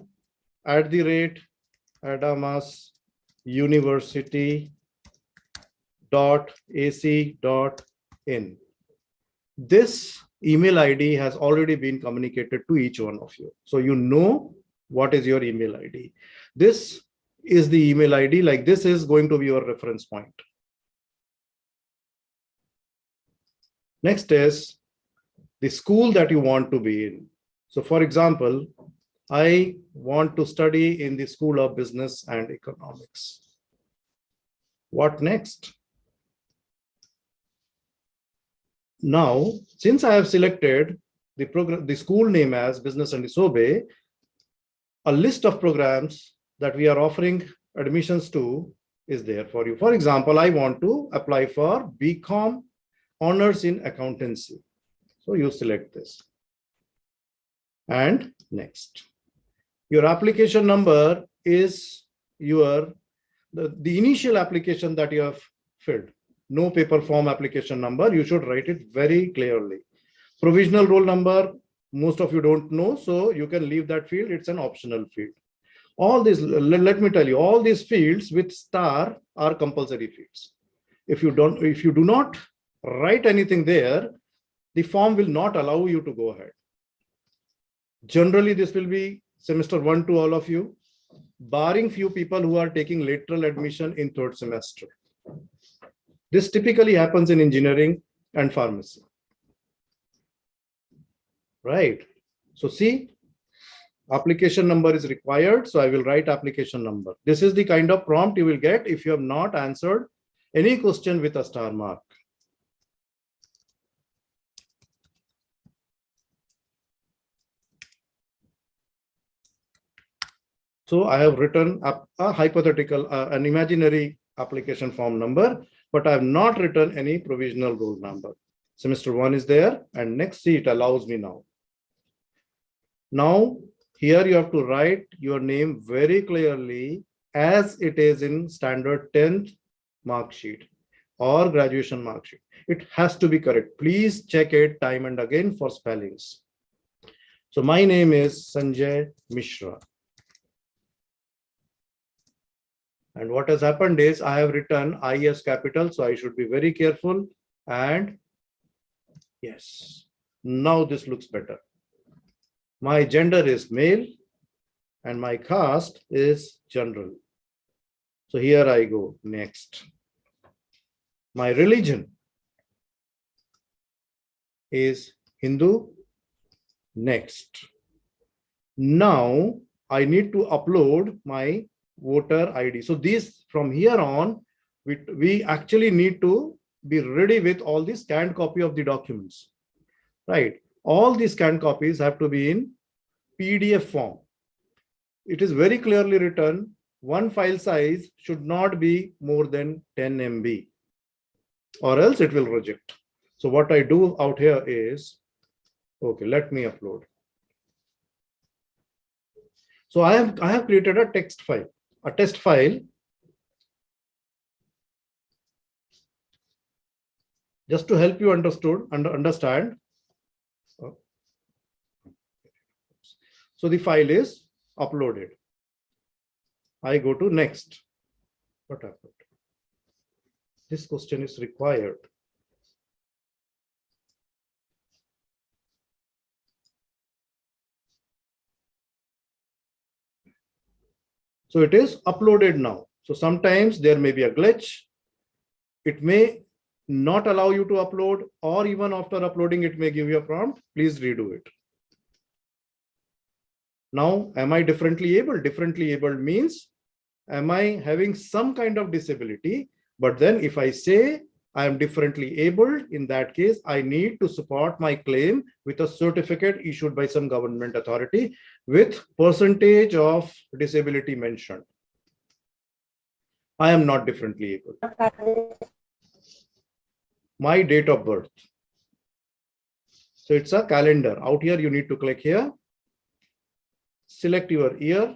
I: @adamasuniversity.ac.in. This email ID has already been communicated to each one of you. So you know what is your email ID. This is the email ID, like this is going to be your reference point. Next is the school that you want to be in. So for example, I want to study in the School of Business and Economics. What next? Now, since I have selected the school name as Business and Isobe, a list of programs that we are offering admissions to is there for you. For example, I want to apply for BCom Honors in Accountancy. So you select this. And next. Your application number is the initial application that you have filled. No paper form application number. You should write it very clearly. Provisional roll number, most of you don't know, so you can leave that field. It's an optional field. All these, let me tell you, all these fields with star are compulsory fields. If you do not write anything there, the form will not allow you to go ahead. Generally, this will be semester 1 to all of you, barring few people who are taking lateral admission in 3rd semester. This typically happens in engineering and pharmacy. Right. So see, application number is required. So I will write application number. This is the kind of prompt you will get if you have not answered any question with a star mark. So I have written a hypothetical, an imaginary application form number, but I have not written any provisional roll number. Semester 1 is there, and next see, it allows me now. Now, here you have to write your name very clearly as it is in standard 10th mark sheet or graduation mark sheet. It has to be correct. Please check it time and again for spellings. So my name is Sanjay Mishra. And what has happened is I have written I as capital, so I should be very careful. And yes, now this looks better. My gender is male and my caste is general. So here I go next. My religion is Hindu. Next. Now I need to upload my voter ID. So these from here on, we actually need to be ready with all the scanned copy of the documents, right? All the scanned copies have to be in PDF form. It is very clearly written, one file size should not be more than 10 MB or else it will reject. So what I do out here is, okay, let me upload. So I have created a text file, a test file. Just to help you understand. So the file is uploaded. I go to next. What happened? This question is required. So it is uploaded now. So sometimes there may be a glitch. It may not allow you to upload, or even after uploading, it may give you a prompt. Please redo it. Now, am I differently able? Differently able means, am I having some kind of disability? But then if I say I am differently abled, in that case, I need to support my claim with a certificate issued by some government authority with percentage of disability mentioned. I am not differently able. My date of birth. So it's a calendar. Out here, you need to click here. Select your year.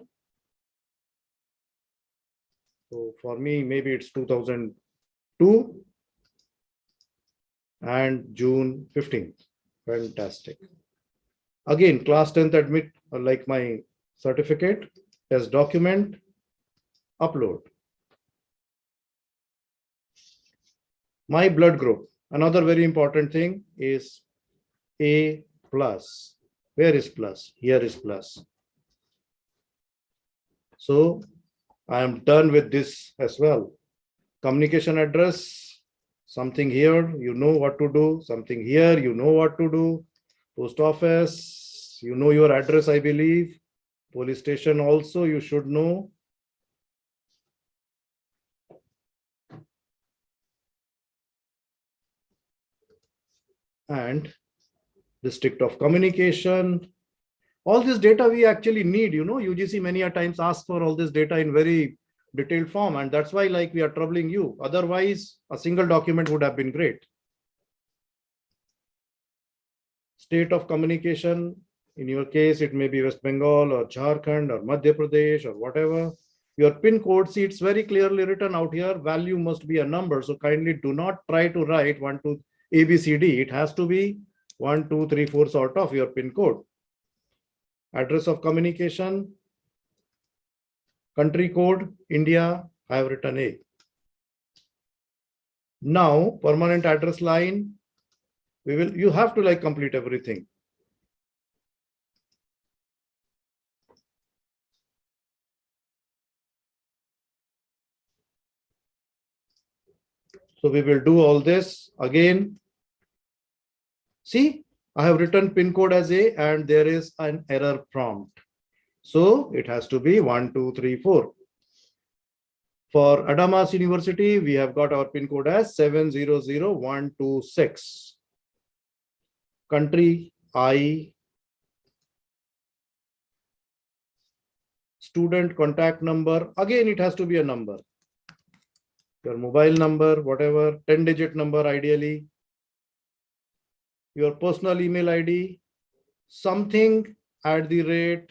I: So for me, maybe it's 2002 and June 15th. Fantastic. Again, class 10th admit, like my certificate, test document, upload. My blood group. Another very important thing is A plus. Where is plus? Here is plus. So I am done with this as well. Communication address, something here, you know what to do. Something here, you know what to do. Post office, you know your address, I believe. Police station also, you should know. And district of communication. All this data we actually need, you know, UGC many a times asks for all this data in very detailed form, and that's why like we are troubling you. Otherwise, a single document would have been great. State of communication, in your case, it may be West Bengal or Jharkhand or Madhya Pradesh or whatever. Your PIN code, see, it's very clearly written out here, value must be a number. So kindly do not try to write 1, 2, ABCD. It has to be 1, 2, 3, 4 sort of your PIN code. Address of communication, country code, India, I have written A. Now, permanent address line, you have to like complete everything. So we will do all this again. See, I have written PIN code as A and there is an error prompt. So it has to be 1, 2, 3, 4. For Adamas University, we have got our PIN code as 700126. Country I. Student contact number. Again, it has to be a number. Your mobile number, whatever, 10-digit number ideally. Your personal email ID, something @gmail,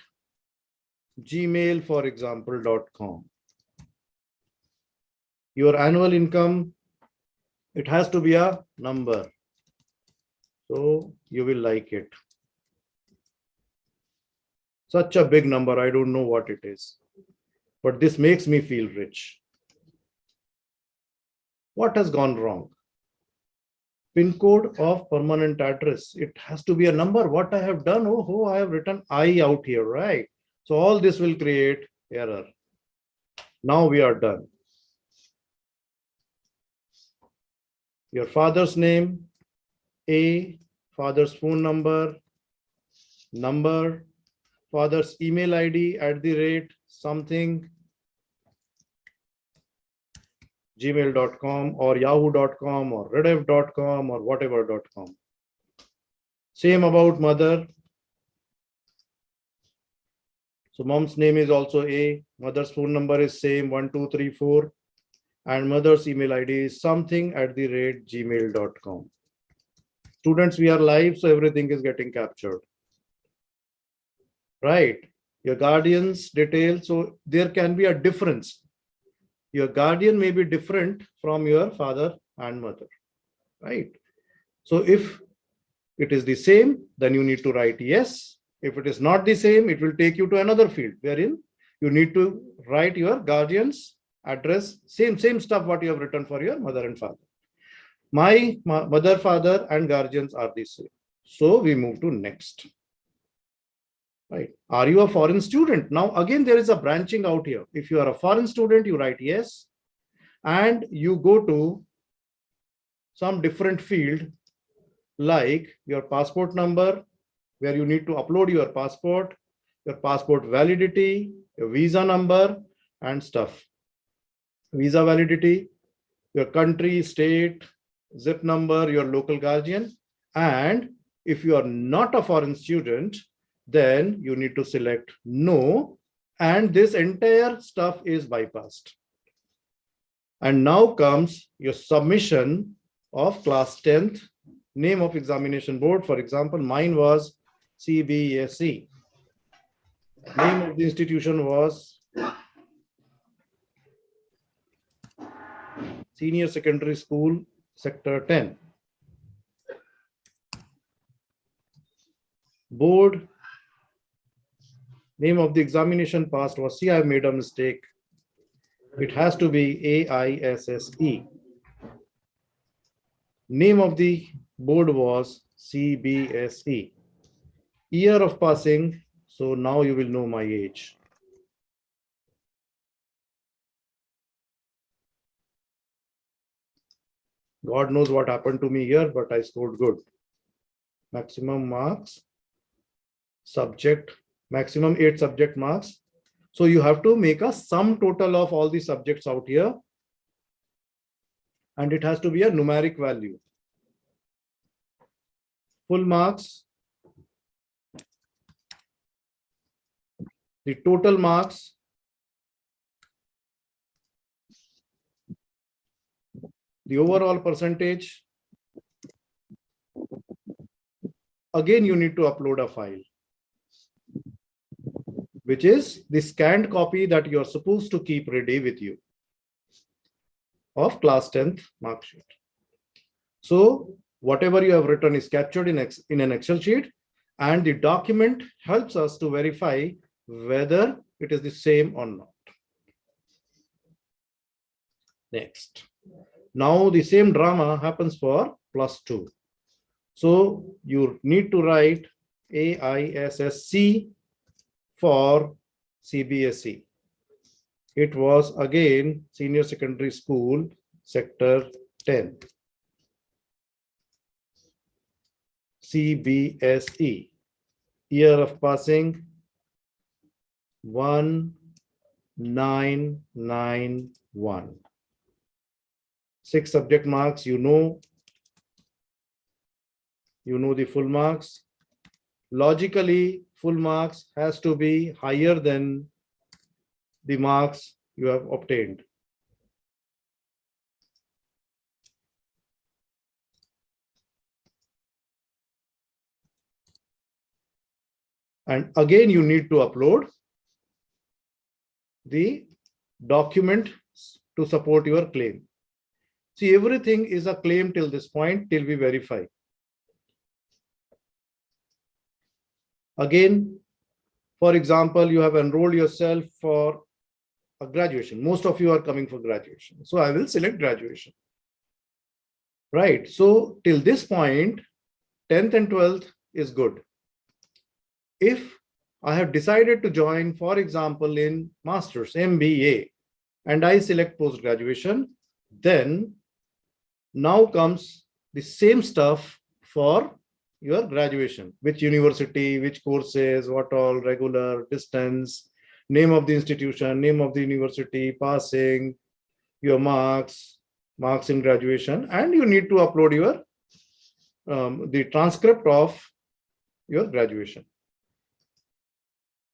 I: for example.com. Your annual income, it has to be a number. So you will like it. Such a big number, I don't know what it is. But this makes me feel rich. What has gone wrong? PIN code of permanent address. It has to be a number. What I have done, oh, I have written I out here, right? So all this will create error. Now we are done. Your father's name, A, father's phone number, father's email ID @ something, gmail.com or yahoo.com or rediff.com or whatever.com. Same about mother. So mom's name is also A, mother's phone number is same 1234, and mother's email ID is something @ gmail.com. Students, we are live, so everything is getting captured. Right? Your guardian's details, so there can be a difference. Your guardian may be different from your father and mother, right? So if it is the same, then you need to write yes. If it is not the same, it will take you to another field wherein you need to write your guardian's address, same stuff what you have written for your mother and father. My mother, father, and guardians are the same. So we move to next. Right. Are you a foreign student? Now, again, there is a branching out here. If you are a foreign student, you write yes, and you go to some different field like your passport number, where you need to upload your passport validity, your visa number and stuff. Visa validity, your country, state, zip number, your local guardian. And if you are not a foreign student, then you need to select no, and this entire stuff is bypassed. And now comes your submission of class 10th, name of examination board. For example, mine was CBSE. Name of the institution was Senior Secondary School, Sector 10. Board, name of the examination passed was, see, I've made a mistake. It has to be AISSE. Name of the board was CBSE. Year of passing, so now you will know my age. God knows what happened to me here, but I scored good. Maximum marks, subject, maximum 8 subject marks. So you have to make a sum total of all the subjects out here. And it has to be a numeric value. Full marks, the total marks, the overall percentage. Again, you need to upload a file, which is the scanned copy that you're supposed to keep ready with you of class 10th mark sheet. So whatever you have written is captured in an Excel sheet, and the document helps us to verify whether it is the same or not. Next. Now the same drama happens for +2. So you need to write AISSC for CBSE. It was again Senior Secondary School, Sector 10. CBSE. Year of passing 1991. 6 subject marks, you know the full marks. Logically, full marks has to be higher than the marks you have obtained. And again, you need to upload the document to support your claim. See, everything is a claim till this point, till we verify. Again, For example, you have enrolled yourself for a graduation. Most of you are coming for graduation. So I will select graduation. Right. So till this point, 10th and 12th is good. If I have decided to join, for example, in Masters, MBA, and I select post-graduation, then now comes the same stuff for your graduation, which university, which courses, what all, regular, distance, name of the institution, name of the university, passing, your marks in graduation, and you need to upload your the transcript of your graduation.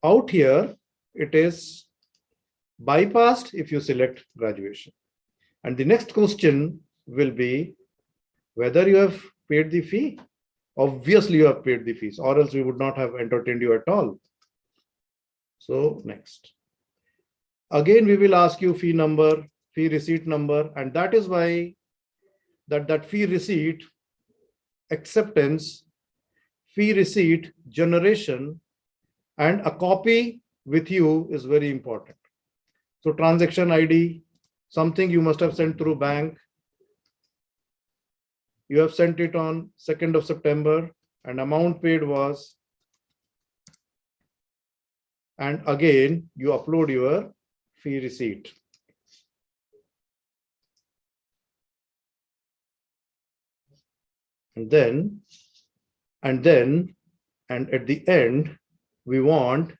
I: Out here, it is bypassed if you select graduation. And the next question will be whether you have paid the fee. Obviously, you have paid the fees, or else we would not have entertained you at all. So next. Again, we will ask you fee number, fee receipt number, and that is why that fee receipt acceptance, fee receipt generation, and a copy with you is very important. So transaction ID, something you must have sent through bank. You have sent it on 2nd of September and amount paid was, and again, you upload your fee receipt. And at the end, we want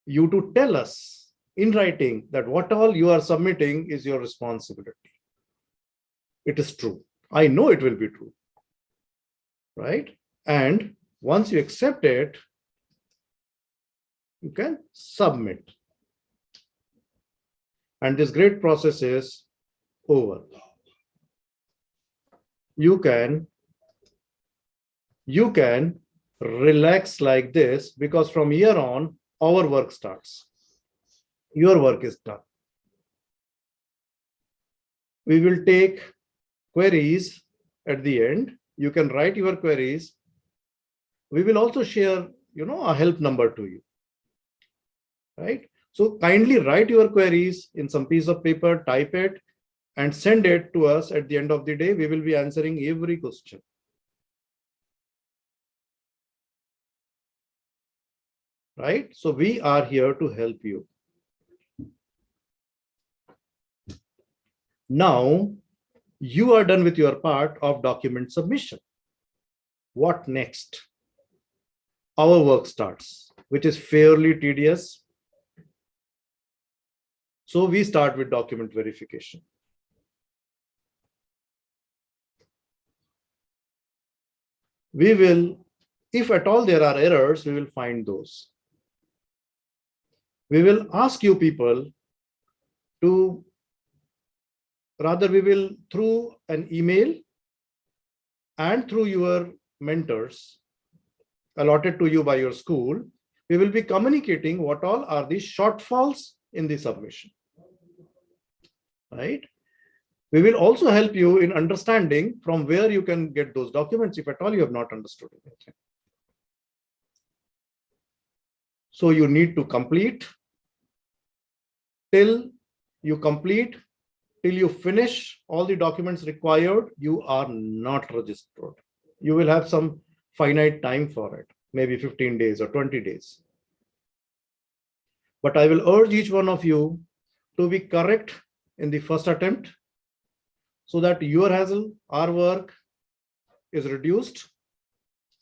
I: you to tell us in writing that what all you are submitting is your responsibility. It is true. I know it will be true, right? And once you accept it, you can submit. And this great process is over. You can relax like this, because from here on, our work starts. Your work is done. We will take queries at the end. You can write your queries. We will also share, a help number to you, right? So kindly write your queries in some piece of paper, type it, and send it to us at the end of the day. We will be answering every question. Right? So we are here to help you. Now, you are done with your part of document submission. What next? Our work starts, which is fairly tedious. So we start with document verification. We will, if at all there are errors, we will find those. We will ask you people to, rather we will through an email and through your mentors allotted to you by your school, we will be communicating what all are the shortfalls in the submission, right? We will also help you in understanding from where you can get those documents if at all you have not understood anything. So you need to complete. Till you complete, till you finish all the documents required, you are not registered. You will have some finite time for it, maybe 15 days or 20 days. But I will urge each one of you to be correct in the first attempt so that your hassle, our work is reduced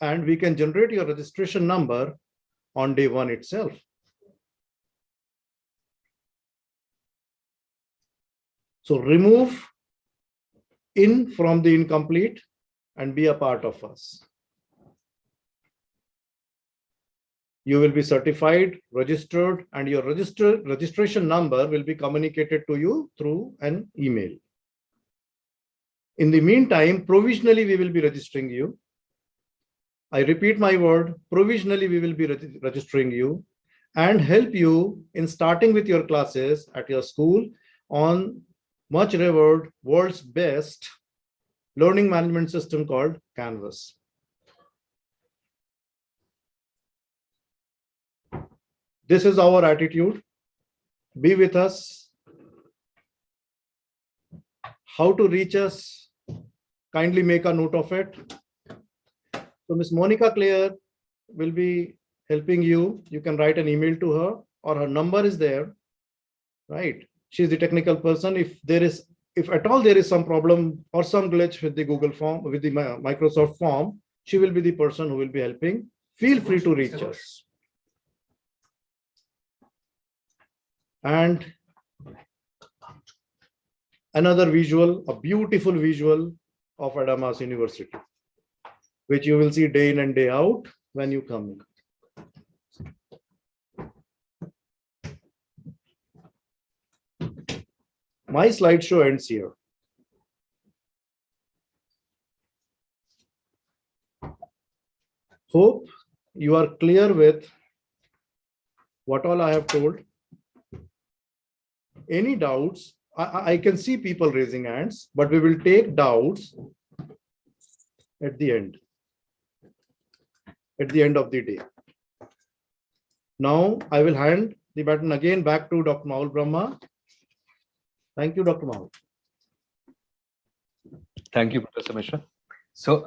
I: and we can generate your registration number on day one itself. So remove in from the incomplete and be a part of us. You will be certified, registered, and your registration number will be communicated to you through an email. In the meantime, provisionally, we will be registering you. I repeat my word, provisionally, we will be registering you and help you in starting with your classes at your school on much revered world's best learning management system called Canvas. This is our attitude. Be with us. How to reach us? Kindly make a note of it. So Ms. Monica Clare will be helping you. You can write an email to her, or her number is there, right? She's the technical person. If at all there is some problem or some glitch with the Google form, with the Microsoft form, she will be the person who will be helping. Feel free to reach us. And another visual, a beautiful visual of Adamas University, which you will see day in and day out when you come. My slideshow ends here. Hope you are clear with what all I have told. Any doubts? I can see people raising hands, but we will take doubts at the end of the day. Now I will hand the baton again back to Dr. Maul Brahma. Thank you, Dr. Maul.
C: Thank you, Professor Mishra. So,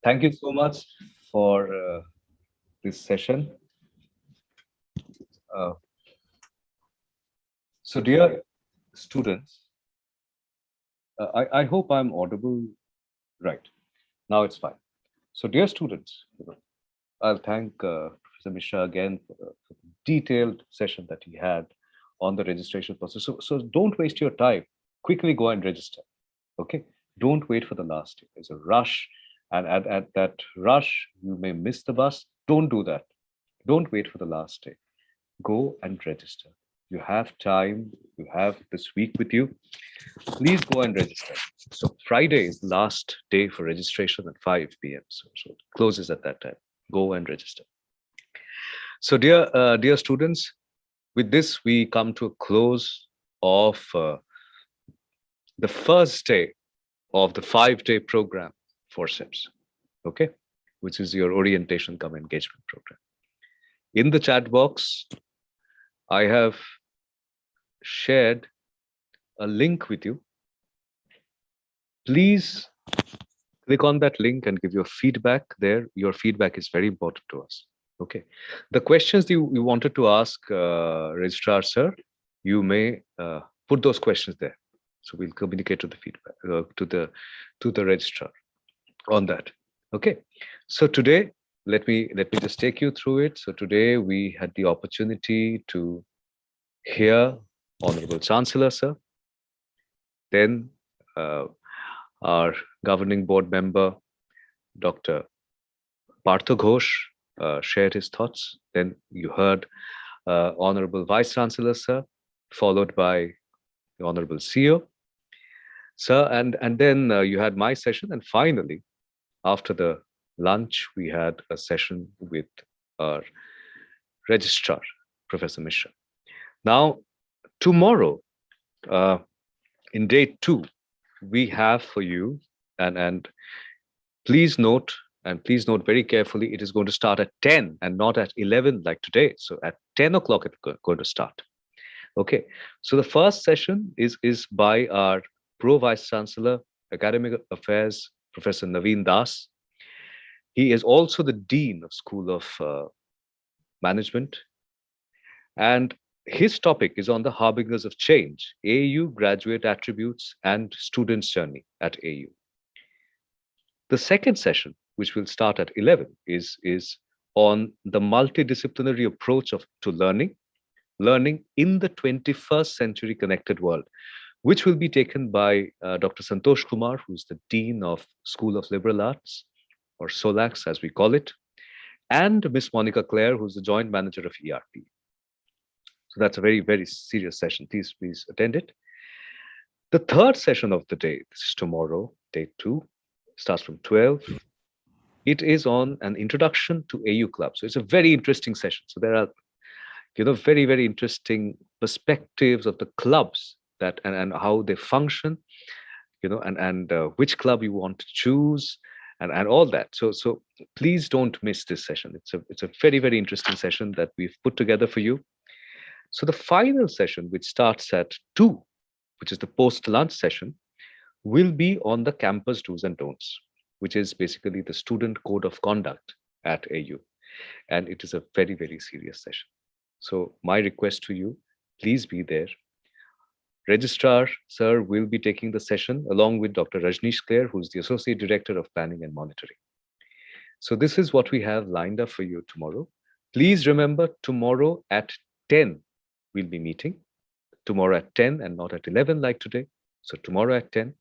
C: thank you so much for this session. So, dear students, I hope I'm audible. Right. Now it's fine. So, dear students, I'll thank Professor Mishra again for the detailed session that he had on the registration process. So don't waste your time. Quickly go and register. Okay. Don't wait for the last day. There's a rush. And at that rush, you may miss the bus. Don't do that. Don't wait for the last day. Go and register. You have time. You have this week with you. Please go and register. So Friday is the last day for registration at 5 p.m. So it closes at that time. Go and register. So dear students, with this, we come to a close of the first day of the 5-day program, Forceps, okay, which is your orientation cum engagement program. In the chat box, I have shared a link with you. Please click on that link and give your feedback there. Your feedback is very important to us. Okay. The questions you wanted to ask Registrar Sir, you may put those questions there. So we'll communicate to the feedback to the registrar on that. Okay. So today, let me just take you through it. So today we had the opportunity to hear Honorable Chancellor Sir, then our governing board member, Dr. Partha Ghosh, shared his thoughts. Then you heard Honorable Vice Chancellor Sir, followed by the Honorable CEO Sir, and then you had my session. And finally, after the lunch, we had a session with our registrar, Professor Mishra. Now, tomorrow, in day 2, we have for you, and please note very carefully, it is going to start at 10 and not at 11 like today. So at 10 o'clock, it's going to start. Okay. So the first session is by our Pro Vice Chancellor, Academic Affairs, Professor Naveen Das. He is also the Dean of School of Management. And his topic is on the harbingers of change, AU graduate attributes and students' journey at AU. The second session, which will start at 11, is on the multidisciplinary approach to learning in the 21st century connected world, which will be taken by Dr. Santosh Kumar, who's the Dean of School of Liberal Arts, or SOLAX as we call it, and Miss Monica Clare, who's the Joint Manager of ERP. So that's a very, very serious session. Please attend it. The third session of the day, this is tomorrow, day 2, starts from 12. It is on an introduction to AU Club. So it's a very interesting session. So there are, very, very interesting perspectives of the clubs that and how they function, and which club you want to choose, and all that. So please don't miss this session. It's a very, very interesting session that we've put together for you. So the final session, which starts at 2, which is the post-lunch session, will be on the campus do's and don'ts, which is basically the student code of conduct at AU. And it is a very, very serious session. So my request to you, please be there. Registrar, sir, will be taking the session along with Dr. Rajneesh Clare, who's the Associate Director of Planning and Monitoring. So this is what we have lined up for you tomorrow. Please remember, tomorrow at 10, we'll be meeting. Tomorrow at 10 and not at 11 like today. So tomorrow at 10,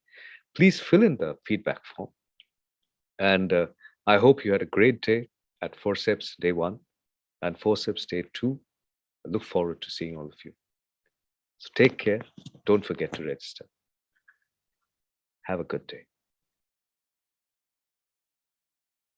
C: please fill in the feedback form. And I hope you had a great day at Forceps Day 1 and Forceps Day 2. I look forward to seeing all of you. So take care. Don't forget to register. Have a good day.